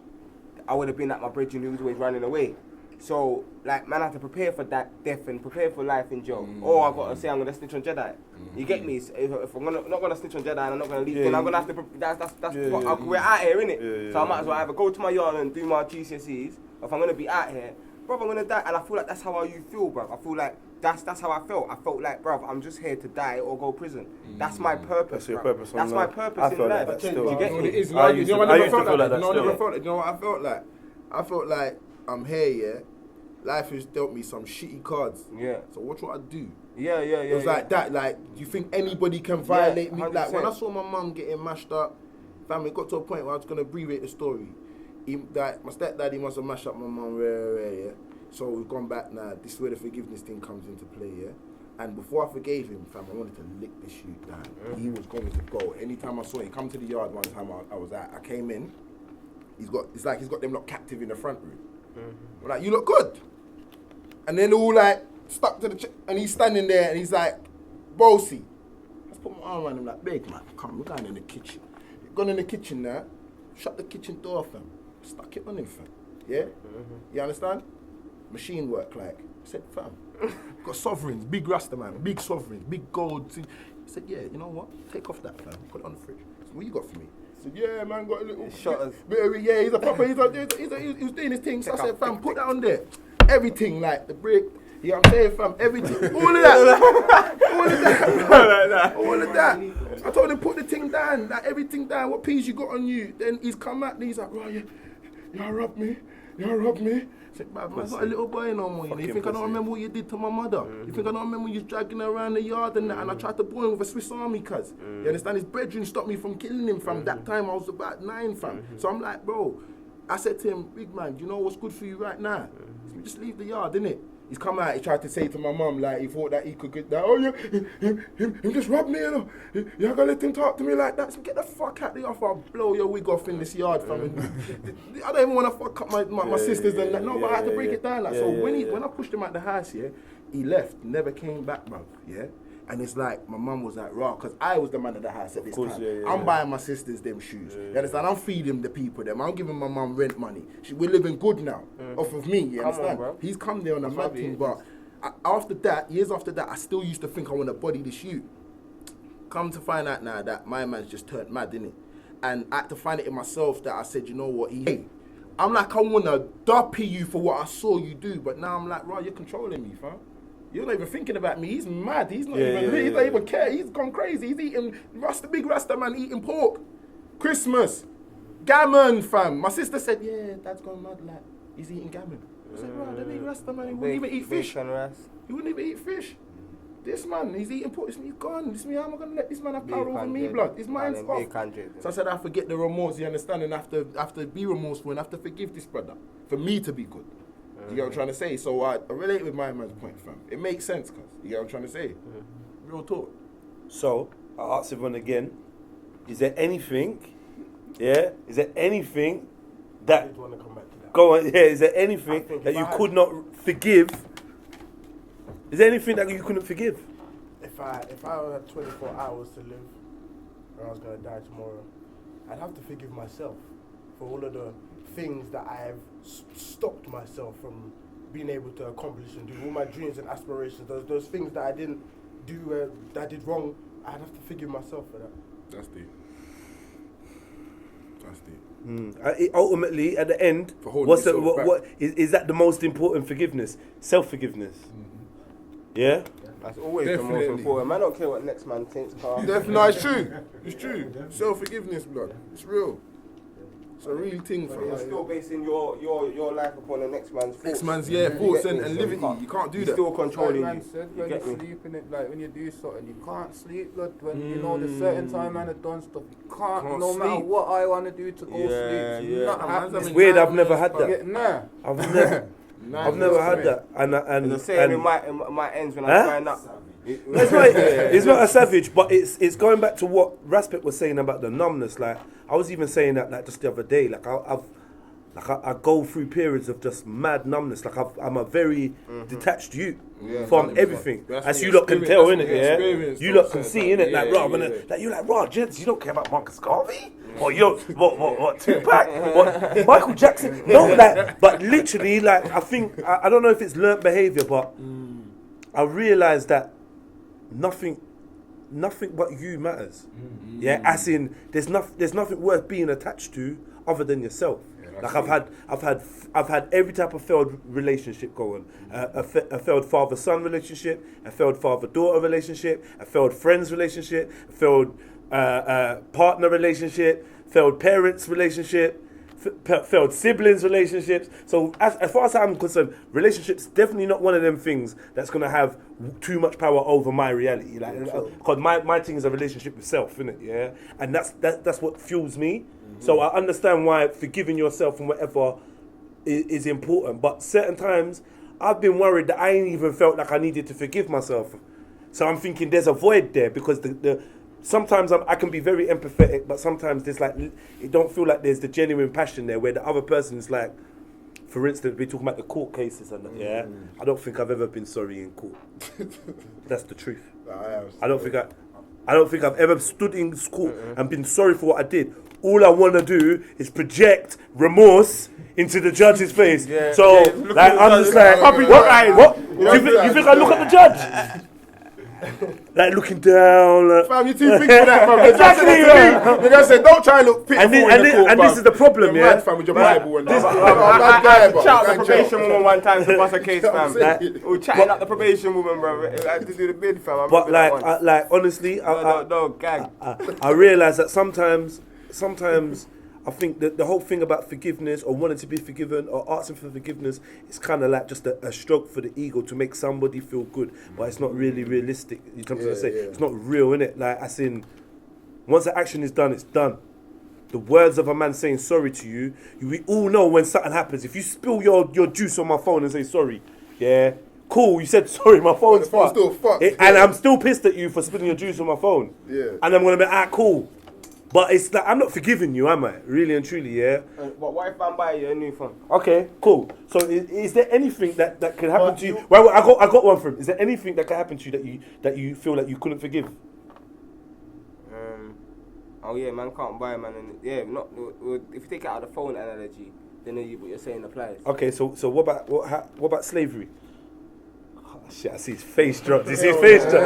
I would have been like my brethren who was always running away. So, like, man, I have to prepare for that death and prepare for life in jail. Or I've got to say I'm going to snitch on Jedi. You get me? So if I'm not going to snitch on Jedi and I'm not going to leave, then I'm going to have to... We're out here, innit? So I might as well either go to my yard and do my GCSEs, or if I'm going to be out here, bruv, I'm going to die. And I feel like that's how you feel, bruv. I feel like that's how I felt. I felt like, bruv, I'm just here to die or go prison. That's my purpose, That's your bruv. purpose. That's my purpose in life. You get me? You I used to feel like that. You know what I felt like? I felt like I'm here, yeah. Life has dealt me some shitty cards. Yeah. So what I do? Yeah. It was like that. Like, do you think anybody can violate me? Like, when I saw my mum getting mashed up, fam, it got to a point where I was going to abbreviate the story. That my stepdaddy must have mashed up my mum, yeah. So we've gone back now. This is where the forgiveness thing comes into play, yeah. And before I forgave him, fam, I wanted to lick this shoot down. He was going to go. Anytime I saw him, come to the yard one time I was at, I came in. It's like he's got them lot captive in the front room. I'm like, you look good. And then all like stuck to the and he's standing there and he's like, bossy. Let's put my arm around him like, big man, come, we're going in the kitchen. Gone in the kitchen now, shut the kitchen door, fam. Stuck it on him, fam. Yeah? You understand? Machine work, like. I said, fam, got sovereigns, big Rasta man, big sovereigns, big gold. He said, yeah, you know what? Take off that, fam. Put it on the fridge. I said, what you got for me? He said, yeah, man, got a little shutters. Yeah, he's a proper, he was doing his thing. So I said, fam, put that on there. Everything, like the brick, you know what I'm saying, fam, everything. All of that. All of that. I told him, put the thing down, like everything down. What piece you got on you? Then he's come at me, he's like, right, y'all robbed me. I said, man, I'm not a little boy no more. You think I don't remember what you did to my mother? You think I don't remember you dragging her around the yard and that? And I tried to boy him with a Swiss Army, cuz. You understand? His brethren stopped me from killing him, fam. That time I was about 9, fam. So I'm like, bro, I said to him, big man, do you know what's good for you right now? So just leave the yard, innit? He's come out, he tried to say to my mum, like, he thought that he could get that, oh yeah, him just robbed me, you know. You're gonna let him talk to me like that? So get the fuck out of the office, I'll blow your wig off in this yard, fam. I don't even want to fuck up my sisters and that. No, but I had to break it down. Like, so when I pushed him out the house, yeah, he left, never came back, bruv, yeah. And it's like, my mum was like, raw, because I was the man of the house at this time. I'm buying my sisters them shoes. You understand? I'm feeding the people them. I'm giving my mum rent money. We're living good now, off of me, you understand? Bro. He's come there on a mad thing, but after that, years after that, I still used to think I want to body this shoot. Come to find out now that my man's just turned mad, innit? And I had to find it in myself that I said, you know what, I'm like, I want to duppy you for what I saw you do, but now I'm like, right, you're controlling me, fam. You're not even thinking about me. He's mad. He's not even care. He's gone crazy. He's eating big Rasta man eating pork. Christmas. Gammon, fam. My sister said, yeah, dad's gone mad, like, he's eating gammon. I said, right, the big Rasta man, he wouldn't even eat fish. He wouldn't even eat fish. This man, he's eating pork. He's gone. This me, how am I going to let this man have power over me, blood? His mind's off. So I said, I forget the remorse, you understand? And I have to be remorseful and I have to forgive this brother for me to be good. You get what I'm trying to say? So I relate with my man's point, fam. It makes sense, cuz. You get what I'm trying to say? Real talk. So, I'll ask everyone again. Is there anything, that... I did want to come back to that. Go on, is there anything that you could not forgive? Is there anything that you couldn't forgive? If I had 24 hours to live, or I was going to die tomorrow, I'd have to forgive myself for all of the things that I have stopped myself from being able to accomplish and do, all my dreams and aspirations, those things that I didn't do, that I did wrong. I'd have to forgive myself for that. That's deep. Ultimately, at the end, what is that the most important forgiveness? Self-forgiveness. Yeah? That's always the most important. Man, I don't care what next man thinks, Carl. Definitely, no, it's true. It's true. Self-forgiveness, blood. It's real. It's a real thing, But fam. you're still basing your life upon the next man's thoughts. Next man's thoughts and living. You can't do You're that. still controlling man you. said, You when get you me? sleep in it, like when you do something, you can't sleep, blood. When you know the certain time man have done stuff, you can't no matter sleep. what I want to do to go sleep. It's not happening. It's weird. I've never had that. Nah. I've never had that. And the same in my ends when I'm growing up. It's not a savage, but it's going back to what Raspet was saying about the numbness. Like I was even saying that like just the other day. Like I go through periods of just mad numbness. Like I'm a very detached youth from everything, as you lot can tell, innit? Yeah, you lot can see, innit? Like like you like, raw gents, you don't care about Marcus Garvey, or you what Tupac, what Michael Jackson? No, like, but literally, like I think I don't know if it's learnt behaviour, but I realised that nothing but you matters. Yeah, as in there's nothing worth being attached to other than yourself. Like I've had every type of failed relationship going. A failed father-son relationship, a failed father-daughter relationship, a failed friends relationship, a failed partner relationship, failed parents relationship, failed siblings relationships. So as far as I'm concerned, relationships definitely not one of them things that's gonna have too much power over my reality. Like, because my thing is a relationship with self, innit? Yeah, and that's what fuels me. So I understand why forgiving yourself and whatever is important. But certain times, I've been worried that I ain't even felt like I needed to forgive myself. So I'm thinking there's a void there because sometimes I can be very empathetic, but sometimes there's like, it don't feel like there's the genuine passion there where the other person is like, for instance, we're talking about the court cases and that, yeah? I don't think I've ever been sorry in court. That's the truth. I don't think I've ever stood in court and been sorry for what I did. All I want to do is project remorse into the judge's face. So, like, I'm just like, what? You think I look at the judge? Like looking down. Like, fam, you're too big for that, fam. Exactly. They're gonna say, don't try and look pitiful and this is the problem, you're mad, fam, with your Bible and that. I chatted up the probation woman one time to bust a case, fam. We were chatting up the probation woman, bro. I had to do the bid, fam. But like honestly, I realise that sometimes I think that the whole thing about forgiveness or wanting to be forgiven or asking for forgiveness is kind of like just a stroke for the ego to make somebody feel good, but it's not really realistic. You know what I'm saying? It's not real, innit? Like, as in, once the action is done, it's done. The words of a man saying sorry to you, we all know when something happens. If you spill your juice on my phone and say sorry, yeah, cool, you said sorry, my phone's fucked. Still fucked. And I'm still pissed at you for spilling your juice on my phone. Yeah. And I'm going to be, cool. But it's like, I'm not forgiving you, am I? Really and truly, yeah? But what if I'm buying you a new phone? Okay, cool. So is there anything that could happen to you? Well, I got one for him. Is there anything that could happen to you that you feel like you couldn't forgive? Oh yeah, man can't buy, man. And yeah, if you take it out of the phone analogy, then what you're saying applies. Okay, so what about slavery? Shit, I see his face drop. Do you see his face drop?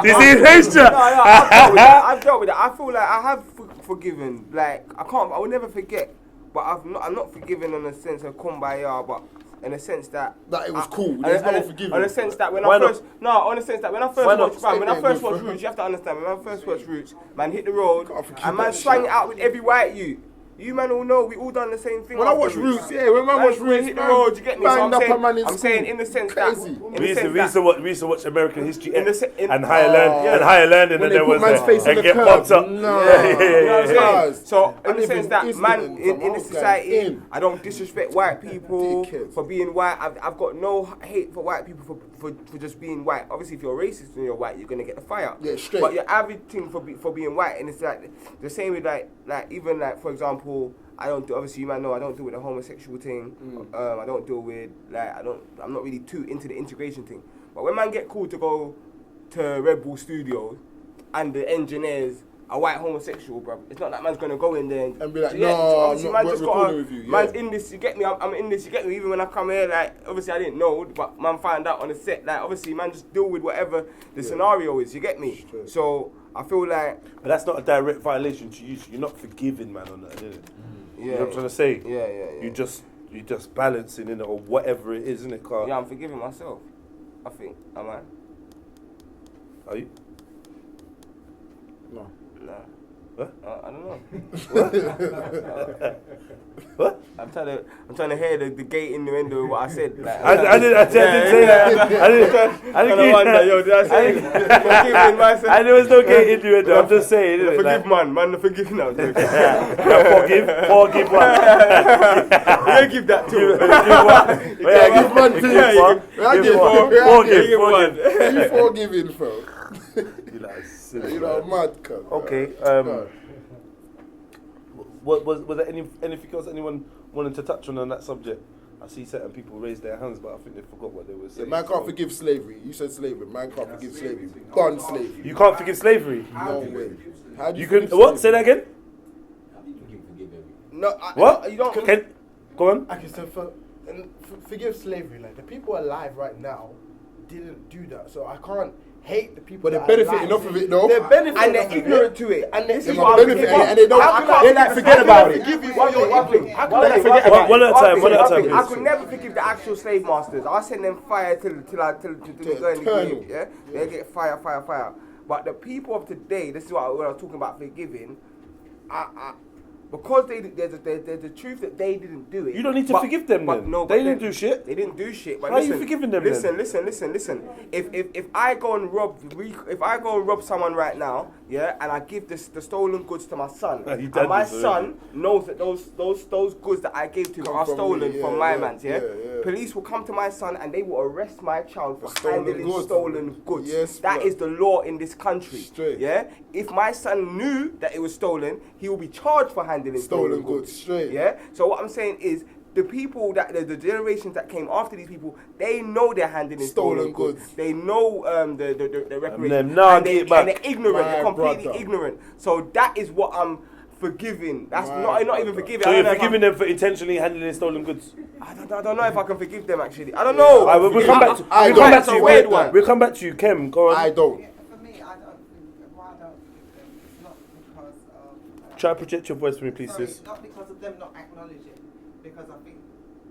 Do you see his face drop? No, I've dealt with it. I feel like I have forgiven. Like, I will never forget. But I'm not forgiven in the sense of kumbaya, but in the sense that it was cool. There's no forgiving. On the sense that when I first watched Roots, you have to understand. When I first watched Roots, man hit the road and man swang it out with every white you. You man all know we all done the same thing. When I watch Roots, when I watch Roots, hit the road, you get me. So I'm saying in the sense that we used to watch American History and higher learning, and there was and get popped up. No, so in the sense that man in this society, I don't disrespect white people for being white. I've got no hate for white people for just being white. Obviously, if you're racist and you're white, you're gonna get the fire. Yeah, straight. But your average thing for being white, and it's like the same with like even like, for example, I don't do, obviously you might know I don't deal with the homosexual thing. I don't deal with I'm not really too into the integration thing. But when man get called to go to Red Bull Studios and the engineers are white homosexual, bro, it's not that man's gonna go in there and be like, no, I'm not recording with you. Yeah. Man's in this, you get me. I'm in this, you get me. Even when I come here, like obviously I didn't know, but man found out on the set. Like obviously man just deal with whatever the scenario is. You get me? Straight. So I feel like, but that's not a direct violation to you. So you're not forgiving, man, on that, is it? You know what I'm trying to say? Yeah. You just balancing in it or whatever it is, isn't it, Carl? Yeah, I'm forgiving myself. I think, am I? Are you? No. Nah. I don't know. What? I'm trying to hear the gate in the window of what I said. Like, I didn't say that. I didn't wonder, yo, did I say forgiving myself? And there was no gate in the window. I'm just saying, isn't it? Forgive man, forgive now. Forgive one. You give that to him. Give one to Forgive one. You forgiving, bro. You know, mad cunt. Okay. Was there anything else anyone wanted to touch on that subject? I see certain people raise their hands, but I think they forgot what they were saying. Man can't forgive slavery. You said slavery. Man can't forgive slavery. Done slavery. You can't forgive slavery? No way. How do you can what? Say that again? How do you forgive everything? No, what? You don't. Go on. Okay, so forgive slavery. Like the people alive right now didn't do that, so I can't hate the people. But they're benefiting off of it, though. They're benefiting and they're ignorant to it. And this is what I'm benefiting, and they don't forget about it. One at a time. I could never forgive the actual slave masters. I send them fire till they go in the grave. Yeah, they get fire. But the people of today, this is what I was talking about forgiving. Because there's a truth that they didn't do it. You don't need to forgive them then. No, they didn't do shit. They didn't do shit. But how are you forgiving them then? Listen. If I go and rob someone right now, yeah, and I give the stolen goods to my son, and my son knows that those goods that I gave to him are stolen from my man's, yeah? Police will come to my son and they will arrest my child for handling stolen goods. Yes, that is the law in this country. Straight. Yeah. If my son knew that it was stolen, he will be charged for handling stolen goods. Straight. Yeah. So what I'm saying is, the people the generations that came after these people, they know they're handling stolen goods. They know the reparations. And they're ignorant. They're completely ignorant. So that is what I'm forgiving. That's not even forgiving. So you're forgiving them for intentionally handling stolen goods? I don't know if I can forgive them actually. I don't know. We'll come back to you. We'll come back to you, Kem. Go on. I don't. For me, I don't think why I don't forgive them. It's not because of. Try to project your voice for me, please, sis. Not because of them not acknowledging, because I think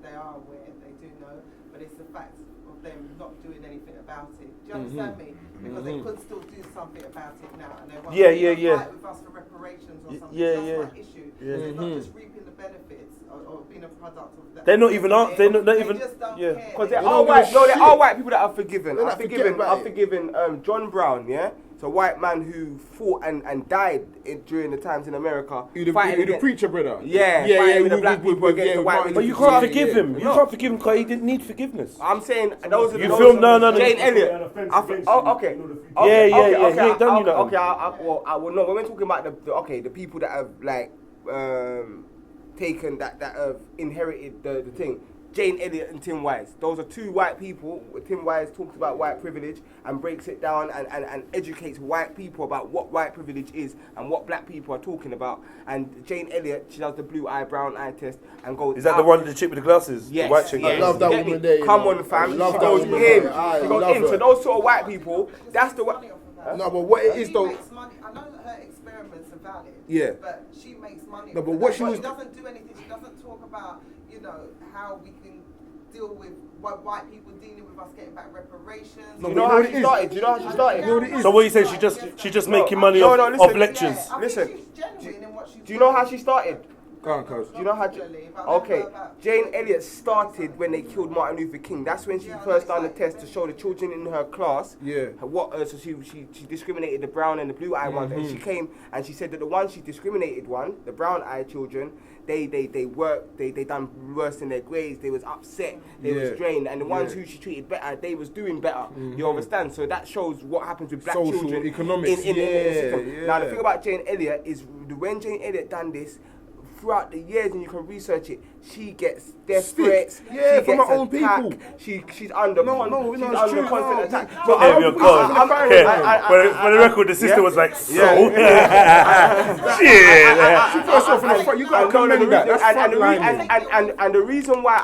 they are aware, they do know, but it's the fact of them not doing anything about it. Do you understand me? Because they could still do something about it now, and they want to fight with us for reparations or something. That's my issue. They're not just reaping the benefits or being a product of that. They're not even. They just don't care. Because there are white. No, there are white people that are forgiven. I've forgiven John Brown. Yeah. So white man who fought and died during the times in America. The preacher brother. Fighting the black people against the white men. But you can't forgive him. You can't forgive him because he didn't need forgiveness. I'm saying those are you filmed no. Jane Elliott. Okay. He ain't done you that. Okay. I will know. When we're talking about the people that have like taken that have inherited the thing. Jane Elliott and Tim Wise. Those are two white people. Tim Wise talks about white privilege and breaks it down and educates white people about what white privilege is and what black people are talking about. And Jane Elliott, she does the blue eye, brown eye test and goes. Is that the one, the chick with the glasses? Yes. The white chick. I love that woman there. Come on, fam. She goes in. She goes in. So those sort of white people, that's the what. No, but what it is though. I know that her experiments are valid. Yeah. But she makes money. No, but what she doesn't do anything. She doesn't talk about, how we can deal with white people dealing with us getting back reparations. No, you know how she started? Do you know how she started? So what you say? She just making money off lectures. Listen. She's genuine in what she's Do you know how she started? Go on, coach. Do you know how? Okay, Jane Elliott started when they killed Martin Luther King. That's when she first done the test to show the children in her class. Yeah. So she discriminated the brown and the blue eyed ones, and she came and she said that the ones she discriminated the brown eyed children, they worked, they done worse in their grades. They was upset, they was drained, and the ones who she treated better, they was doing better. You understand? So that shows what happens with black children economics. in the system. Now the thing about Jane Elliott is when Jane Elliott done this. Throughout the years, and you can research it, she gets death threats. Yeah, she from gets her own attacked. people. She's under constant attack. So for the record, the sister was like, so. Shit. yourself in the front. You got to commend that. That's frontline. And the reason why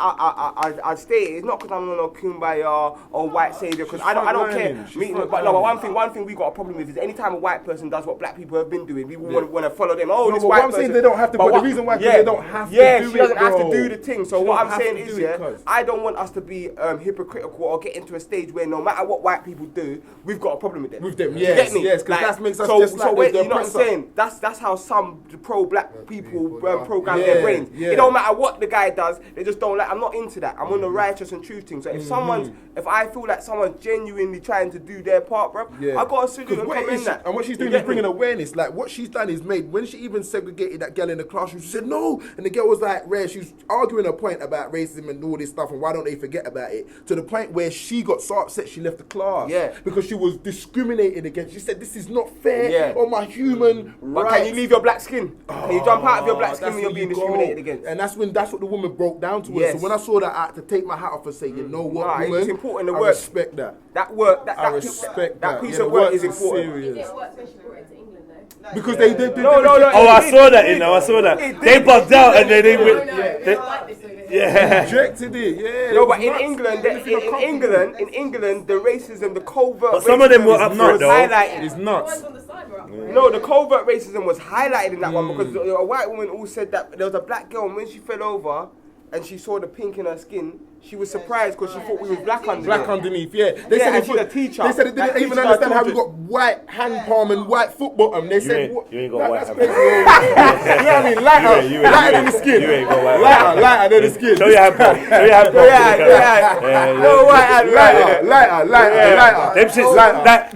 I stay is not because I'm on a kumbaya or white savior, because I don't care. But one thing we got a problem with is anytime a white person does what black people have been doing, we want to follow them. Oh, this white person. I'm saying they don't have to. But the reason why they don't have to do it. Yeah, she doesn't have to do the thing. So what I'm saying is, I don't want us to be hypocritical or get into a stage where no matter what white people do, we've got a problem with them. Yes, because that makes us just like the you know what I'm saying? That's how some pro-black people program their brains. It don't matter what the guy does, they just don't like. I'm not into that. I'm on the righteous and truth thing. So if I feel like someone's genuinely trying to do their part, bro, I got to salute and commend that. And what she's doing is bringing awareness. Like what she's done is made. When she even segregated that girl in the classroom, she said no, and the girl was like, she was arguing a point about racism and all this stuff, and why don't they forget about it? To the point where she got so upset she left the class. Because she was discriminated against. She said this is not fair on my human rights. But can you leave your black skin? Can you jump out of your black skin when you're being discriminated against? And that's what the woman broke down to her. So when I saw that, I had to take my hat off and say, you know what, woman, it's important to I work. respect that. I respect that piece of work is important. It didn't work when she brought it to England though. Because they No. Oh, I saw that, I saw that. They bugged out and then they rejected it. No, but in England, the racism, the covert. But some of them were up north, though. Highlighted. It's nuts. No, the covert racism was highlighted in that one because a white woman all said that there was a black girl and when she fell over and she saw the pink in her skin, she was surprised because she thought we was black underneath. Black underneath, They said she's a teacher. They said they didn't even understand how we got white hand palm and white foot bottom. They said you ain't got white hand palm. You know what I mean? Lighter than the skin. You ain't got white hand palm. Lighter than the skin. Show your hand palm. No white hand. Lighter. Them shits,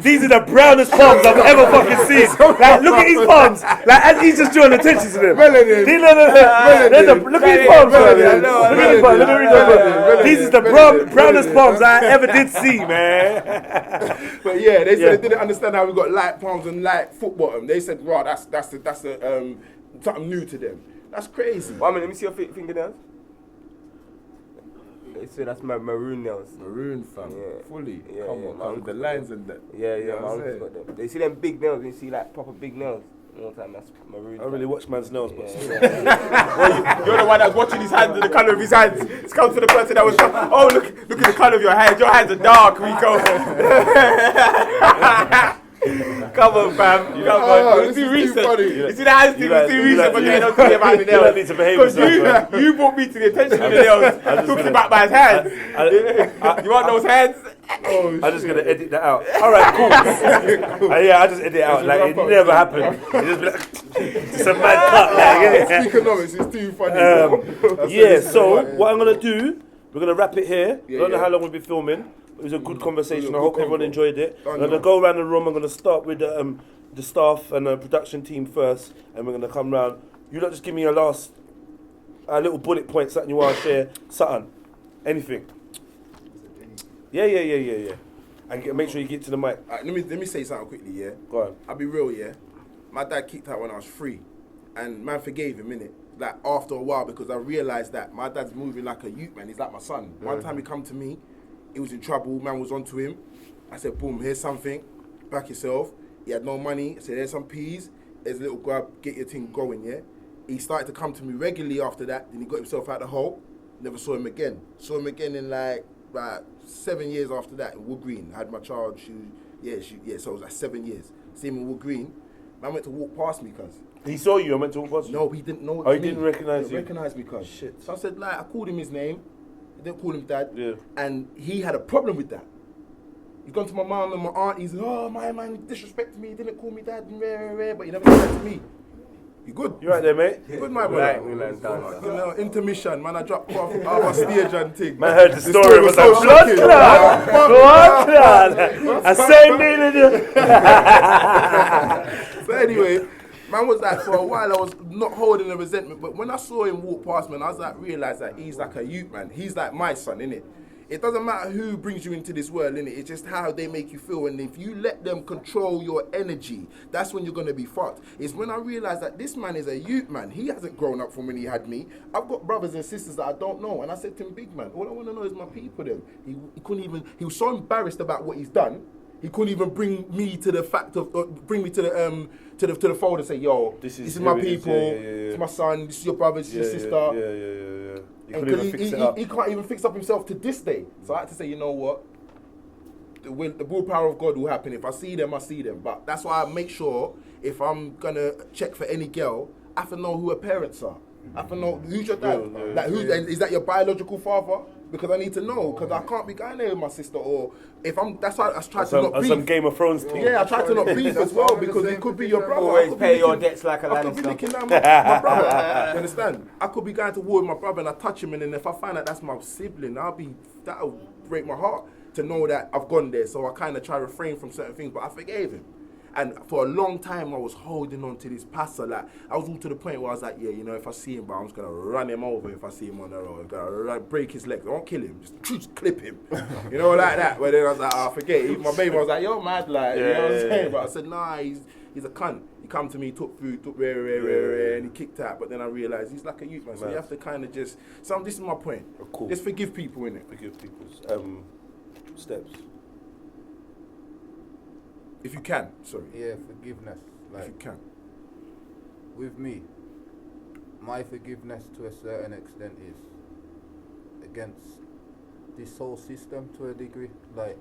these are the brownest palms I've ever fucking seen. Like, look at his palms. Like, and he's just drawing attention to them. Melanin. Look at his palms. Look at his palms. These is the brownest palms I ever did see, man. But yeah, they said they didn't understand how we got light palms and light foot bottom. They said, "Right, that's something new to them." That's crazy. 1 minute, let me see your fingernails. They say that's my maroon nails. Maroon, fam. Fully. Come on, with the lines and that. Yeah, my uncle's got them. They see them big nails. They see like proper big nails. All the time, that's maroon. I really watch man's nails, but you're the one that's watching his hands and the colour of his hands. It's come to the person that was oh look at the colour of your hands. Your hands are dark, Rico. Come on, fam. Come on. It's too recent. You see the hands thing is too recent, but they don't care about the nails. You need to behave yourself, you brought me to the attention of the nails. Talking about my hands. You want those hands? I'm just gonna edit that out. All right, cool. I just edit it out. Like it never happened. It just be like, it's a mad cut. Like, Speakenomix is too funny. So what I'm gonna do, we're gonna wrap it here. I don't know how long we'll be filming. It was a good conversation. I hope everyone enjoyed it. I'm gonna go around the room. I'm gonna start with the staff and the production team first, and we're gonna come round. You lot just give me a last little bullet point, something you wanna share, something, anything. Yeah. And make sure you get to the mic. Let me say something quickly, yeah? Go on. I'll be real, yeah? My dad kicked out when I was 3. And man forgave him, innit? Like, after a while, because I realised that my dad's moving like a youth, man. He's like my son. One time he come to me, he was in trouble, man was onto him. I said, boom, here's something. Back yourself. He had no money. I said, here's some peas. There's a little grab, get your thing going, yeah? He started to come to me regularly after that. Then he got himself out the hole. Never saw him again. Saw him again in like 7 years after that in Wood Green. I had my child, so it was like 7 years. See him in Wood Green. Man went to walk past me, cuz. He saw you, I went to walk past you? No, he didn't know. Oh, he didn't recognise you? He didn't recognise me, cuz. Shit. So I said, like, I called him his name. I didn't call him dad. Yeah. And he had a problem with that. He's gone to my mum and my aunt. He's like, oh, my man disrespected me. He didn't call me dad. But he never said that to me. You good? You right there, mate? You good, my brother? Right, intermission, man. I dropped off our stage and thing. Man heard the story. It was like, blood clot. I same name. So anyway, man was like, for a while I was not holding a resentment, but when I saw him walk past, man, I was like, realised that he's like a youth, man. He's like my son, innit? It doesn't matter who brings you into this world, innit? It's just how they make you feel. And if you let them control your energy, that's when you're going to be fucked. It's when I realised that this man is a youth, man. He hasn't grown up from when he had me. I've got brothers and sisters that I don't know. And I said to him, big man, all I want to know is my people then. He couldn't even, he was so embarrassed about what he's done. He couldn't even bring me to the fact of bring me to the fold and say, yo, this is my people, it's my son, this is your brother, this is your sister. He can't even fix up himself to this day. So I had to say, you know what? The willpower of God will happen. If I see them, I see them. But that's why I make sure if I'm gonna check for any girl, I have to know who her parents are. I have to know who's your dad. Is that your biological father? Because I need to know. Because I can't be going there with my sister. Or if I'm, that's why I try to not beef. Some Game of Thrones thing. Yeah, I try to not beef as well because it could be your brother. Always pay your debts like a Lannister. I could be licking down my brother. You understand? I could be going to war with my brother and I touch him, and then if I find out that's my sibling, that'll break my heart to know that I've gone there. So I kind of try to refrain from certain things, but I forgave him. And for a long time, I was holding on to this passer. Like, I was all to the point where I was like, yeah, you know, if I see him, but I'm just going to run him over if I see him on the road. I'm going to break his legs. I won't kill him. Just clip him. You know, like that. But then I was like, oh, forget it. My baby was like, yo, mad, like, you know what I'm saying? But I said, nah, he's a cunt. He come to me, took food, took rare, and he kicked out. But then I realised he's like a youth, man. So you have to kind of just... this is my point. Cool. Just forgive people, innit? Forgive people. Steps. If you can, sorry. Yeah, forgiveness. If you can. With me, my forgiveness to a certain extent is against this whole system to a degree. Like,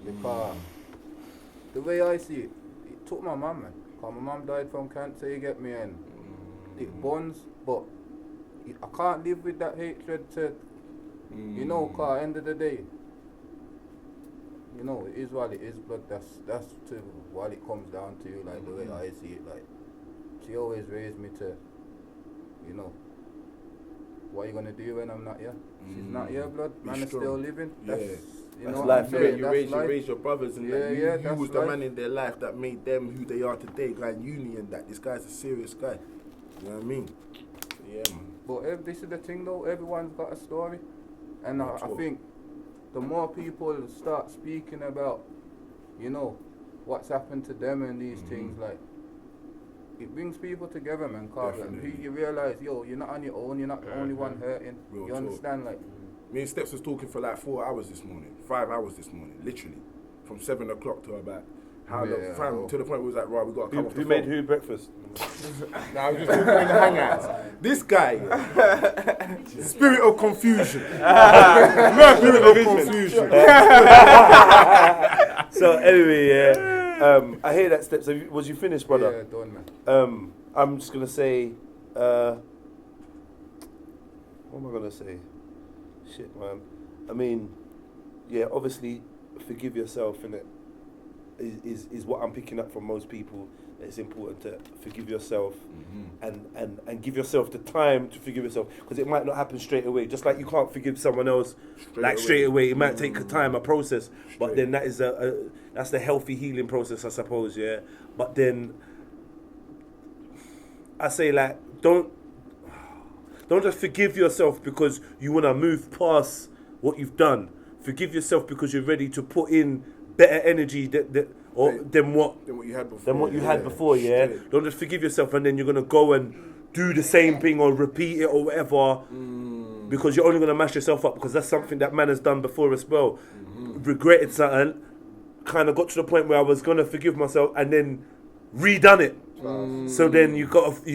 because the way I see it, it took my mum, man. Because my mum died from cancer, you get me, and it bonds, but I can't live with that hatred to, you know, because at the end of the day, you know, it is what it is, but that's to what it comes down to, like the way I see it. Like, she always raised me to, you know, what are you gonna do when I'm not here? She's not here, blood. Man is still living. That's, you know, life. you raise your brothers, and you was the man in their life that made them who they are today. Like uni and that. This guy's a serious guy. You know what I mean? Yeah, man. But this is the thing, though. Everyone's got a story, and I think the more people start speaking about, you know, what's happened to them and these things, like, it brings people together, man, cause you realise, yo, you're not on your own, you're not the only one hurting. You understand, like... Me and Steps was talking for like 4 hours this morning, 5 hours this morning, literally. From 7 o'clock to about... to the point where we was like, right, we got to come off the phone. Who made who breakfast? I was just talking in the hangouts. This guy, spirit of confusion. Spirit of confusion. So anyway, I hear that, Steps. Was you finished, brother? Yeah, done, man. I'm just gonna say, what am I gonna say? Shit, man. I mean, yeah, obviously, forgive yourself, innit? Is what I'm picking up from most people. It's important to forgive yourself and give yourself the time to forgive yourself, because it might not happen straight away. Just like you can't forgive someone else straight away. It might take time, a process. But then that is that's the healthy healing process, I suppose. Yeah. But then I say, like, don't just forgive yourself because you want to move past what you've done. Forgive yourself because you're ready to put in better energy than what you had before. Yeah. Don't just forgive yourself and then you're gonna go and do the same thing or repeat it or whatever, because you're only gonna mash yourself up, because that's something that man has done before as well. Regretted something, kind of got to the point where I was gonna forgive myself and then redone it. So then you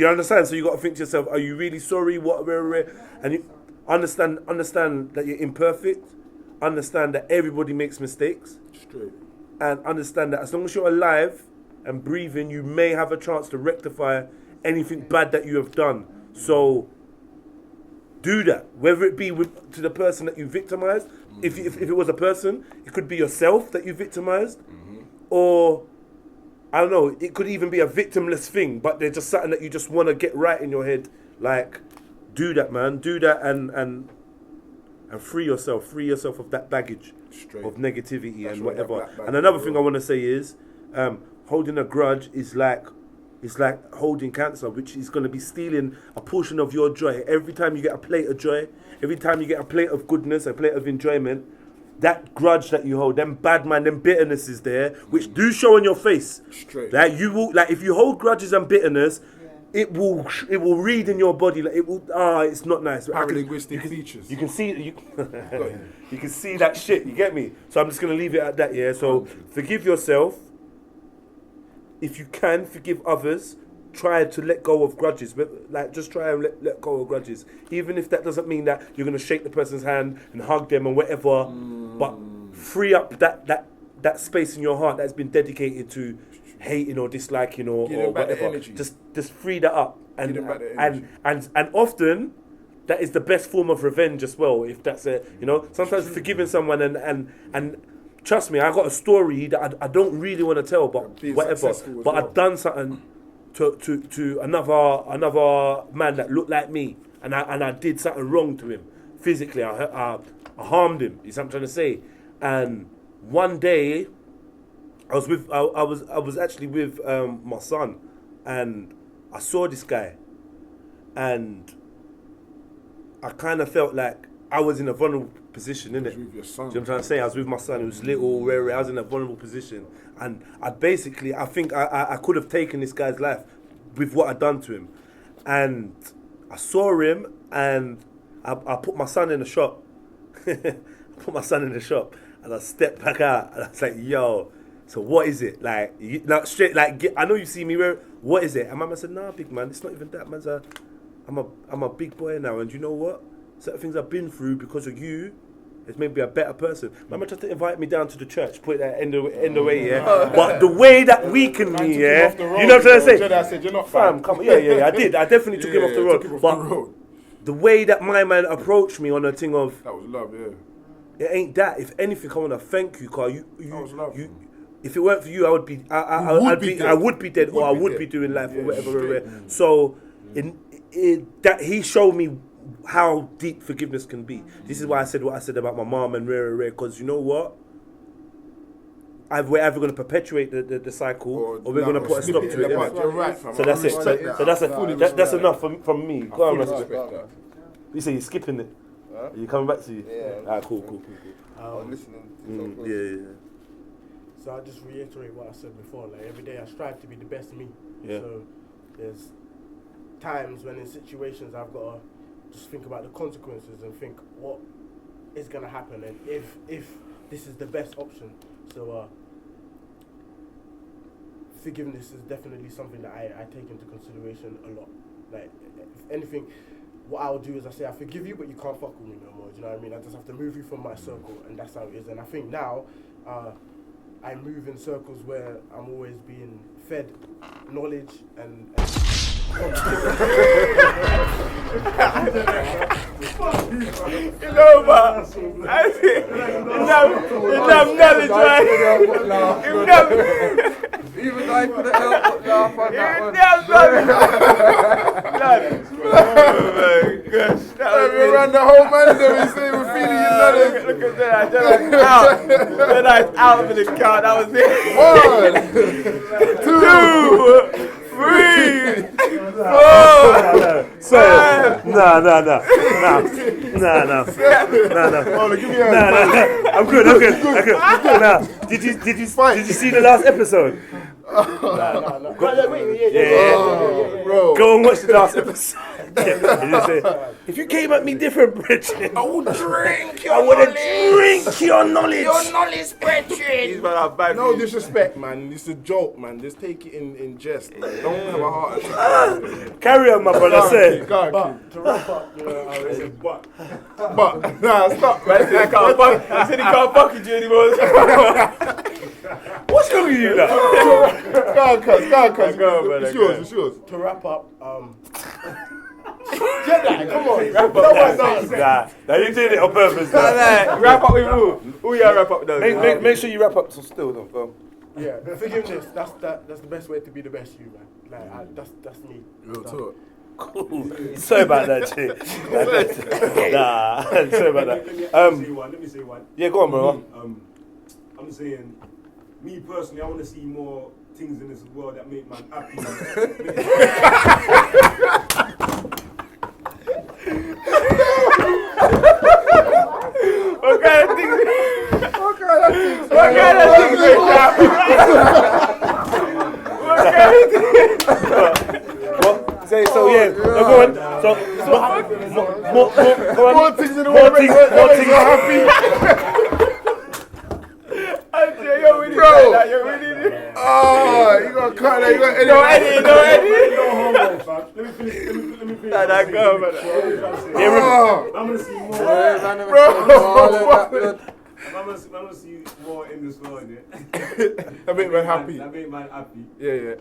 understand. So you got to think to yourself, are you really sorry? And you understand that you're imperfect. Understand that everybody makes mistakes. Straight. And understand that as long as you're alive and breathing, you may have a chance to rectify anything bad that you have done. So do that, whether it be to the person that you victimized. If it was a person, it could be yourself that you victimized, or I don't know, it could even be a victimless thing, but they're just something that you just want to get right in your head. Like, do that, man. Do that and free yourself of that baggage of negativity and whatever. And another thing I want to say is, holding a grudge is like holding cancer, which is going to be stealing a portion of your joy. Every time you get a plate of joy, every time you get a plate of goodness, a plate of enjoyment, that grudge that you hold, them bad man, them bitterness is there, which do show on your face. Straight. Like you will, like if you hold grudges and bitterness, it will read in your body like it will. It's not nice. Paralinguistic features. You can see you can see that shit. You get me? So I'm just gonna leave it at that. Yeah. So forgive yourself. If you can, forgive others. Try to let go of grudges. Like just try and let go of grudges. Even if that doesn't mean that you're gonna shake the person's hand and hug them and whatever. But free up that space in your heart that's been dedicated to hating or disliking or whatever. Just free that up. And often that is the best form of revenge as well. If that's sometimes forgiving someone and trust me, I got a story that I don't really want to tell, but whatever. But I've done something to another man that looked like me, and I did something wrong to him physically. I harmed him. Is what I'm trying to say. And one day, I was actually with my son, and I saw this guy, and I kind of felt like I was in a vulnerable position, innit? With your son. Do you know what I'm trying to say? I was with my son, who was little, rare. I was in a vulnerable position, and I think I could have taken this guy's life with what I'd done to him, and I saw him, and I put my son in the shop. And I stepped back out, and I was like, "Yo, so what is it? Like, I know you see me. What is it?" And my man said, "Nah, big man, it's not even that, man. I'm a big boy now, and you know what? Certain things I've been through because of you, it's made me a better person." My man tried to invite me down to the church, put it at end the way, yeah. But the way that weakened me, yeah, you know what I'm trying to say? I said, "You're not fam. Come on, yeah, I did. I definitely took him off the road. But the way that my man approached me on a thing of that was love, yeah. It ain't that. If anything, I want to thank you, Carl. You. If it weren't for you, I would be dead, or I would be doing life or whatever. So, that he showed me how deep forgiveness can be. This is why I said what I said about my mom and rare, because you know what? We're either going to perpetuate the cycle, or we're going to put a stop to it. You're right, so that's it. So that's enough from me. Go on, respect that. You say you're skipping it. Are you coming back to you? Yeah. Cool. I'm listening. Yeah. So I'll just reiterate what I said before. Like every day I strive to be the best me. Yeah. So there's times when in situations I've got to just think about the consequences and think what is going to happen and if this is the best option. So forgiveness is definitely something that I take into consideration a lot. Like if anything, what I'll do is I say I forgive you, but you can't fuck with me no more. Do you know what I mean? I just have to move you from my circle, and that's how it is. And I think now I move in circles where I'm always being fed knowledge and you know, but I think enough knowledge, right? Even I couldn't help but laugh on that one. Oh my gosh. We ran the whole man there, we say we're feeling you knowledge. Look at that, then I was out of the count, that was it. 1, 2, 3, 4, So, no. Give me a I'm good. Now, did you see the last episode? No. Yeah. Go and watch the last episode. If you came at me different, Bridget, I would drink your I would drink your knowledge. Your knowledge, Bridget. No disrespect, man. It's a joke, man. Just take it in jest. Man. Don't have a heart attack. Carry on, my brother. Say. to wrap up, But nah, stop. I said he can't fuck with you anymore. What's wrong with you now? Go on, cuz. It's yours. To wrap up, Jedi, come on, wrap up. Nah, you did it on purpose. Wrap up with who you wrap up though? Make sure you wrap up still though, bro. Yeah, forgiveness. That's the best way to be the best you, man. Like that's me. Real talk. Cool. Sorry about that, Jay. Sorry about that. Let me say one. Yeah, go on, bro. I'm saying, me personally, I want to see more things in this world that make man happy. What kind of things? Say so, yeah. Go on. So, more things in the world. More things are happy. Bro, you got to cut that. You got to edit. No homo, fam. Let me finish. Nah, go, man. I'm gonna see more. I'm gonna see more in this world, yeah. That make man happy. That make man happy. Yeah.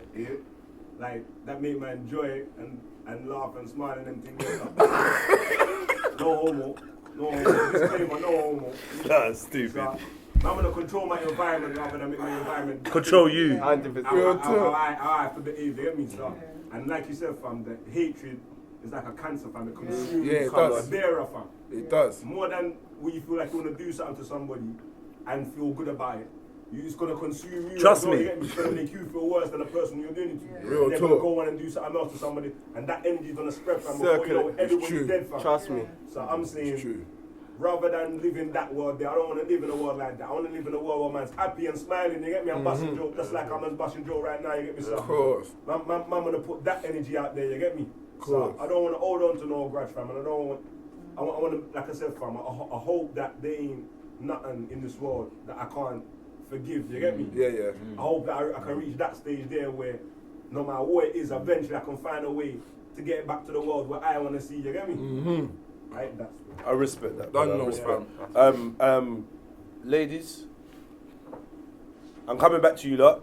Like, that make man enjoy and laugh and smile and them things. No homo. Disclaimer, no homo. That's stupid. So, I'm gonna control my environment rather than make my environment control you. 100%. I have to behave, you get me, so. And like you said, fam, the hatred is like a cancer, fam. It consumes it does. the bearer, fam. It does. More than when you feel like you want to do something to somebody and feel good about it. It's gonna consume you. Trust me. It's gonna make you feel worse than the person you're doing it to. Real They're talk. gonna go on and do something else to somebody, and that energy is gonna spread, fam. Before you know, everybody's dead, fam. Trust me. So I'm saying, It's true. rather than live in that world there, I don't want to live in a world like that. I want to live in a world where man's happy and smiling, you get me? I'm busting joke just like I'm busting joke right now, you get me? So, Of course. Man gonna put that energy out there, you get me? So I don't want to hold on to no grudge, fam, and I want to, like I said, fam, I hope that there ain't nothing in this world that I can't forgive, you get me? Yeah. I hope that I can reach that stage there where no matter what it is, eventually I can find a way to get back to the world where I want to see, you get me? Right, that's I respect that. Don't brother. know, I respect. Ladies, I'm coming back to you lot.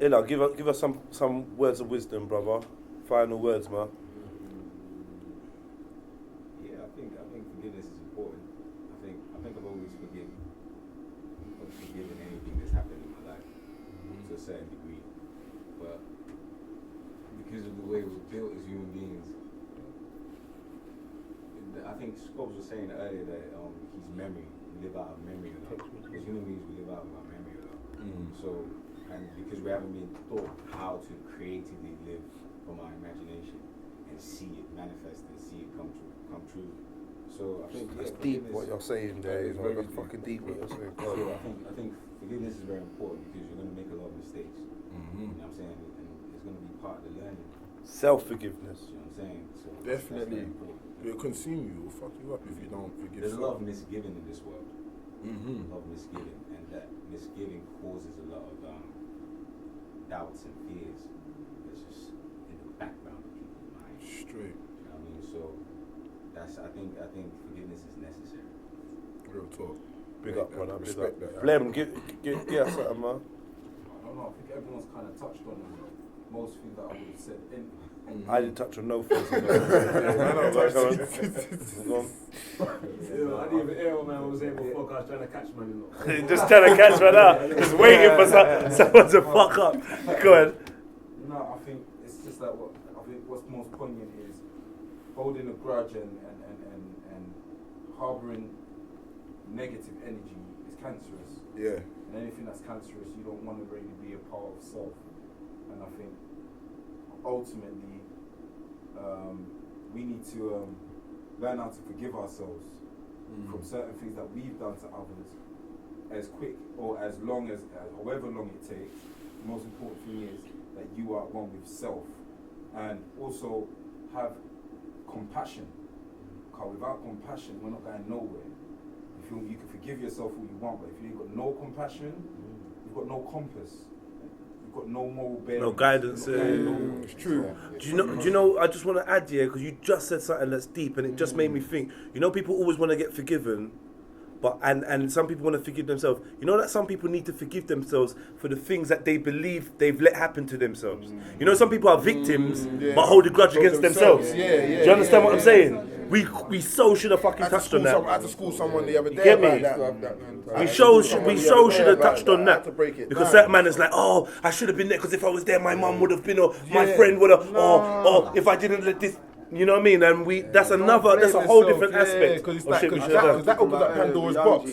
Ella, give us some words of wisdom, brother. Final words, man. Yeah, I think forgiveness is important. I think I've always forgiven anything that's happened in my life to a certain degree. But because of the way we're built as human beings, I think Scopes was saying earlier that his memory, we live out of memory a lot. As human beings, we live out of our memory a lot. So, and because we haven't been taught how to creatively live from our imagination and see it manifest and see it come true. So I think That's deep what you're saying there. You know, that's fucking deep what you're saying. So I think forgiveness is very important because you're going to make a lot of mistakes. You know what I'm saying? And it's going to be part of the learning. Self-forgiveness. You know what I'm saying? So Definitely. It'll consume you. It'll fuck you up if you don't forgive. There's a lot of misgiving in this world. A Mm-hmm. lot of misgiving, and that misgiving causes a lot of doubts and fears. It's just in the background of people's minds. Straight. You know what I mean? So I think forgiveness is necessary. Real talk. Big up, brother. Big Respect up. that. Blem, give us something, man. I don't know, I think everyone's kind of touched on most things that I would have said. I didn't touch on no things. I didn't even hear what man was saying before, I was trying to catch man, you know. Just trying to catch man up. Just waiting for someone to fuck up. Go ahead. No, I think it's just like what's most poignant is holding a grudge and harbouring negative energy is cancerous. Yeah. And anything that's cancerous, you don't want to really be a part of self. And I think ultimately, we need to learn how to forgive ourselves from certain things that we've done to others as quick or as long as however long it takes. The most important thing is that you are one with self, and also have compassion, because without compassion we're not going nowhere. You can forgive yourself all you want, but if you've got no compassion, you've got no compass. Got no moral bearing. No guidance. It's true. Do you know? I just want to add here because you just said something that's deep, and it just made me think. You know, people always want to get forgiven, but and some people want to forgive themselves. You know that some people need to forgive themselves for the things that they believe they've let happen to themselves. You know, some people are victims but hold a grudge against themselves. Do you understand what I'm saying? We so should have fucking touched on that. I had to school someone the other day. Get me? That. We so should have touched on that because certain man is like, oh, I should have been there because if I was there, my mum would have been, or my friend would have, or if I didn't let this, you know what I mean? And that's a whole different aspect of shit we should have done. That opens up Pandora's box.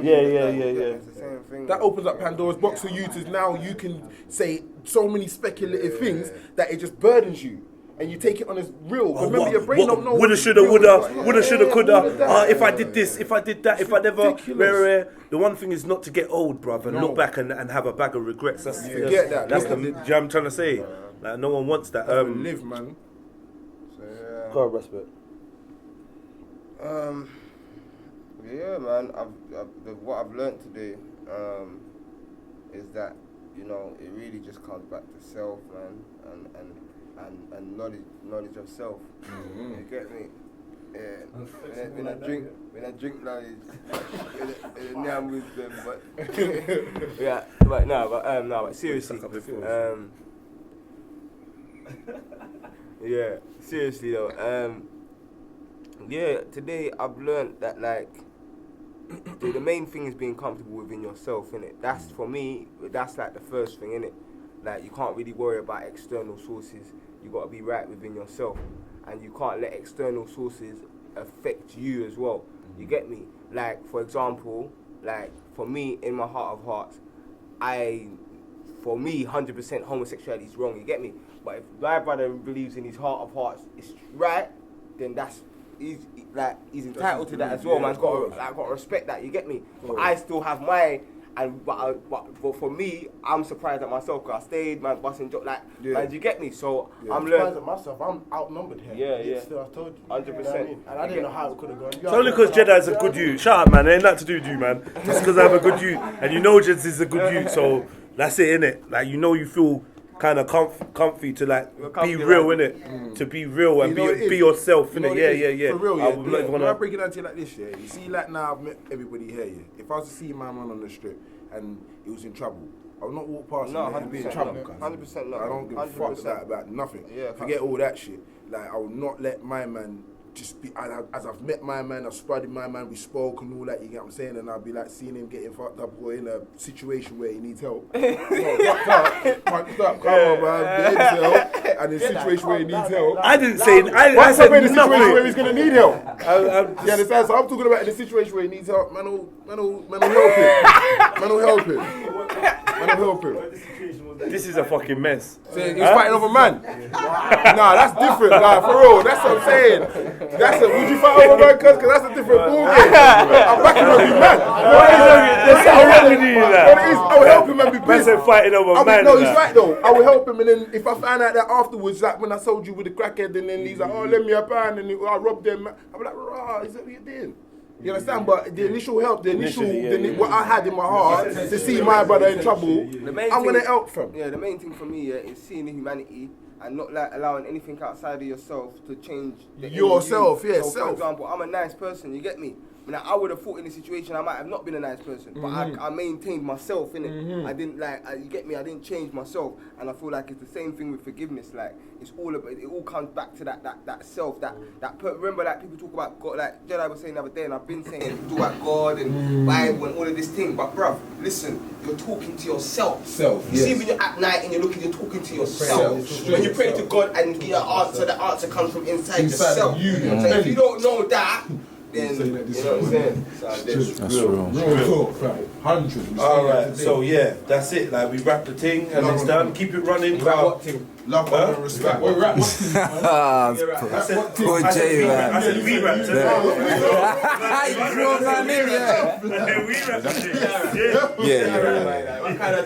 Yeah. That opens up Pandora's box for you to now you can say so many speculative things that it just burdens you. And you take it on as real. Remember, your brain don't know. Woulda, shoulda, coulda. If I did this, if I did that, if I never. The one thing is not to get old, bruv, and look back and have a bag of regrets. That's the. You know what I'm trying to say? Like no one wants that. Live, man. So yeah. Go on, respect. Yeah, man. What I've learned today is that it really just comes back to self, man, and knowledge of self. You get me? Yeah. When I drink knowledge, I'm with them, but yeah, but seriously, yeah, seriously though, yeah, today I've learned that the main thing is being comfortable within yourself, innit? That's for me. That's like the first thing, innit? Like you can't really worry about external sources. You gotta be right within yourself, and you can't let external sources affect you as well. You get me? Like for example, like for me, in my heart of hearts, for me, 100% homosexuality is wrong. You get me? But if my brother believes in his heart of hearts it's right, then he's entitled to that as well. Man's got to respect that. You get me? But I still have mine. But for me, I'm surprised at myself because I stayed, man, busting job, man, you get me? So I'm surprised at myself. I'm outnumbered here. Yeah. Still, I told you. 100%. You know what I mean? And I didn't know how it could have gone. It's only because Jedi's a good youth. Shut up, man. It ain't nothing to do with you, man. Just because I'm a good youth, and you know Jeds is a good youth, so that's it, innit? Like you feel kind of comfy to be real, innit? To be real and be yourself, innit? Yeah. For real, yeah. When I break it down to you like this, yeah. You see, like now I've met everybody here, yeah. If I was to see my man on the strip and he was in trouble, I would not walk past him and be in trouble. 100% no. I don't give a fuck about nothing. Yeah, forget all that shit. Like I would not let my man just be. As I've met my man, I've studied my man, we spoke and all that. You get what I'm saying? And I'll be like seeing him getting fucked up or in a situation where he needs help. Fucked up, come on, man. He needs help. And in a situation where he needs help. I didn't say. I said in a situation nothing. where he's gonna need help. You understand? So I'm talking about in a situation where he needs help. Man will help him. Man will help him. This is a fucking mess. So he's fighting over man. Nah, that's different. Nah, for real. That's what I'm saying. Would you fight over man? Because that's a different ball game. I'm backing up you man. I will help him and be pissed. Fighting over man. No, he's right though. I will help him, and then if I find out that afterwards, like when I sold you with the crackhead, and then he's like, oh, lend me a pound, and I robbed them. I'll be like, rah, is that what you're doing? You understand? But the initial help, what I had in my heart to see my brother in trouble, I'm going to help from. Yeah, the main thing for me is seeing the humanity and not allowing anything outside of yourself to change yourself. Yeah, so for example, I'm a nice person, you get me? I would have thought in this situation I might have not been a nice person, but I maintained myself, innit? I didn't you get me? I didn't change myself, and I feel like it's the same thing with forgiveness. Like it's all about, it all comes back to that self, remember, like people talk about God, like Jedi was saying the other day, and I've been saying talk about God and Bible and all of this thing, but bruv, listen, you're talking to yourself. You see when you're at night and you're talking to yourself. When you pray to God and get an answer, the answer comes from inside yourself. So if you don't know that, then, you know what I'm saying? That's real. 100. Alright, so yeah, that's it. Like we wrap the thing and it's done. Keep it running. What thing? Love and respect. What rap? I said we wrapped it. We wrapped it. Yeah. What kind of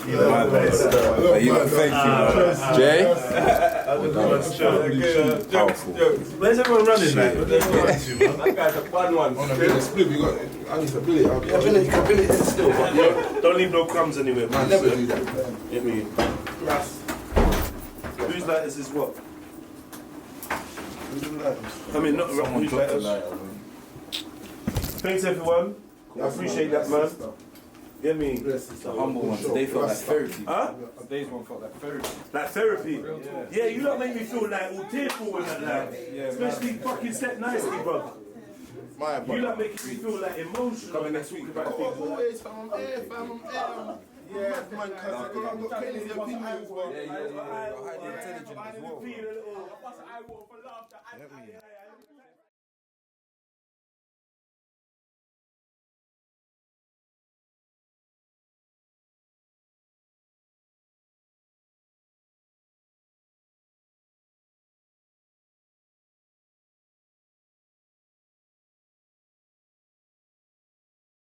Thank you, Jay. Where's everyone running, man? That guy's a fun one. On a bit of split, I need to bill it. You can bill it still, but don't leave no crumbs anywhere, man. Never do that. Get me. Whose lighters is what? I mean, not whose lighters. Thanks, everyone. I appreciate that, man. Get me. The humble one. Today felt like therapy. Huh? Today's one felt like therapy. Like therapy? Yeah, you don't make me feel like all tearful and that. Especially fucking set nicely, bro. You don't make me feel like emotional. Coming next week about things. Always, fam. Yeah, man, because I've got plenty of opinions. Highly intelligent as well.